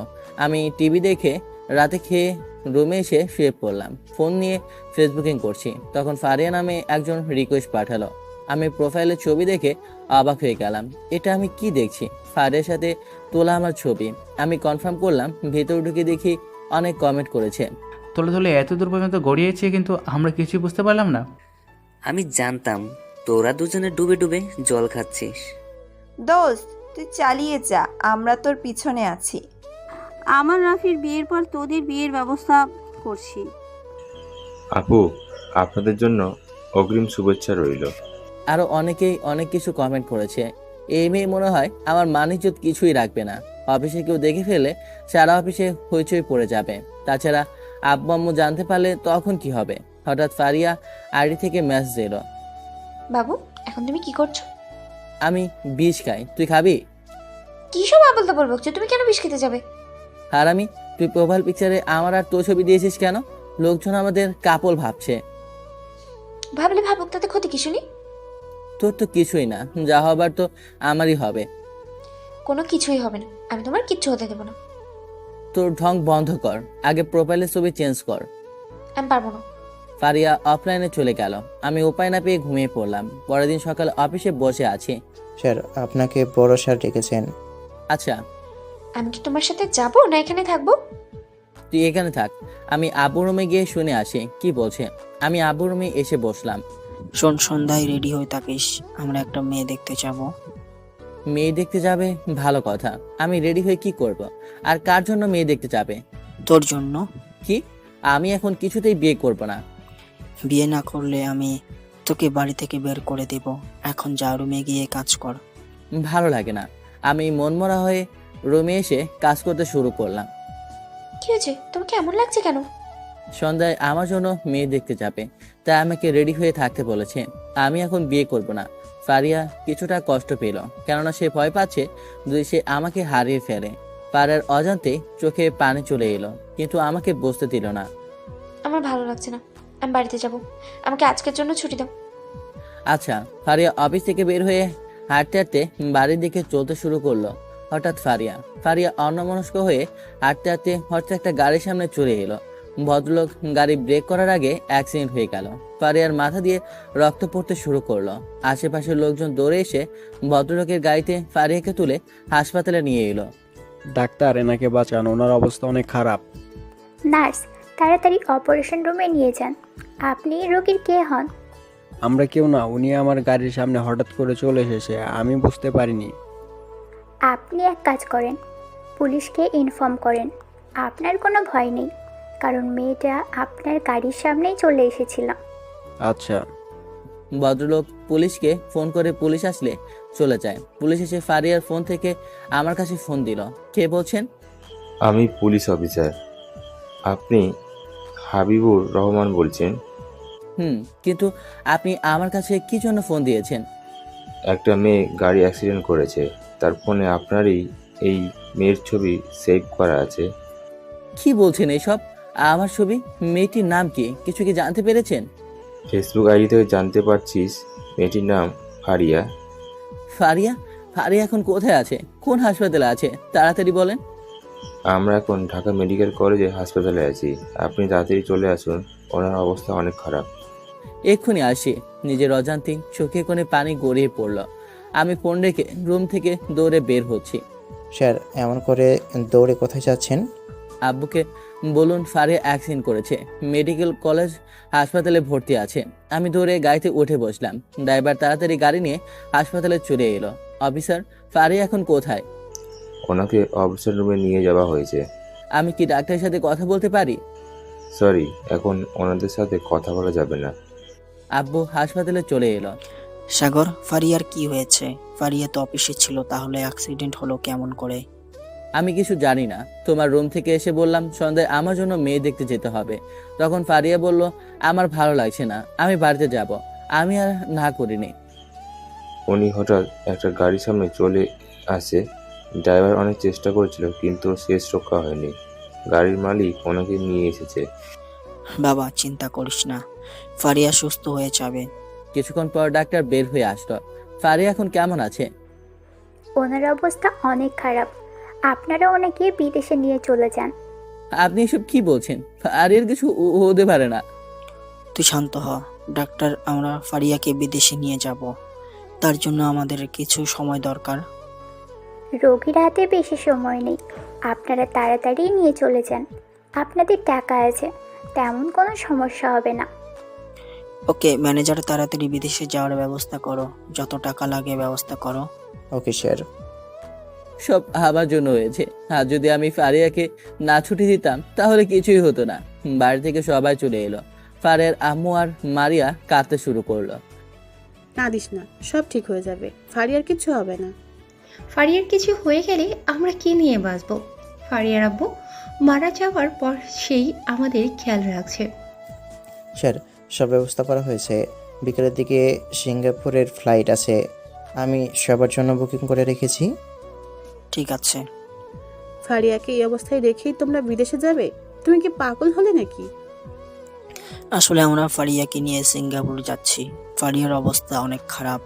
আমি টিভি দেখে রাতে খেয়ে রুমে এসে শুয়ে পড়লাম। ফোন নিয়ে ফেসবুকিং করছি, তখন ফারিয়া নামে একজন রিকোয়েস্ট পাঠালো। আমি প্রোফাইলের ছবি দেখে অবাক হয়ে গেলাম। এটা আমি কি দেখছি? ফারিয়ার সাথে তোলা আমার ছবি। আমি কনফার্ম করলাম, ভেতর ঢুকে দেখি অনেক কমেন্ট করেছে। তোলে তোলে এত দূর পর্যন্ত গড়িয়েছে, কিন্তু আমরা কিছুই বুঝতে পারলাম না। আমি জানতাম তোরা দুজনে ডুবে ডুবে জল খাচ্ছিস। দোস্ত তুই চালিয়ে যা, আমরা তোর পিছনে আছি। আমার রাফির বিয়ের পর তোদের বিয়ের ব্যবস্থা করছি। আপু, আপনাদের জন্য অগ্রিম শুভেচ্ছা রইল। আরো অনেকেই অনেক কিছু কমেন্ট করেছে। এই মেয়ে মনে হয় আমার মান-ইজ্জত কিছুই রাখবে না। অফিসে কেউ দেখে ফেলে সারা অফিসে হইচই পড়ে যাবে। তাছাড়া আব্বু আম্মু জানতে পারলে তখন কি হবে? হঠাৎ ফারিয়া আইডি থেকে মেসেজ এলো। বাবু এখন তুমি কি করছো? আমি বিষ খাই, তুই খাবি? কি সব আবল তাবল বকছো, তুমি কেন বিষ খেতে যাবে? আর আমি, তুই প্রোফাইল পিকচারে আমার আর তোর ছবি দিয়েছিস কেন? লোকজন আমাদের কাপল ভাবছে। ভাবলে ভাবুক, তাতে ক্ষতি কি শুনি? তোর তো কিছুই না, যা হবার তো আমারই হবে। কোনো কিছুই হবে না, আমি তোমার কিচ্ছু হতে দেবো না। তোর ঢং বন্ধ কর, আগে প্রোফাইলের ছবি চেঞ্জ কর। আমি পারবো না। ফারিয়া অফলাইনে চলে গেল। আমি উপায় না পেয়ে ঘুমিয়ে পড়লাম। পরের দিন সকালে অফিসে বসে আছি। স্যার, আপনাকে বড় স্যার ডেকেছেন। আচ্ছা, আমি কি তোমার সাথে যাবো না এখানে থাকবো? তুই এখানে থাক, আমি আব্বু রুমে গিয়ে শুনে আসি কি বলছে। আমি আব্বু রুমে এসে বসলাম। শোন, সন্ধ্যায় রেডি হয়ে থাকিস, আমরা একটা মেয়ে দেখতে যাব। মেয়ে দেখতে যাবে? ভালো কথা। আমি রেডি হয়ে কি করব? আর কার জন্য মেয়ে দেখতে যাবে? তোর জন্য। কি? আমি এখন কিছুতেই বিয়ে করব না। বিয়ে না করলে আমি তোকে বাড়ি থেকে বের করে দেব। এখন যা, রুমে গিয়ে কাজ কর। ভালো লাগে না। আমি মনমরা হয়ে রুমে এসে কাজ করতে শুরু করলাম। কি হয়েছে, তোমাকে এমন লাগছে কেন? সন্ধ্যায় আমার জন্য মেয়ে দেখতে যাবে, তাই আমাকে রেডি হয়ে থাকতে বলেছে। আমি এখন বিয়ে করব না। ফারিয়া কিছুটা কষ্ট পেল, কেননা সে ভয় পাচ্ছে যদি সে আমাকে হারিয়ে ফেলে। পাড়ার অজান্তে চোখে পানি চলে এলো, কিন্তু আমাকে বসতে দিল না। আমার ভালো লাগছে না, আমি বাড়িতে যাব। আমাকে আজকের জন্য ছুটি দাও। আচ্ছা। ফারিয়া অফিস থেকে বের হয়ে হাঁটতে হাঁটতে বাড়ির দিকে চলতে শুরু করলো। হঠাৎ ফারিয়া অন্যমনস্ক হয়ে হাঁটতে হাঁটতে হঠাৎ একটা গাড়ির সামনে চলে এলো। ভদ্রলোক গাড়ি ব্রেক করার আগে অ্যাক্সিডেন্ট হয়ে গেল। ফারিয়ার মাথা দিয়ে রক্ত পড়তে শুরু করলো। আশেপাশের লোকজন দৌড়ে এসে ভদ্রলোকের গাড়িতে ফারিয়াকে তুলে হাসপাতালে নিয়ে এলো। ডাক্তার, এনাকে বাঁচান, ওনার অবস্থা অনেক খারাপ। নার্স, তাড়াতাড়ি অপারেশন রুমে নিয়ে যান। আপনি রোগীর কে হন? আমরা কেউ না, উনি আমার গাড়ির সামনে হঠাৎ করে চলে এসেছে, আমি বুঝতে পারিনি। আপনি এক কাজ করেন, পুলিশকে ইনফর্ম করেন। আপনার কোনো ভয় নেই, কারণ মেয়েটা আপনার গাড়ির সামনেই চলে এসেছিল। আচ্ছা। ভদ্রলোক পুলিশকে ফোন করে, পুলিশ আসলে চলে যায়। পুলিশ এসে ফারিয়ার ফোন থেকে আমার কাছে ফোন দিল। কে বলছেন? আমি পুলিশ অফিসার। আপনি হাবিবুর রহমান বলছেন? কিন্তু আপনি আমার কাছে কি জন্য ফোন দিয়েছেন? একটা মেয়ে গাড়ি অ্যাক্সিডেন্ট করেছে, তার ফোনে আপনারই এই মেয়ের ছবি সেভ করা আছে। কি বলছেন এসব? আমার ছবি? মেয়েটির নাম কি? কিছু কি জানতে পেরেছেন? ফেসবুক আইডি থেকে জানতে পারছিস মেয়েটির নাম ফারিয়া। ফারিয়া? ফারিয়া এখন কোথায় আছে? কোন হাসপাতালে আছে? তাড়াতাড়ি বলেন। আমরা এখন ঢাকা মেডিকেল কলেজে হাসপাতালে আছি, আপনি তাড়াতাড়ি চলে আসুন, ওনার অবস্থা অনেক খারাপ। এক্ষুনি আসি। নিজের অজান্তেই চোখে কোণে পানি গড়িয়ে পড়ল। আমি ফোন রেখে রুম থেকে দৌড়ে বের হচ্ছি। স্যার, এমন করে দৌড়ে কোথায় যাচ্ছেন? আব্বুকে বলুন ফারিয়া অ্যাক্সিডেন্ট করেছে, মেডিকেল কলেজ হাসপাতালে ভর্তি আছে। আমি দৌড়ে গাড়িতে উঠে বসলাম। ড্রাইভার তাড়াতাড়ি গাড়ি নিয়ে হাসপাতালে চলে এলো। অফিসার, ফারিয়া এখন কোথায়? ওনাকে অপারেশন রুমে নিয়ে যাওয়া হয়েছে। আমি কি ডাক্তারের সাথে কথা বলতে পারি? সরি, এখন ওনাদের সাথে কথা বলা যাবে না। আব্বু হাসপাতালে চলে এলো। সাগর, ফারিয়ার কি হয়েছে? ফারিয়া তো অফিসে ছিল, তাহলে অ্যাক্সিডেন্ট হলো কেমন করে? আমি কিছু জানি না। তোমার রুম থেকে এসে বললাম সন্ধ্যায় আমার জন্য মেয়ে দেখতে যেতে হবে। তখন ফারিয়া বলল আমার ভালো লাগছে না, আমি বাড়িতে যাব। আমি আর না করিনি। উনি হঠাৎ একটা গাড়ির সামনে চলে আসে। ড্রাইভার অনেক চেষ্টা করেছিল, কিন্তু শেষ রক্ষা হয়নি। গাড়ির মালিক ওনাকে নিয়ে এসেছে। বাবা, চিন্তা করিস না, ফারিয়া সুস্থ হয়ে যাবে। কিছুক্ষণ পর ডাক্তার বের হয়ে আসলো। ফারিয়া এখন কেমন আছে? ওনার অবস্থা অনেক খারাপ, আপনারা ওনাকে বিদেশে নিয়ে চলে যান। আপনি এসব কি বলছেন? ফারিয়ার কিছু হতে পারে না। তুই শান্ত হ ডাক্তার, আমরা ফারিয়াকে বিদেশে নিয়ে যাব, তার জন্য আমাদের কিছু সময় দরকার। রোগীর হাতে বেশি সময় নেই, আপনারা তাড়াতাড়ি নিয়ে চলে যান। আপনাদের টাকা আছে, তেমন কোনো সমস্যা হবে না। ওকে ম্যানেজার, তাড়াতাড়ি বিদেশে যাওয়ার ব্যবস্থা করো, যত টাকা লাগে ব্যবস্থা করো। Okay sir. সব আমার জন্য হয়েছে। আর যদি আমি ফারিয়াকে না ছুটি দিতাম তাহলে কিছুই হতো না। বাড়ি থেকে সবাই চলে এলো। ফারিয়ার আম্মু আর মারিয়া কাঁদতে শুরু করলো। কাঁদিস না, সব ঠিক হয়ে যাবে, ফারিয়ার কিছু হবে না। ফারিয়ার কিছু হয়ে গেলে আমরা কি নিয়ে বাঁচবো? ফারিয়ার আব্বু মারা যাওয়ার পর সেই আমাদের খেয়াল রাখছে। স্যার, সব ব্যবস্থা করা হয়েছে। বিকেলের দিকে সিঙ্গাপুরের ফ্লাইট আছে, আমি সবার জন্য বুকিং করে রেখেছি। ঠিক আছে। ফারিয়াকে এই অবস্থায় রেখেই তোমরা বিদেশে যাবে? তুমি কি পাগল হলে নাকি? আসলে আমরা ফারিয়াকে নিয়ে সিঙ্গাপুর যাচ্ছি। ফারিয়ার অবস্থা অনেক খারাপ।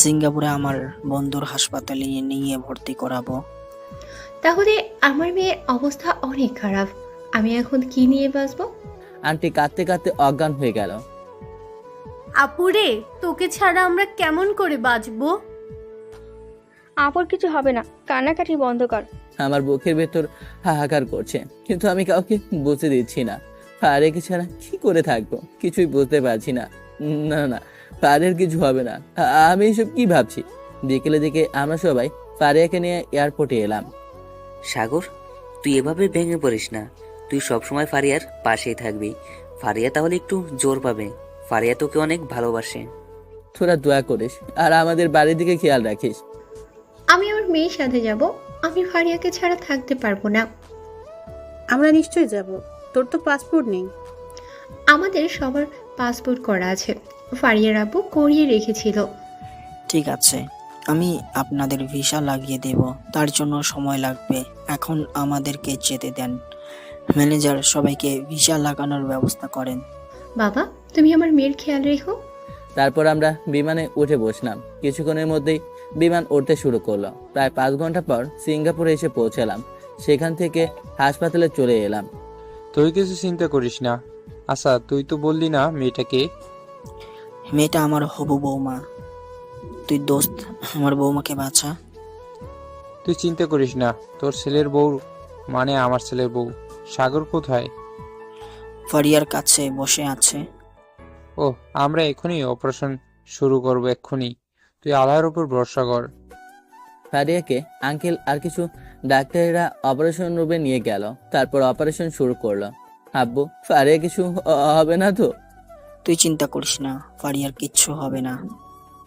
সিঙ্গাপুরে আমার বন্ধুর হাসপাতালে নিয়ে ভর্তি করাবো। তাহলে আমার মেয়ের অবস্থা অনেক খারাপ, আমি এখন কি নিয়ে বাঁচবো? আন্টি কাঁদতে কাঁদতে অজ্ঞান হয়ে গেল। আপুরে, তোকে ছাড়া আমরা কেমন করে বাঁচবো? আপুর কিছু হবে না, কান্নাকাটি বন্ধ কর। আমার বুকের ভেতর হাহাকার করছে, কিন্তু আমি কাউকে বুঝতে দিচ্ছি না। ফারিয়াকে ছাড়া কি করে থাকবো কিছুই বুঝতে পারছি না। না না, ফারিয়ার কিছু হবে না। আমি এসব কি ভাবছি? বিকেলে দিকে আমরা সবাই ফারিয়াকে নিয়ে এয়ারপোর্টে এলাম। সাগর, তুই এভাবে ভেঙে পড়িস না, তুই সবসময় ফারিয়ার পাশেই থাকবি। ফারিয়া তাহলে একটু জোর পাবে। ফারিয়া তোকে অনেক ভালোবাসে। তোরা দোয়া করিস আর আমাদের বাড়ির দিকে খেয়াল রাখিস। আমি আমার মেয়ের সাথে যাব, আমি ফারিয়াকে ছাড়া থাকতে পারবো না। আমরা নিশ্চয়ই যাব, তোর তো পাসপোর্ট নেই। আমাদের সবার পাসপোর্ট করা আছে, ফারিয়ার আব্বু করিয়ে রেখেছিল। ঠিক আছে, আমি আপনাদের ভিসা লাগিয়ে দেব, তার জন্য সময় লাগবে। এখন আমাদেরকে যেতে দেন। ম্যানেজার, সবাইকে ভিসা লাগানোর ব্যবস্থা করেন। বাবা, তুমি আমার মেয়ের খেয়াল রেখো। তারপর আমরা বিমানে উঠে বসলাম। কিছুক্ষণের মধ্যেই বিমান উঠতে শুরু করলো। প্রায় 5 ঘন্টা পর সিঙ্গাপুরে এসে পৌঁছালাম। সেখান থেকে হাসপাতালে চলে এলাম। তুই কিছু চিন্তা করিস না। আচ্ছা, তুই তো বললি না মেয়েটাকে? মেয়েটা আমার হবু বৌমা। তুই দোস্ত, আমার বৌমাকে বাঁচা। তুই চিন্তা করিস না, তোর ছেলের বউ মানে আমার ছেলের বউ। সাগর কোথায়? ফারিয়ার কাছে বসে আছে। ও, আমরা এখনই অপারেশন শুরু করবো, এক্ষুনি। তুই আল্লাহর উপর ভরসা কর। ফারিয়াকে আঙ্কেল আর কিছু ডাক্তারেরা অপারেশন রুমে নিয়ে গেল। তারপর অপারেশন শুরু করলো। আব্বু, ফারিয়া কিছু হবে না তো? তুই চিন্তা করিস না, ফারিয়ার কিচ্ছু হবে না।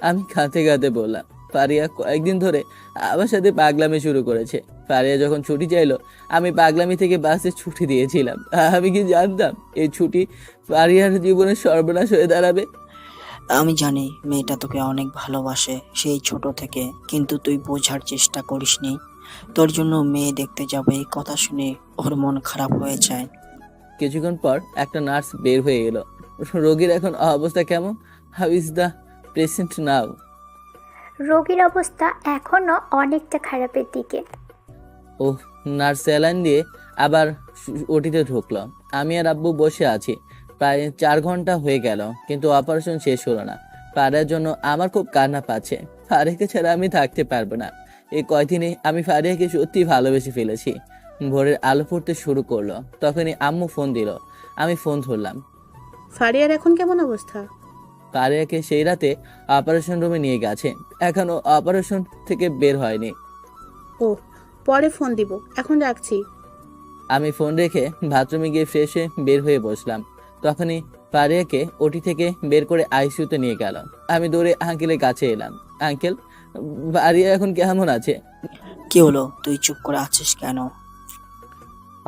আমি কাঁদতে কাঁদতে বললাম। ফারিয়া কয়েকদিন ধরে আমার সাথে পাগলামি শুরু করেছে। ফারিয়া যখন ছুটি চাইলো আমি পাগলামি থেকে বাসে ছুটি দিয়েছিলাম। আমি কি জানতাম এই ছুটি ফারিয়ার জীবনের সর্বনাশ হয়ে দাঁড়াবে? আমি জানি মেয়েটা তোকে অনেক ভালোবাসে সেই ছোট থেকে, কিন্তু তুই বোঝার চেষ্টা করিসনি। তোর জন্য মেয়ে দেখতে যাবে এই কথা শুনে ওর মন খারাপ হয়ে যায়। কিছুক্ষণ পর একটা নার্স বের হয়ে এলো। রোগীর এখন অবস্থা কেমন? হাউ ইজ দ্য পেশেন্ট নাও? রোগীর অবস্থা এখনও অনেকটা খারাপের দিকে। ওহ, নার্স স্যালাইন দিয়ে আবার ওটিতে ঢুকলো। আমি আর আব্বু বসে আছি। প্রায় 4 ঘন্টা হয়ে গেল, কিন্তু অপারেশন শেষ হলো না। ফারিয়ার জন্য আমার খুব কান্না পাচ্ছে। ফারিয়াকে ছাড়া আমি থাকতে পারবো না। এই কয়দিনে আমি ফারিয়াকে সত্যি ভালোবেসে ফেলেছি। ভোরের আলো পড়তে শুরু করলো, তখনই আম্মু ফোন দিল। আমি ফোন ধরলাম। ফারিয়ার এখন কেমন অবস্থা? ফারিয়াকে সেই রাতে অপারেশন রুমে নিয়ে গেছে, এখনো অপারেশন থেকে বের হয়নি। ও, পরে ফোন দিব, এখন রাখছি। আমি ফোন রেখে বাথরুমে গিয়ে ফ্রেশ হয়ে বের হয়ে বসলাম। তখনই ফারিয়াকে ওটি থেকে বের করে আইসিইউতে নিয়ে গেল। আমি দৌড়ে আঙ্কেলের কাছে এলাম। আঙ্কেল, ফারিয়া এখন কেমন আছে? কি হলো, তুই চুপ করে আছিস কেন?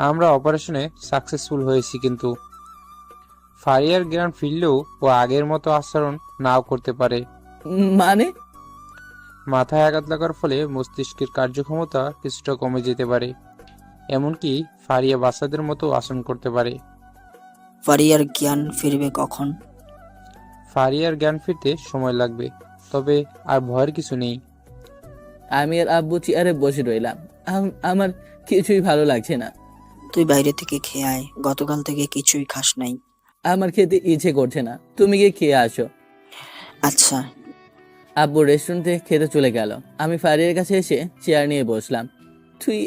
আমরা অপারেশনে সাকসেসফুল হয়েছি, কিন্তু ফারিয়ার জ্ঞান ফিরলেও ও আগের মতো আচরণ নাও করতে পারে। মানে? মাথায় আঘাত লাগার ফলে মস্তিষ্কের কার্যক্ষমতা কিছুটা কমে যেতে পারে। এমনকি ফারিয়া বাচ্চাদের মতো আচরণ করতে পারে। ফারিয়ার জ্ঞান ফিরবে কখন? ফারিয়ার জ্ঞান ফিরতে সময় লাগবে, তবে আর ভয়ের কিছু নেই। আমি আর আব্বু চেয়ারে বসে রইলাম। আমার কিছুই ভালো লাগছে না। তুই বাইরে থেকে খেয়ে আয়, গতকাল থেকে কিছুই খাস নাই। আমার খেতে ইচ্ছে করছে না, তুমি গিয়ে খেয়ে আসো। আচ্ছা। আব্বু রেস্টুরেন্টে খেতে চলে গেল। আমি ফারিয়ার কাছে এসে চেয়ার নিয়ে বসলাম। তুই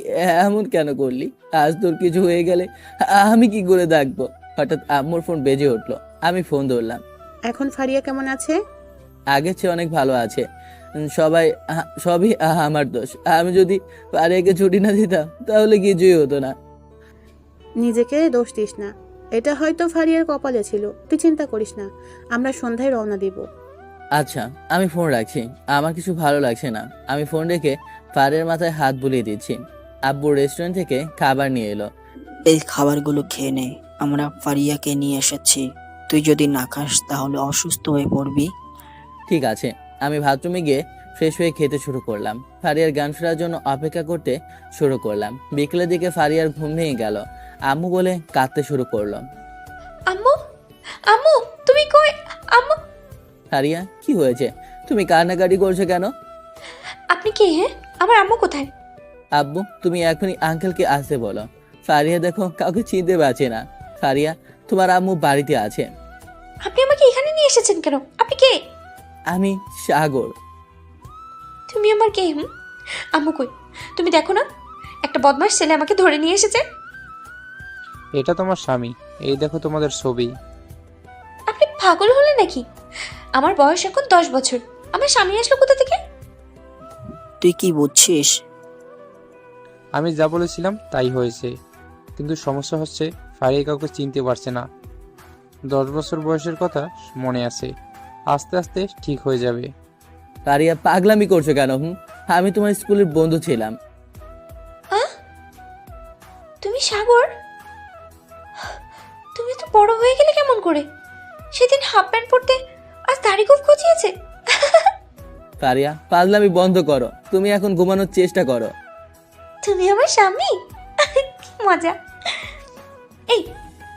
এমন কেন করলি? আজ তোর কিছু হয়ে গেলে আমি কি করে দেখবো? হঠাৎ আম্মুর ফোন বেজে উঠলো। আমি ফোন ধরলাম। এখন ফারিয়া কেমন আছে? আগের চেয়ে অনেক ভালো আছে। সবই আমার দোষ। আমি যদি ফারিয়াকে ছুটি না দিতাম তাহলে কিছুই হতো না। নিজেকে দোষ দিস না, এটা হয়তো ফারিয়ার কপালে ছিল। তুই চিন্তা করিস না, আমরা সন্ধ্যায় রওনা দিব। আচ্ছা, আমি ফোন রাখছি। আমার কিছু ভালো লাগছে না। আমি ফোন রেখে ফারিয়ার মাথায় হাত বুলিয়ে দিচ্ছি। আব্বু রেস্টুরেন্ট থেকে খাবার নিয়ে এলো। এই খাবারগুলো খেয়ে নে, আমরা ফারিয়াকে নিয়ে এসেছি। তুই যদি না খাস তাহলে অসুস্থ হয়ে পড়বি। ঠিক আছে। আমি বাথরুমে গিয়ে ফ্রেশ হয়ে খেতে শুরু করলাম। ফারিয়ার গান ফেরার জন্য অপেক্ষা করতে শুরু করলাম। বিকেলের দিকে ফারিয়ার ঘুম ভেঙে গেল। আম্মু বলে কাঁদতে শুরু করলো। আম্মু, আম্মু তুমি কই? আম্মু। ফারিয়া, কি হয়েছে? তুমি কান্নাকাটি করছো কেন? আপনি কে? হ্যাঁ, আমার আম্মু কোথায়? আব্বু, তুমি এখনই আঙ্কেলকে আসতে বলো। ফারিয়া দেখো কাউকে চিনতে পারছে না। ফারিয়া, তোমার আম্মু বাড়িতে আছে। আপনি আমাকে এখানে নিয়ে এসেছেন কেন? আপনি কে? আমি সাগর। তুমি আমার কে? আম্মু কই? তুমি দেখো না, একটা বদমাশ ছেলে আমাকে ধরে নিয়ে এসেছে। এটা তোমার স্বামী, এই দেখো তোমাদের ছবি। আপনি পাগল হলেন নাকি? আমার বয়স এখন 10 বছর। আমার স্বামী আসলো কোথা থেকে? তুই কি বুঝছিস? আমি যা বলেছিলাম তাই হয়েছে, কিন্তু সমস্যা হচ্ছে ফারিয়া কাউকে চিনতে পারছে না। 10 বছর বয়সের কথা মনে আছে, আস্তে আস্তে ঠিক হয়ে যাবে। ফারিয়া, পাগলামি করছো কেন? আমি তোমার স্কুলের বন্ধু ছিলাম। তুমি সাগর? তুমি তো বড় হয়ে গেলে কেমন করে? সেদিন হাফ প্যান্ট পরতে, আজ দাড়ি খুব গজিয়েছে। ফারিয়া, পাগলামি বন্ধ করো। তুমি এখন ঘুমানোর চেষ্টা করো। তুমি আমার স্বামী? কি মজা!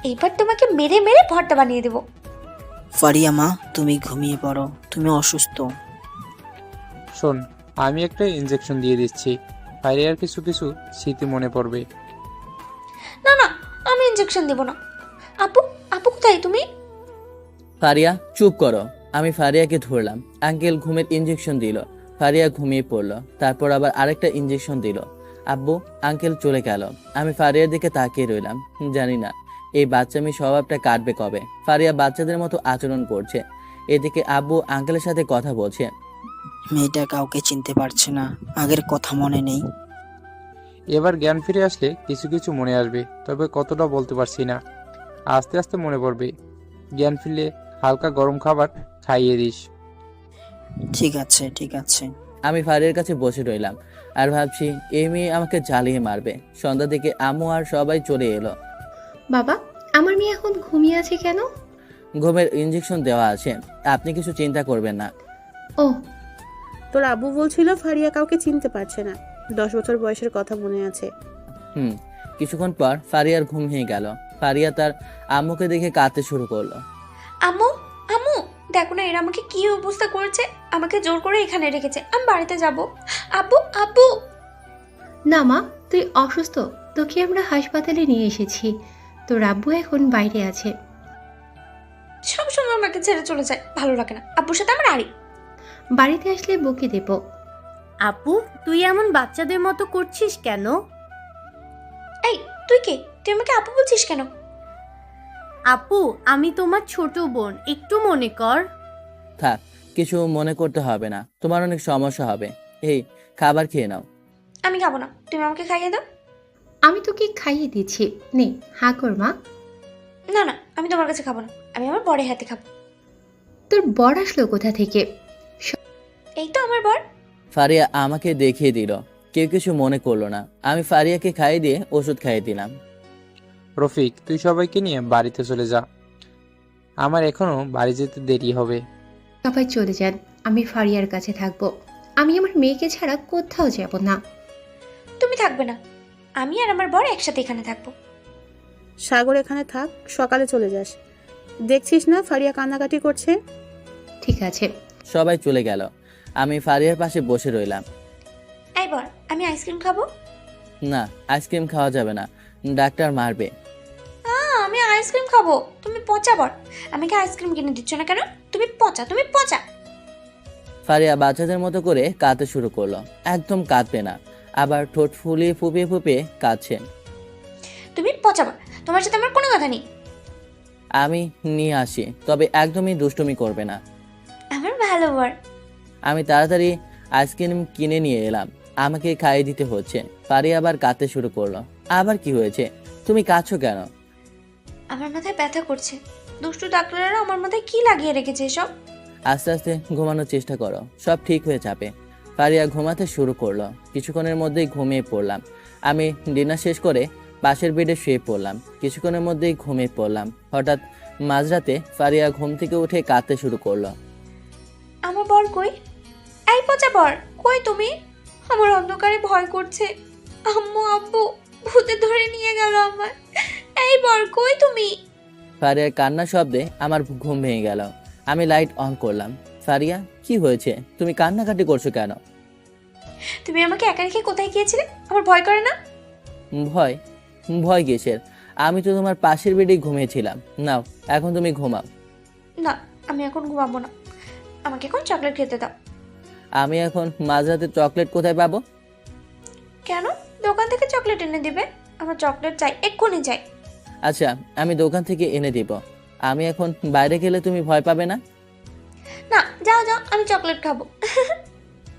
এইবার তোমাকে মেরে মেরে ভর্তা বানিয়ে দেব। ফারিয়া মা, তুমি ঘুমিয়ে পড়ো, তুমি অসুস্থ। শোন, আমি একটা ইনজেকশন দিয়ে দিচ্ছি, ফারিয়ার কিছু কিছু স্মৃতি মনে পড়বে। না না, আমি ইনজেকশন দেব না। আপু, আপু কোথায় তুমি? ফারিয়া, চুপ করো। আমি ফারিয়াকে ধরলাম। আঙ্কেল ঘুমের ইনজেকশন দিল। ফারিয়া ঘুমিয়ে পড়লো। তারপর আবার আরেকটা ইনজেকশন দিল। আব্বু, আঙ্কেল চলে গেল। আমি ফারিয়ার দিকে তাকিয়ে রইলাম। জানি না এই বাচ্চামি স্বভাবটা কাটবে কবে। ফারিয়া বাচ্চাদের মতো আচরণ করছে। এদিকে আব্বু আঙ্কেলের সাথে কথা বলছে। মেয়েটা কাউকে চিনতে পারছে না, আগের কথা মনে নেই। এবার জ্ঞান ফিরে আসলে কিছু কিছু মনে আসবে, তবে কতটা বলতে পারছি না। আস্তে আস্তে মনে পড়বে। জ্ঞান ফিরলে হালকা গরম খাবার খাইয়ে দিস। ঠিক আছে, ঠিক আছে। আমি ফারিয়ার কাছে বসে রইলাম। আর ভাবছি এই মেয়ে আমাকে জ্বালিয়ে মারবে। সন্ধ্যা থেকে আম্মু আর সবাই চলে এলো। বাবা, আমার মেয়ে এখন ঘুমিয়ে আছে কেন? ঘুমের ইঞ্জেকশন দেওয়া আছে, আপনি কিছু চিন্তা করবেন না। ও, তোর আব্বু বলছিল ফারিয়া কাউকে চিনতে পারছে না। 10 বছর বয়সের কথা মনে আছে। কিছুক্ষণ পর ফারিয়ার ঘুম ভেঙে গেল। ফারিয়া তার আম্মুকে দেখে কাঁদতে শুরু করলো। আম্মু, আম্মু, দেখো না এরা আমাকে কি অবস্থা করেছে। আমাকে জোর করে এখানে রেখেছে। আমি বাড়িতে যাব। আব্বু, আব্বু। না মা, তুই অসুস্থ, তোকে আমরা হাসপাতালে নিয়ে এসেছি। তোর আব্বু এখন বাইরে আছে। সবসময় আমাকে ছেড়ে চলে যায়, ভালো লাগে না। আব্বুর সাথে আমার আড়ি। বাড়িতে আসলে বকে দেব। আপু, তুই এমন বাচ্চাদের মতো করছিস কেন? এই, তুই কে? তুই আমাকে আপু বলছিস কেন? আপু, আমি তোমার ছোট বোন, একটু মনে কর। থাক, কিছু মনে করতে হবে না, তোমার অনেক সমস্যা হবে। এই খাবার খেয়ে নাও। আমি খাবো না, তুমি আমাকে খাইয়ে দাও। আমি তোকে খাইয়ে দিচ্ছি, নে হা কর মা। না না, আমি তোমার কাছে খাবো না, আমি আমার বরের হাতে খাবো। তোর বর আসলো কোথা থেকে? এই তো আমার বর। ফারিয়া আমাকে দেখিয়ে দিল। কেউ কিছু মনে করলো না। আমি ফারিয়াকে খাইয়ে দিয়ে ওষুধ খাইয়ে দিলাম। রফিক, তুই সবাইকে নিয়ে বাড়িতে চলে যা, আমার এখনো বাড়ি যেতে দেরি হবে। সবাই চলে যান, আমি ফারিয়ার কাছে থাকবো। আমি আমার মেয়েকে ছাড়া কোথাও যাব না। তুমি থাকবে না, আমি আর আমার বর একসাথে এখানে থাকবো। সাগর এখানে থাক, সকালে চলে যাস। দেখছিস না ফারিয়া কান্নাকাটি করছে। ঠিক আছে। সবাই চলে গেল। আমি ফারিয়ার পাশে বসে রইলাম। এই বর, আমি আইসক্রিম খাবো। না, আইসক্রিম খাওয়া যাবে না, ডাক্তার মারবে। আমি আইসক্রিম খাবো। তুমি পচা বর, আমাকে আইসক্রিম কিনে দিচ্ছ না কেন? তুমি পচা, তুমি পচা। ফারিয়া বাচ্চাদের মতো করে কাঁদতে শুরু করলো। একদম কাঁদবে না, আবার ঠোঁট ফুলিয়ে ফুপিয়ে ফুপিয়ে কাঁদছে। তুমি পচা বর, তোমার সাথে আমার কোনো কথা নেই। আমি নিয়ে আসি, তবে একদমই দুষ্টুমি করবে না। আমার ভালো বর। আমি তাড়াতাড়ি আইসক্রিম কিনে নিয়ে এলাম, আমাকে খাইয়ে দিতে হচ্ছে। ফারিয়া আবার কাঁদতে শুরু করলো। আবার কি হয়েছে? তুমি কাঁদছো কেন? আমার মাথায় ব্যথা করছে। দুষ্টু ডাক্তাররা আমার মাথায় কি লাগিয়ে রেখেছে এসব? আস্তে আস্তে ঘুমানোর চেষ্টা করো, সব ঠিক হয়ে যাবে। ফারিয়া ঘুমাতে শুরু করলো। কিছুক্ষণের মধ্যেই ঘুমিয়ে পড়লাম। আমি ডিনার শেষ করে পাশের বেডে শুয়ে পড়লাম। কিছুক্ষণের মধ্যেই ঘুমিয়ে পড়লাম। হঠাৎ মাঝরাতে ফারিয়া ঘুম থেকে উঠে কাঁদতে শুরু করলো। আমার বর কই? এই পচা বর, কই তুমি? আমার অন্ধকারে ভয় করছে। আম্মু, আব্বু, ভূতে ধরে নিয়ে গেল আমার। এই বর, কই তুমি? ফারিয়ার কান্নার শব্দে আমার ঘুম ভেঙে গেল। আমি লাইট অন করলাম। ফারিয়া, কি হয়েছে? তুমি কান্নাকাটি করছো কেন? তুমি আমাকে একা রেখে কোথায় গিয়েছিলে? আমার ভয় করে না? ভয়? ভয় কিসের? আমি তো তোমার পাশের বেডেই ঘুমিয়েছিলাম। নাও, এখন তুমি ঘুমাও। না, আমি এখন ঘুমাবো না। আমাকে এখন চকলেট খেতে দাও। আমি এখন মাঝরাতে চকলেট কোথায় পাবো? কেন? দোকান থেকে চকলেট এনে দিবে। আমার চকলেট চাই, এক্ষুনি চাই। আচ্ছা, আমি দোকান থেকে এনে দিব। আমি এখন বাইরে গেলে তুমি ভয় পাবে না? না, যাও যাও, আমি চকলেট খাবো।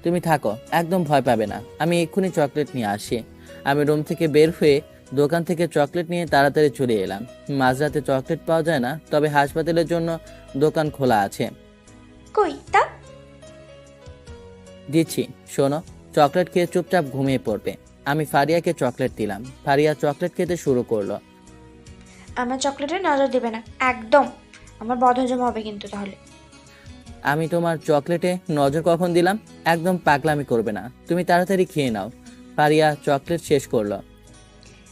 তুমি থাকো, একদম ভয় পাবে না। আমি এক্ষুনি চকলেট নিয়ে আসি। আমি রুম থেকে বের হয়ে দোকান থেকে চকলেট নিয়ে তাড়াতাড়ি চলে এলাম। মাঝরাতে চকলেট পাওয়া যায় না, তবে হাসপাতালের জন্য দোকান খোলা আছে। কই তা? দিচ্ছি, শোনো। চকলেট খেয়ে চুপচাপ ঘুমিয়ে পড়বে। আমি ফারিয়াকে চকলেট দিলাম। ফারিয়া চকলেট খেতে শুরু করলো। আমার চকলেটে নজর দেবে না একদম। আমার বদহজম হবে কিন্তু তাহলে। আমি তোমার চকলেটে নজর কখন দিলাম? একদম পাগলামি করবে না। তুমি তাড়াতাড়ি খেয়ে নাও। ফারিয়া চকলেট শেষ করলো।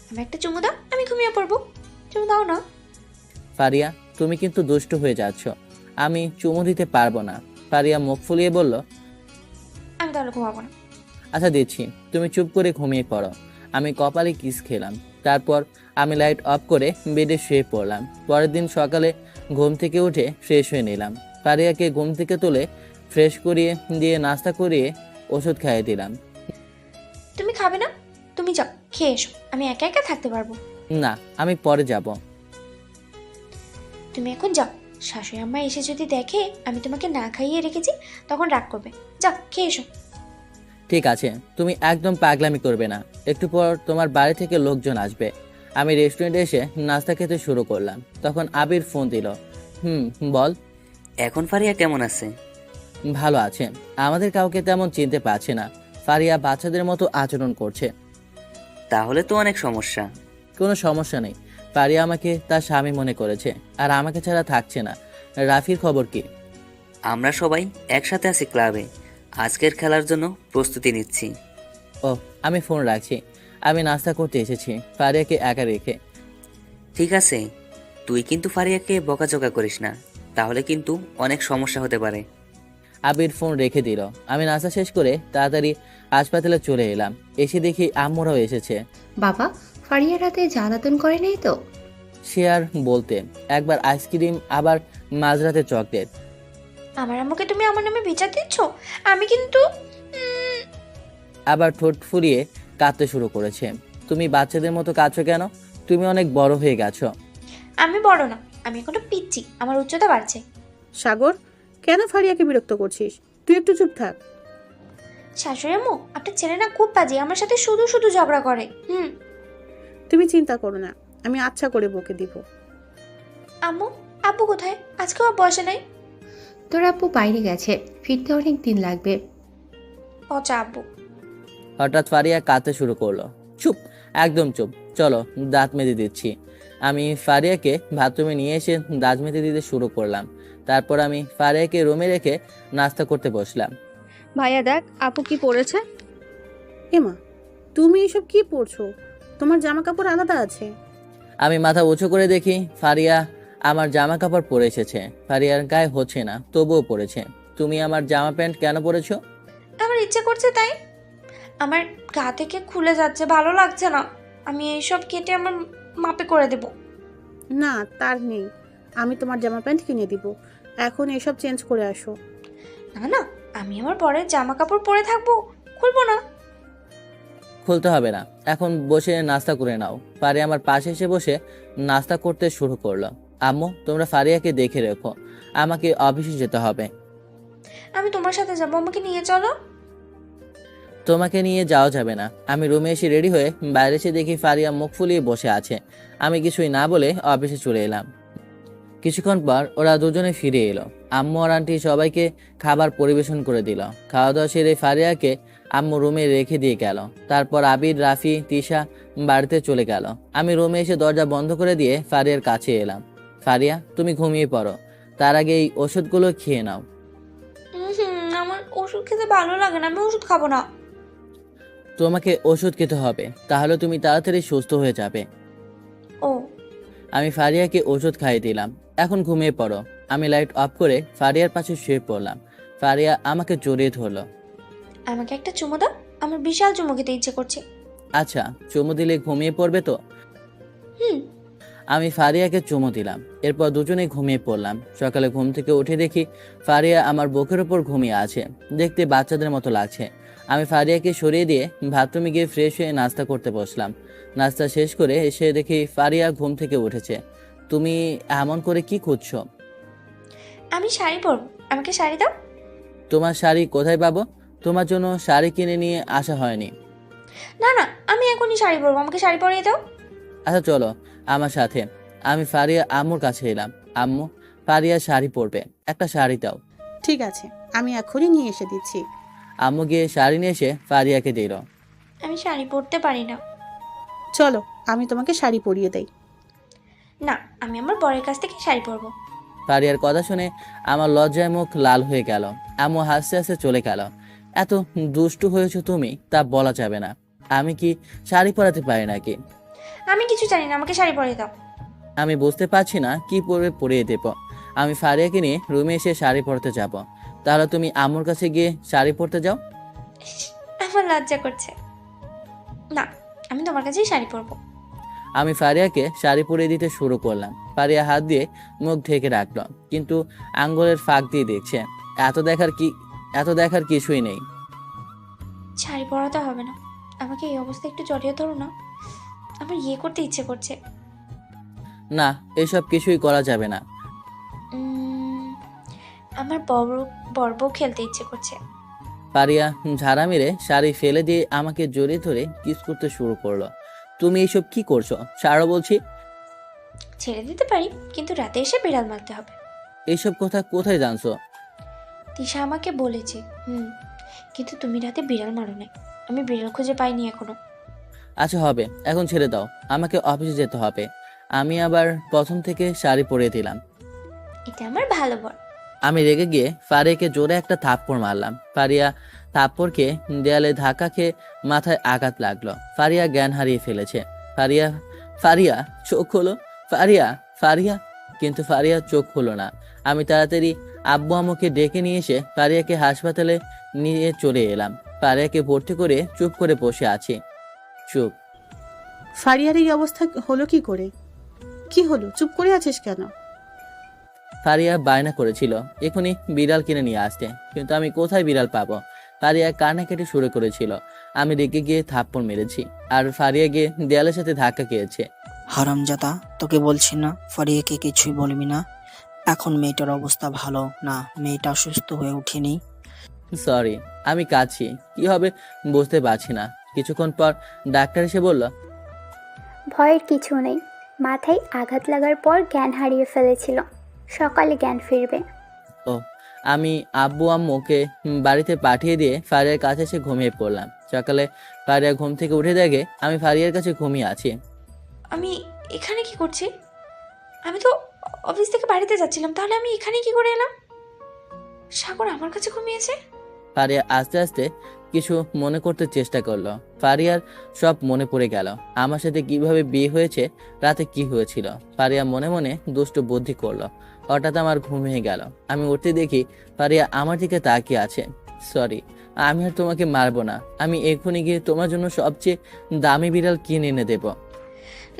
আমি একটা চুমু দাও, আমি ঘুমিয়ে পড়বো। চুমু দাও না। ফারিয়া, তুমি কিন্তু দুষ্ট হয়ে যাচ্ছ। আমি চুমু দিতে পারবো না। ফারিয়া মুখ ফুলিয়ে বলল, আমি তাহলে ঘুমাবো না। আচ্ছা দিচ্ছি, তুমি চুপ করে ঘুমিয়ে পড়ো। আমি কপালে কিস খেলাম। তারপর আমি লাইট অফ করে বেডে শুয়ে পড়লাম। পরের দিন সকালে ঘুম থেকে উঠে ফ্রেশ হয়ে নিলাম। ফারিয়াকে ঘুম থেকে তুলে ফ্রেশ করিয়ে দিয়ে নাস্তা করিয়ে ওষুধ খাইয়ে দিলাম। তুমি খাবে না? তুমি যাও, খেয়ে এসো। আমি একা একা থাকতে পারবো না, আমি পরে যাব। তুমি এখন যাও। শাশুড়ি আম্মা এসে যদি দেখে আমি তোমাকে না খাইয়ে রেখেছি, তখন রাগ করবে। যাও, খেয়ে এসো। ঠিক আছে, তুমি একদম পাগলামি করবে না। একটু পর তোমার বাড়ি থেকে লোকজন আসবে। আমি রেস্টুরেন্টে এসে নাস্তা খেতে শুরু করলাম। তখন আবির ফোন দিল। বল। এখন ফারিয়া কেমন আছে? ভালো আছে। আমাদের কাউকে তেমন চিনতে পারছে না। ফারিয়া বাচ্চাদের মতো আচরণ করছে। তাহলে তো অনেক সমস্যা। কোনো সমস্যা নেই, ফারিয়া আমাকে তার স্বামী মনে করেছে আর আমাকে ছাড়া থাকছে না। রাফির খবর কি? আমরা সবাই একসাথে আছি ক্লাবে, আজকের খেলার জন্য প্রস্তুতি নিচ্ছি। ও, আমি ফোন রাখছি, আমি নাস্তা করতে এসেছি ফারিয়াকে একা রেখে। ঠিক আছে, তুই কিন্তু ফারিয়াকে বকাঝকা করিস না, তাহলে কিন্তু অনেক সমস্যা হতে পারে। আবির ফোন রেখে দিল। আমি নাস্তা শেষ করে তাড়াতাড়ি হাসপাতালে চলে এলাম। এসে দেখি আম্মুরাও এসেছে। বাবা, ফারিয়া রাতে জ্বালাতন করে নেই তো? সে আর বলতে, একবার আইসক্রিম, আবার মাঝরাতে চকলেট। আমার আম্মুকে তুমি আমার নামে বিচার দিচ্ছ? আমি কিন্তু আবার ঠোঁট ফুরিয়ে কাঁদতে শুরু করেছে। তুমি বাচ্চাদের মতো কাঁদছো কেন? তুমি অনেক বড় হয়ে গেছো। আমি বড় না, আমি এখনো পিচ্ছি, আমার উচ্চতা বাড়ছে। সাগর, কেন ফারিয়াকে বিরক্ত করছিস? তুই একটু চুপ থাক। শাশুড়ি আম্মু, আপনার ছেলে না খুব বাজে, আমার সাথে শুধু শুধু ঝগড়া করে। তুমি চিন্তা করো না, আমি আচ্ছা করে বকে দিব। আম্মু, আব্বু কোথায়? আজকেও আব্বু আসে নাই। তোর আব্বু বাইরে গেছে, ফিরতে অনেক দিন লাগবে। পচা আব্বু। হঠাৎ ফারিয়া কাঁদতে শুরু করলো। চুপ, একদম চুপ। চলো দাঁত মেজে দিচ্ছি। আমি ফারিয়াকে বাথরুমে নিয়ে এসে দাঁত মেজে দিতে শুরু করলাম। তারপর আমি ফারিয়াকে রুমে রেখে নাস্তা করতে বসলাম। ভাইয়া দেখ আপু কি পড়েছে। এমা, তুমি এসব কি পরছো? তোমার জামা কাপড় আলাদা আছে। আমি মাথা উঁচু করে দেখি ফারিয়া আমার জামা কাপড় পরে এসেছে। ফারিয়ার গায়ে হচ্ছে না, তবুও পরেছে। তুমি আমার জামা প্যান্ট কেন পরেছো? আমার ইচ্ছে করছে তাই। আমার গা থেকে খুলে যাচ্ছে, ভালো লাগছে না। আমি এইসব কেটে আমার মাপে করে দেব। না, তার নেই, আমি তোমার জামা প্যান্ট কিনে দিব। এখন এসব চেঞ্জ করে আসো। না না, আমি আমার পরের জামা কাপড় পরে থাকবো, খুলবো না। খুলতে হবে না, এখন বসে নাস্তা করে নাও। ফারিয়া আমার পাশে এসে বসে নাস্তা করতে শুরু করলো। আম্মু, তোমরা ফারিয়াকে দেখে রেখো, আমাকে অফিসে যেতে হবে। আমি তোমার সাথে যাবো, আমাকে নিয়ে চলো। তোমাকে নিয়ে যাওয়া যাবে না। আমি রুমে এসে রেডি হয়ে বাইরে এসে দেখি ফারিয়া মুখ ফুলিয়ে বসে আছে। আমি কিছুই না বলে অফিসে চলে এলাম। কিছুক্ষণ পর ওরা দুজনে ফিরে এলো। আম্মু আর আন্টি সবাইকে খাবার পরিবেশন করে দিল। খাওয়া দাওয়া সেরে ফারিয়াকে আম্মু রুমে রেখে দিয়ে গেল। তারপর আবির, রাফি, তিশা বাড়িতে চলে গেল। আমি রুমে এসে দরজা বন্ধ করে দিয়ে ফারিয়ার কাছে এলাম। ফারিয়া, তুমি ঘুমিয়ে পড়ো, তার আগে এই ওষুধগুলো খেয়ে নাও। আমার ওষুধ খেতে ভালো লাগে না, আমি ওষুধ খাবো না। তোমাকে ওষুধ খেতে হবে, তাহলে তুমি তাড়াতাড়ি সুস্থ হয়ে যাবে। ও। আমি ফারিয়াকে ওষুধ খাইয়ে দিলাম। এখন ঘুমিয়ে পড়ো। আমি লাইট অফ করে ফারিয়ার পাশে শুয়ে পড়লাম। ফারিয়া আমাকে জড়িয়ে ধরলো। আমাকে একটা চুমু দাও, আমার বিশাল চুমু খেতে ইচ্ছে করছে। আচ্ছা, চুমু দিলে ঘুমিয়ে পড়বে তো? আমি ফারিয়াকে চুমু দিলাম। এরপর দুজনেই ঘুমিয়ে পড়লাম। সকালে ঘুম থেকে উঠে দেখি ফারিয়া আমার বুকের ওপর ঘুমিয়ে আছে। দেখতে বাচ্চাদের মতো লাগছে। আমি ফারিয়াকে সরিয়ে দিয়ে বাথরুমে গিয়ে ফ্রেশ হয়ে নাস্তা করতে বসলাম। নাস্তা শেষ করে এসে দেখি ফারিয়া ঘুম থেকে উঠেছে। তুমি এমন করে কি খুঁজছো? আমি শাড়ি পরবো, আমাকে শাড়ি দাও। তোমার শাড়ি কোথায় পাবো? তোমার জন্য শাড়ি কিনে নিয়ে আসা হয়নি। না না, আমি এখনই শাড়ি পরবো, আমাকে শাড়ি পরিয়ে দাও। আচ্ছা চলো আমার সাথে। আমি ফারিয়া আম্মুর কাছে এলাম। আম্মু, ফারিয়া শাড়ি পরবে, একটা শাড়ি দাও। ঠিক আছে, আমি এখনই নিয়ে এসে দিচ্ছি। আম্মু গিয়ে শাড়ি নিয়ে এসে ফারিয়াকে দিল। আমি শাড়ি পরতে পারি না। চলো, আমি তোমাকে শাড়ি পরিয়ে দেই। না, আমি আমার বরের কাছ থেকে শাড়ি পরবো। ফারিয়ার কথা শুনে আমার লজ্জায় মুখ লাল হয়ে গেল। আম্মু হাসতে হাসতে চলে গেল। এত দুষ্টু হয়েছো তুমি, তা বলা যাবে না। আমি কি শাড়ি পরাতে পারি নাকি? আমি কিছু জানি না, আমাকে শাড়ি পরিয়ে দাও। আমি বুঝতে পারছি না কি পরে পরিয়ে দেব। আমি ফারিয়াকে নিয়ে রুমে এসে শাড়ি পরতে যাব। তাহলে তুমি আম্মুর কাছে গিয়ে শাড়ি পরতে যাও। আমার লজ্জা করছে। না, আমি তোমার কাছেই শাড়ি পরবো। আমি ফারিয়াকে শাড়ি পরিয়ে দিতে শুরু করলাম। ফারিয়া হাত দিয়ে মুখ ঢেকে রাখলো, কিন্তু আঙ্গুলের ফাঁক দিয়ে দেখছে। এত দেখার কিছুই নেই। শাড়ি পরাতে হবে না, আমাকে এই অবস্থায় একটু জড়িয়ে ধরো না, আমার ইয়ে করতে ইচ্ছে করছে। না, এসব কিছুই করা যাবে না। আমার বড় খেলতে ইচ্ছে করছে। ফারিয়া ঝাড়া মেরে শাড়ি ফেলে দিয়ে আমাকে জড়িয়ে ধরে কিস করতে শুরু করলো। তুমি এইসব কি করছো? ছাড়ো বলছি। ছেড়ে দিতে পারি, কিন্তু রাতে এসে বিড়াল মারতে হবে। এইসব কথা কোথায় জানছো? তিশা আমাকে বলেছে। কিন্তু তুমি রাতে বিড়াল মারো নাই। আমি বিড়াল খুঁজে পাইনি এখনো। আচ্ছা হবে, এখন ছেড়ে দাও, আমাকে অফিসে যেতে হবে। আমি আবার প্রথম থেকে শাড়ি পরিয়ে দিলাম। এটা আমার ভালো বর। আমি রেগে গিয়ে ফারিয়াকে জোরে একটা থাপ্পড় মারলাম। ফারিয়া থাপ্পড়কে দেয়ালে ধাক্কা খেয়ে মাথায় আঘাত লাগলো। ফারিয়া জ্ঞান হারিয়ে ফেলেছে। ফারিয়া ফারিয়া চোখ হলো, ফারিয়া ফারিয়া কিন্তু ফারিয়া চোখ হলো না। আমি তাড়াতাড়ি আব্বু আম্মুকে ডেকে নিয়ে এসে ফারিয়াকে হাসপাতালে নিয়ে চলে এলাম। ফারিয়াকে ভর্তি করে চুপ করে বসে আছি। চুপ। ফারিয়ার এই অবস্থা হলো কি করে? কি হলো, চুপ করে আছিস কেন? ফারিয়া বায়না করেছিল এখনই বিড়াল কিনে নিয়ে আসতে, কিন্তু আমি কোথায় বিড়াল পাবো? ফারিয়া কান্নাকাটি শুরু করেছিল। আমি রেগে গিয়ে থাপ্পড় মেরেছি, আর ফারিয়া গিয়ে দেয়ালের সাথে ধাক্কা খেয়েছে। হারামজাদা, তোকে বলছি না ফারিয়াকে কিছুই বলবি না। এখন মেয়েটার অবস্থা ভালো না, মেয়েটা সুস্থ হয়ে ওঠেনি। সরি, আমি কাঁদছি, কি হবে বুঝতে পারছি না। কিছুক্ষণ পর ডাক্তার এসে বলল, ভয়ের কিছু নেই, মাথায় আঘাত লাগার পর জ্ঞান হারিয়ে ফেলেছিল, সকালে জ্ঞান ফিরবে। ও। আমি আব্বু আম্মুকে বাড়িতে পাঠিয়ে দিয়ে ফারিয়ার কাছে এসে ঘুমিয়ে পড়লাম। সকালে ফারিয়া ঘুম থেকে উঠে দেখে আমি ফারিয়ার কাছে ঘুমিয়ে আছি। আমি এখানে কি করছি? আমি তো অফিস থেকে বাড়িতে যাচ্ছিলাম, তাহলে আমি এখানে কি করে এলাম? সাগর আমার কাছে ঘুমিয়েছে। ফারিয়া আস্তে আস্তে কিছু মনে করতে চেষ্টা করলো। ফারিয়ার সব মনে পড়ে গেল, আমার সাথে কিভাবে বিয়ে হয়েছে, রাতে কি হয়েছিল। ফারিয়া মনে মনে দুষ্ট বুদ্ধি করলো। হঠাৎ আমার ঘুম ভেঙে গেল। আমি উঠতে দেখি ফারিয়া আমার দিকে তাকিয়ে আছে। সরি, আমি আর তোমাকে মারবো না। আমি এক্ষুনি গিয়ে তোমার জন্য সবচেয়ে দামি বিড়াল কিনে এনে দেবো।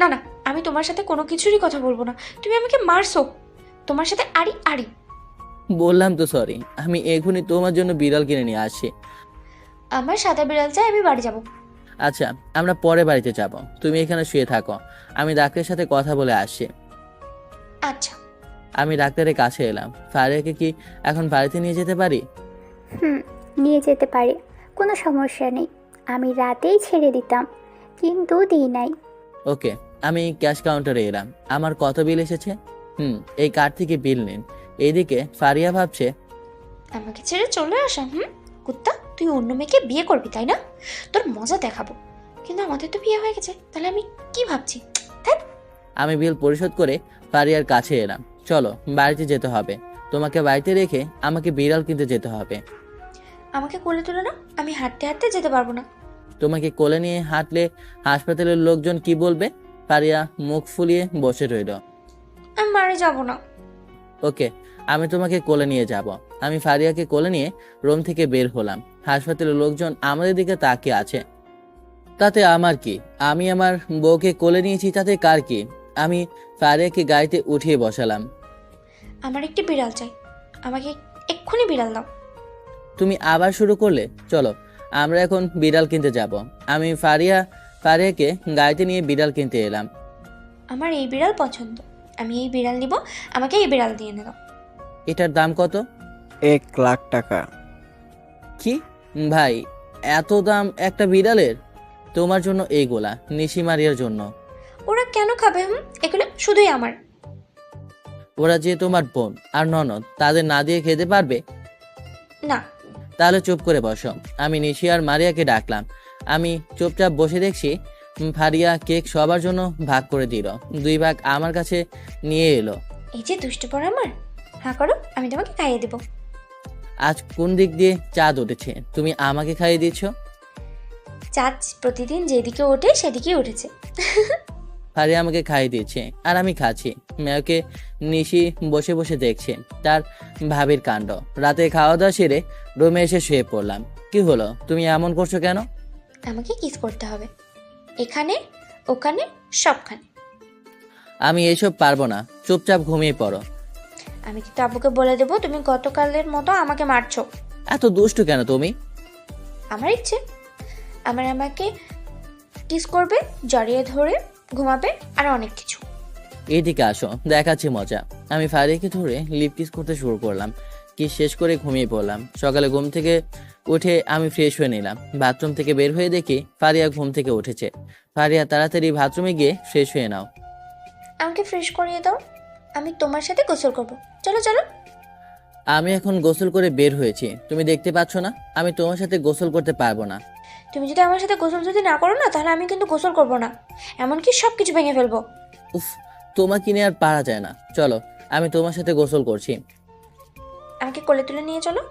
না না, আমি তোমার সাথে কোনো কিছুরই কথা বলবো না। তুমি আমাকে মারছো, তোমার সাথে আড়ি আড়ি। বললাম তো সরি, আমি এক্ষুনি তোমার জন্য বিড়াল কিনে নিয়ে আসছি। আমার সাদা বিড়াল চাই, আমি বাড়ি যাব। আচ্ছা, আমরা পরে বাড়িতে যাব, তুমি এখানে শুয়ে থাকো, আমি ডাক্তারের সাথে কথা বলে আসছি। আচ্ছা। আমি ডাক্তারের কাছে এলাম। ফারিয়াকে কি এখন বাড়িতে নিয়ে যেতে পারি? নিয়ে যেতে পারি, কোনো সমস্যা নেই। আমি রাতেই ছেড়ে দিতাম, কিন্তু দিই নাই। ওকে, আমি ক্যাশ কাউন্টারে এলাম। আমার কত বিল এসেছে? এই কার্ড থেকে বিল নিন। এইদিকে ফারিয়া ভাবছে, আমাকে ছেড়ে চলে আসা? কুত্তা, তুই অন্য মেয়েকে বিয়ে করবি তাই না? তোর মজা দেখাবো। কিন্তু আমাদের তো বিয়ে হয়ে গেছে, তাহলে আমি কি ভাবছি? আমি বিল পরিশোধ করে ফারিয়ার কাছে এলাম। চলো, বাড়িতে যেতে হবে। তোমাকে বাড়িতে রেখে আমাকে বিড়াল কিনতে যেতে হবে। আমাকে কোলে তুলে না, আমি হাঁটতে হাঁটতে যেতে পারবো না। তোমাকে কোলে নিয়ে হাঁটলে হাসপাতালের লোকজন কি বলবে? ফারিয়া মুখ ফুলিয়ে বসে রইল। আমি বাড়ি যাব না। ওকে, আমি তোমাকে কোলে নিয়ে যাব। আমি ফারিয়াকে কোলে নিয়ে রুম থেকে বের হলাম। হাসপাতালের লোকজন আমাদের দিকে তাকিয়ে আছে। তাতে আমার কি? আমি আমার বউকে কোলে নিয়েছি, তাতে কার কি? আমি ফারিয়াকে গাড়িতে উঠিয়ে বসালাম। আমার একটি বিড়াল চাই, আমাকে এক্ষুনি বিড়াল দাও। তুমি আবার শুরু করলে? চলো, আমরা এখন বিড়াল কিনতে যাব। আমি ফারিয়াকে গাড়িতে নিয়ে বিড়াল কিনতে এলাম। আমার এই বিড়াল পছন্দ, আমি এই বিড়াল নিব, আমাকে এই বিড়াল দিয়ে দাও। এটার দাম কত? 1,00,000 টাকা। কি ভাই, এত দাম একটা বিড়ালের? তোমার জন্য এইগুলা, নিশি মারিয়ার জন্য। ওরা কেন খাবে? এগুলো শুধুই আমার। ওরা যে তোমার বোন আর ননদ, তাদের না দিয়ে খেতে পারবে না। তাহলে চুপ করে বসো। আমি নিশি আর মারিয়াকে ডাকলাম। আমি চুপচাপ বসে দেখছি ফারিয়া কেক সবার জন্য ভাগ করে দিল। 2 ভাগ আমার কাছে নিয়ে এলো। এই যে দুষ্ট পর আমার, হ্যাঁ করো, আমি তোমাকে খাইয়ে দেব। আজ কোন দিক দিয়ে চাঁদ উঠেছে, তুমি আমাকে খাইয়ে দিচ্ছ? চাঁদ প্রতিদিন যেদিকে ওঠে সেদিকেই উঠেছে। ফারিয়া আমাকে খাইয়ে দিচ্ছে আর আমি খাচ্ছি। মেয়েকে নিশি বসে বসে দেখছে তার ভাবির কাণ্ড। রাতে খাওয়া দাওয়া সেরে রুমে এসে শুয়ে পড়লাম। কি হলো, তুমি এমন করছো কেন? আমাকে কিস করতে হবে, এখানে ওখানে সবখানে। আমি এইসব পারবো না, চুপচাপ ঘুমিয়ে পড়ো। আমি কিন্তু আব্বুকে বলে দেবো তুমি গতকালের মতো আমাকে মারছো। এত দুষ্টু কেন তুমি? আমার ইচ্ছে, আমাকে কিস করবে, জড়িয়ে ধরে ঘুমাবে, আর অনেক কিছু। এইদিকে আসো, দেখাচ্ছি মজা। আমি ফারিয়াকে ধরে লিপ কিস করতে শুরু করলাম। কিস শেষ করে ঘুমিয়ে পড়লাম। সকালে ঘুম থেকে উঠে আমি ফ্রেশ হয়ে নিলাম। বাথরুম থেকে বের হয়ে দেখি ফারিয়া ঘুম থেকে উঠেছে। ফারিয়া, তাড়াতাড়ি বাথরুমে গিয়ে ফ্রেশ হয়ে নাও। আমাকে ফ্রেশ করিয়ে দাও, আমি তোমার সাথে গোসল করবো। চলো চলো। আমি এখন গোসল করে বের হয়েছি, তুমি দেখতে পাচ্ছ না? আমি তোমার সাথে গোসল করতে পারবো না। তুমি যদি আমার সাথে গোসল যদি না করো না, তাহলে আমি কিন্তু গোসল করবো না, এমনকি সব কিছু ভেঙে ফেলবো। উফ, তোমাকে নিয়ে আর পারা যায় না। চলো, আমি তোমার সাথে গোসল করছি। আমাকে কোলে তুলে নিয়ে চলো।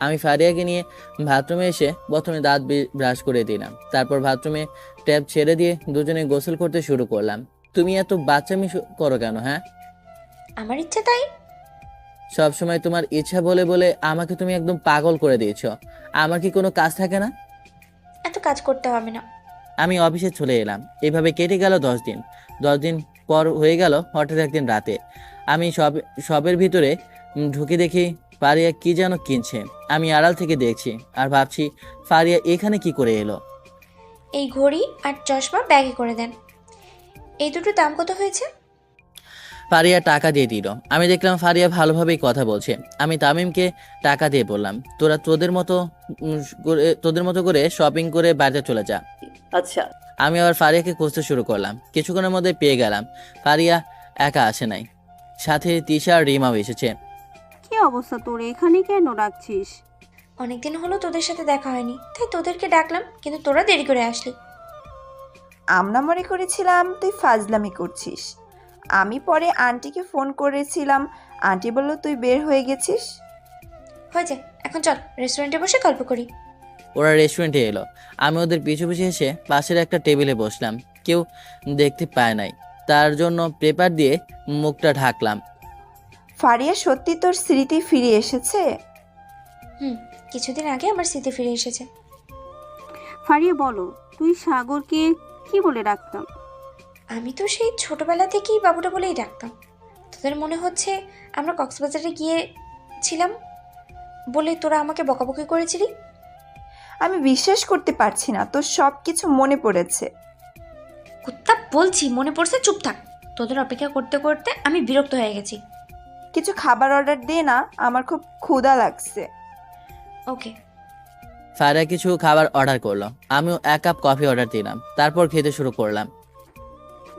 আমি ফারিয়াকে নিয়ে বাথরুমে এসে প্রথমে দাঁত ব্রাশ করে দিলাম, তারপর বাথরুমে ট্যাপ ছেড়ে দিয়ে দুজনে গোসল করতে শুরু করলাম। তুমি এত বাচ্চামি করো কেন? হ্যাঁ, আমার ইচ্ছে তাই। সব সময় তোমার ইচ্ছা বলে বলে আমাকে তুমি একদম পাগল করে দিয়েছো। আমার কি কোনো কাজ থাকে না? এত কাজ করতে হবে না। আমি অফিসে চলে এলাম। এভাবে কেটে গেল 10 দিন। 10 দিন পর হয়ে গেল হঠাৎ একদিন রাতে আমি সবের ভিতরে ঢুকে দেখি ফারিয়া কি যেন কিনছে। আমি আড়াল থেকে দেখছি আর ভাবছি ফারিয়া এখানে কি করে এলো। এই ঘড়ি আর চশমা ব্যাগে করে দেন। এই দুটো দাম কত হয়েছে? ফারিয়া টাকা দিয়ে দিল। আমি দেখলাম ফারিয়া ভালোভাবেই কথা বলছে। আমি তামিমকে টাকা দিয়ে বললাম, তোরা তোদের মতো করে শপিং করে বাড়িতে চলে যা। আচ্ছা। আমি আবার ফারিয়াকে খুঁজতে শুরু করলাম। কিছুক্ষণের মধ্যে পেয়ে গেলাম। ফারিয়া একা আসে নাই, সাথে তিশা আর রিমাও এসেছে। কি অবস্থা তোর, এখানে কেন রাখছিস? অনেকদিন হলো তোদের সাথে দেখা হয়নি, তাই তোদেরকে ডাকলাম, কিন্তু তোরা দেরি করে আসলি। আমরা মনে করেছিলাম তুই ফাজলামি করছিস। আমি পরে আন্টিকে ফোন করেছিলাম, আন্টি বলল তুই বের হয়ে গেছিস। হয়েছে, এখন চল রেস্টুরেন্টে বসে গল্প করি। ওরা রেস্টুরেন্টে এলো। আমি ওদের পিছু পিছু এসে পাশের একটা টেবিলে বসলাম। কেউ দেখতে পায় নাই, তার জন্য পেপার দিয়ে মুখটা ঢাকলাম। ফারিয়া, সত্যি তোর স্মৃতি ফিরে এসেছে? কিছুদিন আগে আমার স্মৃতি ফিরে এসেছে। ফারিয়া বলো, তুই সাগরকে কি বলে ডাকতাম? আমি তো সেই ছোটবেলা থেকেই বাবুটা বলেই ডাকতাম। তোদের মনে হচ্ছে আমরা কক্সবাজারে গিয়েছিলাম বলে তোরা আমাকে বকাবকি করেছিলি। আমি বিশ্বাস করতে পারছি না তোর সব কিছু মনে পড়েছে। কুত্তা বলছি মনে পড়ছে, চুপ থাক। তোদের অপেক্ষা করতে করতে আমি বিরক্ত হয়ে গেছি। কিছু খাবার অর্ডার দে না, আমার খুব ক্ষুধা লাগছে। ওকে। ফারিয়া কিছু খাবার অর্ডার করলো। আমিও 1 কাপ কফি অর্ডার দিলাম, তারপর খেতে শুরু করলাম।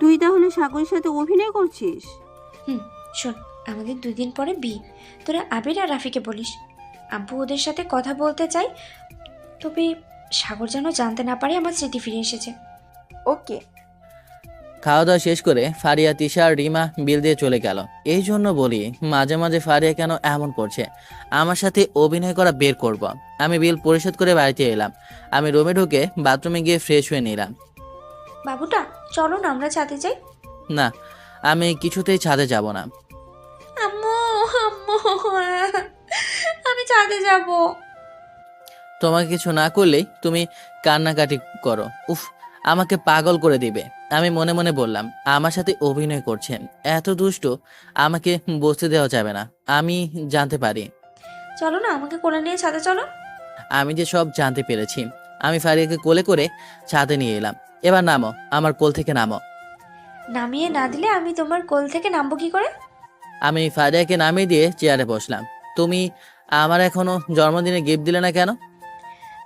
তুই তাহলে সাগরের সাথে অভিনয় করছিস? শোন, আমাদের 2 দিন পরে বিয়ে। তোরা আবির আর রাফিকে বলিস। আব্বু ওদের সাথে কথা বলতে চাই, তবে সাগর যেন জানতে না পারে আমার স্মৃতি ফিরে এসেছে। ওকে। খাওয়া দাওয়া শেষ করে ফারিয়া, তিশা আর রিমা বিল দিয়ে চলে গেল। এই জন্য বলি মাঝে মাঝে ফারিয়া কেন এমন করছে, আমার সাথে অভিনয় করা বের করব। আমি বিল পরিশোধ করে বাড়িতে এলাম। আমি রুমে ঢুকে বাথরুমে গিয়ে ফ্রেশ হয়ে নিলাম। বাবুটা চলো না আমরা ছাদে যাই। না, আমি কিছুতেই ছাদে যাব না। আম্মু আম্মু, আমি ছাদে যাব। তোমাকে কিছু না করলেই তুমি কান্নাকাটি করো। উফ, আমাকে পাগল করে দিবে। আমি মনে মনে বললাম, আমার সাথে অভিনয় করছেন, এত দুষ্ট, আমাকে বসতে দেওয়া যাবে না। আমি জানতে পারি। চলো না, আমাকে কোলে নিয়ে ছাদে চলো। আমি যে সব জানতে পেরেছি। আমি ফারিয়াকে কোলে করে ছাদে নিয়ে এলাম। এবার নামো, আমার কোল থেকে নামো। নামিয়ে না দিলে আমি তোমার কোল থেকে নামবো কি করে? আমি ফারিয়াকে নামিয়ে দিয়ে চেয়ারে বসলাম। তুমি আমার এখনো জন্মদিনে গিফট দিলে না কেন?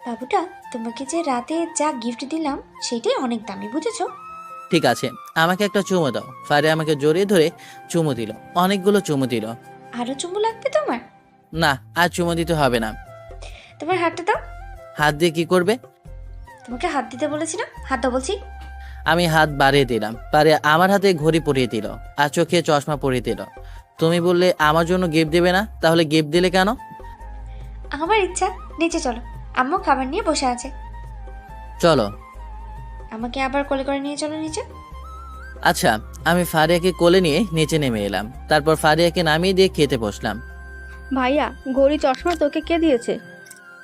বাবুটা, তোমাকে যে রাতে যা গিফট দিলাম সেটাই অনেক দামি, বুঝেছো? ঠিক আছে, আমাকে একটা চুমু দাও। ফারিয়া আমাকে জড়িয়ে ধরে চুমু দিল, অনেকগুলো চুমু দিল। আরো চুমু লাগবে তোমার? না, আর চুমু দিতে হবে না। তোমার হাতটা দাও। হাত দিয়ে কি করবে? তোমাকে হাত দিতে বলেছি না, হাত দাও বলছি। আমি হাত বাড়িয়ে দিলাম। ফারিয়া আমার হাতে ঘড়ি পরিয়ে দিল আর চোখে চশমা পরিয়ে দিল। তুমি বললে আমার জন্য গিফট দেবে না, তাহলে গিফট দিলে কেন? আমার ইচ্ছা। নিচে চলো, আম্মু খাবার নিয়ে বসে আছে। চলো। আমাকে আবার কোলে করে নিয়ে চলো নিচে। আচ্ছা। আমি ফারিয়াকে কোলে নিয়ে নিচে নেমে এলাম। তারপর ফারিয়াকে নামিয়ে দিয়ে খেতে বসলাম। ভাইয়া, ঘড়ি চশমা তোকে কে দিয়েছে?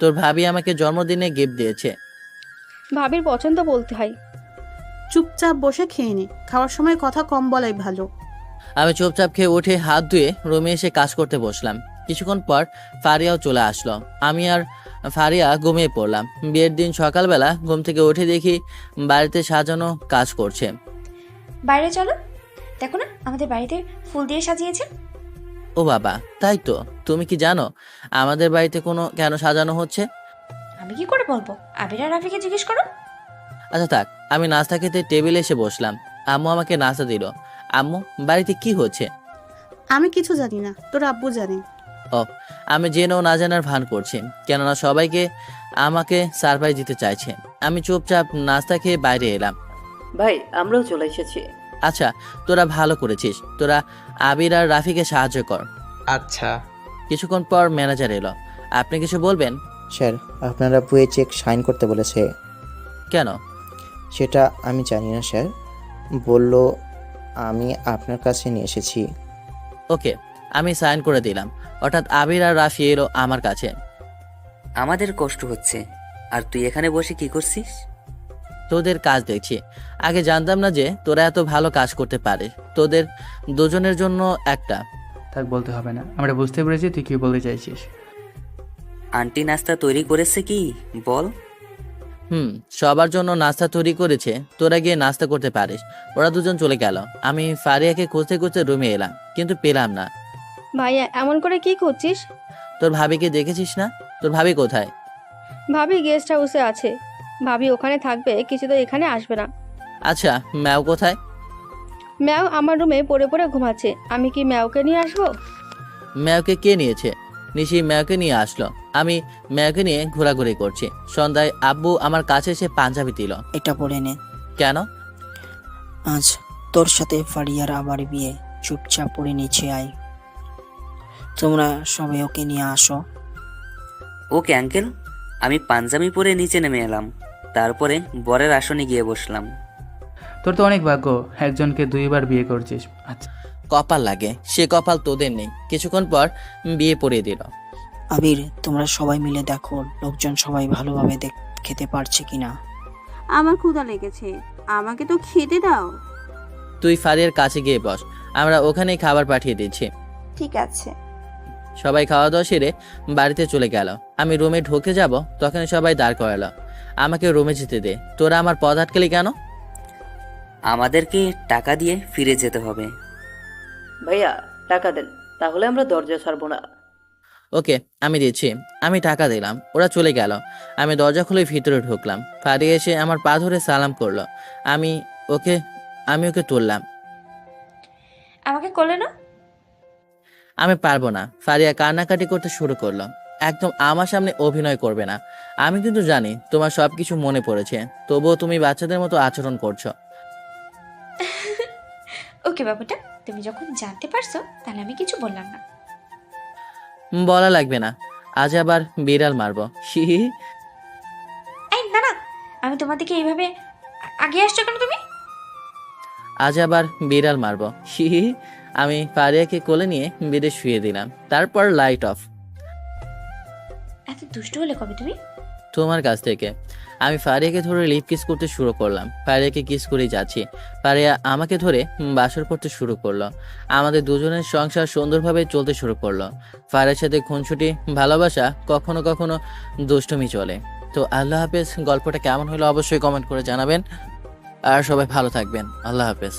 তোর ভাবি আমাকে জন্মদিনে গিফট দিয়েছে। ভাবির পছন্দ বলতে হয়। চুপচাপ বসে খেয়ে নে, খাওয়ার সময় কথা কম বলাই ভালো। আমি চুপচাপ খেয়ে উঠে হাত ধুয়ে রুমে এসে কাজ করতে বসলাম। কিছুক্ষণ পর ফারিয়াও চলে আসলো। আমি আর ফারিয়া ঘুমিয়ে পড়লাম। বিয়ের দিন সকালবেলা ঘুম থেকে উঠে দেখি বাড়িতে সাজানো কাজ করছে। বাইরে চলো, দেখো না আমাদের বাড়িতে ফুল দিয়ে সাজিয়েছে। ও বাবা, তাই তো। তুমি কি জানো আমাদের বাড়িতে কেন সাজানো হচ্ছে? আমি কি করে বলবো? আবির আর রাফিকে জিজ্ঞেস করো। আচ্ছা থাক, আমি নাস্তা খেতে টেবিলে এসে বসলাম। আম্মু আমাকে নাস্তা দিল। আম্মু, বাড়িতে কি হচ্ছে? আমি কিছু জানি না, তোর আব্বু জানে। ও, আমি জেনেও না জানার ভান করছি, কেননা সবাইকে আমাকে সারপ্রাইজ দিতে চাইছে। আমি চুপচাপ নাস্তা খেয়ে বাইরে এলাম। ভাই আমরাও চলে এসেছি। আচ্ছা, তোরা ভালো করেছিস। তোরা আবির আর রাফিকে সাহায্য কর। আচ্ছা। কিছুক্ষণ পর ম্যানেজার এলো। আপনি কিছু বলবেন? স্যার, আপনারা বইয়ে চেক সাইন করতে বলেছে। কেন? সেটা আমি জানি না স্যার, বলল আমি আপনার কাছে নিয়ে এসেছি। ওকে, আমি সাইন করে দিলাম। হঠাৎ আবির আর রাফি এলো আমার কাছে। আমাদের কষ্ট হচ্ছে, আর তুই এখানে বসে কি করছিস? তোদের কাজ দেখছি। আগে জানতাম না যে তোরা এত ভালো কাজ করতে পারিস। তোদের দুজনের জন্য একটা। থাক, বলতে হবে না, আমরা বুঝতে পেরেছি তুই কি বলতে চাইছিস। আন্টি নাস্তা তৈরি করেছে কি বল? সবার জন্য নাস্তা তৈরি করেছে, তোরা গিয়ে নাস্তা করতে পারিস। ওরা দুজন চলে গেল। আমি ফারিয়াকে খুঁজতে খুঁজতে রুমে এলাম, কিন্তু পেলাম না। ভাইয়া এমন করে কি করছিস? তোর ভাবিকে দেখেছিস না? তোর ভাবি কোথায়? ভাবি গেস্ট হাউসে আছে। ভাবি ওখানে থাকবে, কিছু তো এখানে আসবে না। আচ্ছা, ম্যাও কোথায়? ম্যাও আমার রুমে পড়ে পড়ে ঘুমাচ্ছে। আমি কি ম্যাওকে নিয়ে আসবো? ম্যাওকে কে নিয়েছে? নিশি ম্যাওকে নিয়ে আসলো। আমি ম্যাওকে নিয়ে ঘোরাঘুরি করছি। সন্ধ্যায় আব্বু আমার কাছে এসে পাঞ্জাবি দিল। এটা পরে নে। কেন? আজ তোর সাথে ফারিয়ার আবার বিয়ে। চুপচাপ পরে নিচে আয়। তোমরা সবাই ওকে নিয়ে আসো। Okay uncle. আমি পাঞ্জাবি পরে নিচে নেমে এলাম, তারপরে বরের আসনে গিয়ে বসলাম। তোর তো অনেক ভাগ্য, একজনকে 2বার বিয়ে করছিস। আচ্ছা, কপাল লাগে, সে কপাল তোদের নেই। কিছুক্ষণ পর বিয়ে পড়িয়ে দিল। আবির, তোমরা সবাই মিলে দেখো লোকজন সবাই ভালোভাবে খেতে পারছে কিনা। আমার ক্ষুধা লেগেছে, আমাকে তো খেতে দাও। তুই ফারিয়ার কাছে গিয়ে বস, আমরা ওখানেই খাবার পাঠিয়ে দিচ্ছি। ঠিক আছে। সবাই খাওয়া দাওয়া সেরে বাড়িতে চলে গেল। আমি রুমে ঢুকে যাব, তখন সবাই দাঁড় করালো। আমাকে রুমে যেতে দে। তোরা আমার পথ আটকালি কেন? আমাদেরকে টাকা দিয়ে ফিরে যেতে হবে। ভাইয়া টাকা দেন, তাহলে আমরা দরজা ছাড়বো না। ওকে, আমি দিচ্ছি। আমি টাকা দিলাম, ওরা চলে গেল। আমি দরজা খুলে ভিতরে ঢুকলাম। ফারিয়া এসে আমার পা ধরে সালাম করলো। আমি ওকে তুললাম। আমাকে করলে না? আমি পারবো না। ফারিয়া কান্নাকাটি করতে শুরু করলো। একদম আমার সামনে অভিনয় করবে না। আমি কিন্তু জানি তোমার সবকিছু মনে পড়েছে, তবুও তুমি বাচ্চাদের মতো আচরণ করছো। ওকে বাবুটা, তুমি যখন জানতে পারছো তাহলে আমি কিছু বললাম না। বলা লাগবে না। আজ আবার বিড়াল মারবো। হি। এই না না, আমি তোমার দিকে এইভাবে আগে আসছো কেন তুমি? আজ আবার বিড়াল মারবো। হি। আমি ফারিয়াকে কোলে নিয়ে বেডে শুয়ে দিলাম। তারপর লাইট অফ। এত দুষ্ট হলে কবে তুমি? তোমার কাছ থেকে। আমি ফারিয়াকে ধরে লিপ কিস করতে শুরু করলাম। ফারিয়াকে কিস করেই যাচ্ছি। ফারিয়া আমাকে ধরে বাসর করতে শুরু করলো। আমাদের দুজনের সংসার সুন্দরভাবে চলতে শুরু করলো। ফারিয়ার সাথে খুনছুটি, ভালোবাসা, কখনো কখনো দুষ্টুমি চলে। তো আল্লাহ হাফেজ। গল্পটা কেমন হলো অবশ্যই কমেন্ট করে জানাবেন। আর সবাই ভালো থাকবেন। আল্লাহ হাফেজ।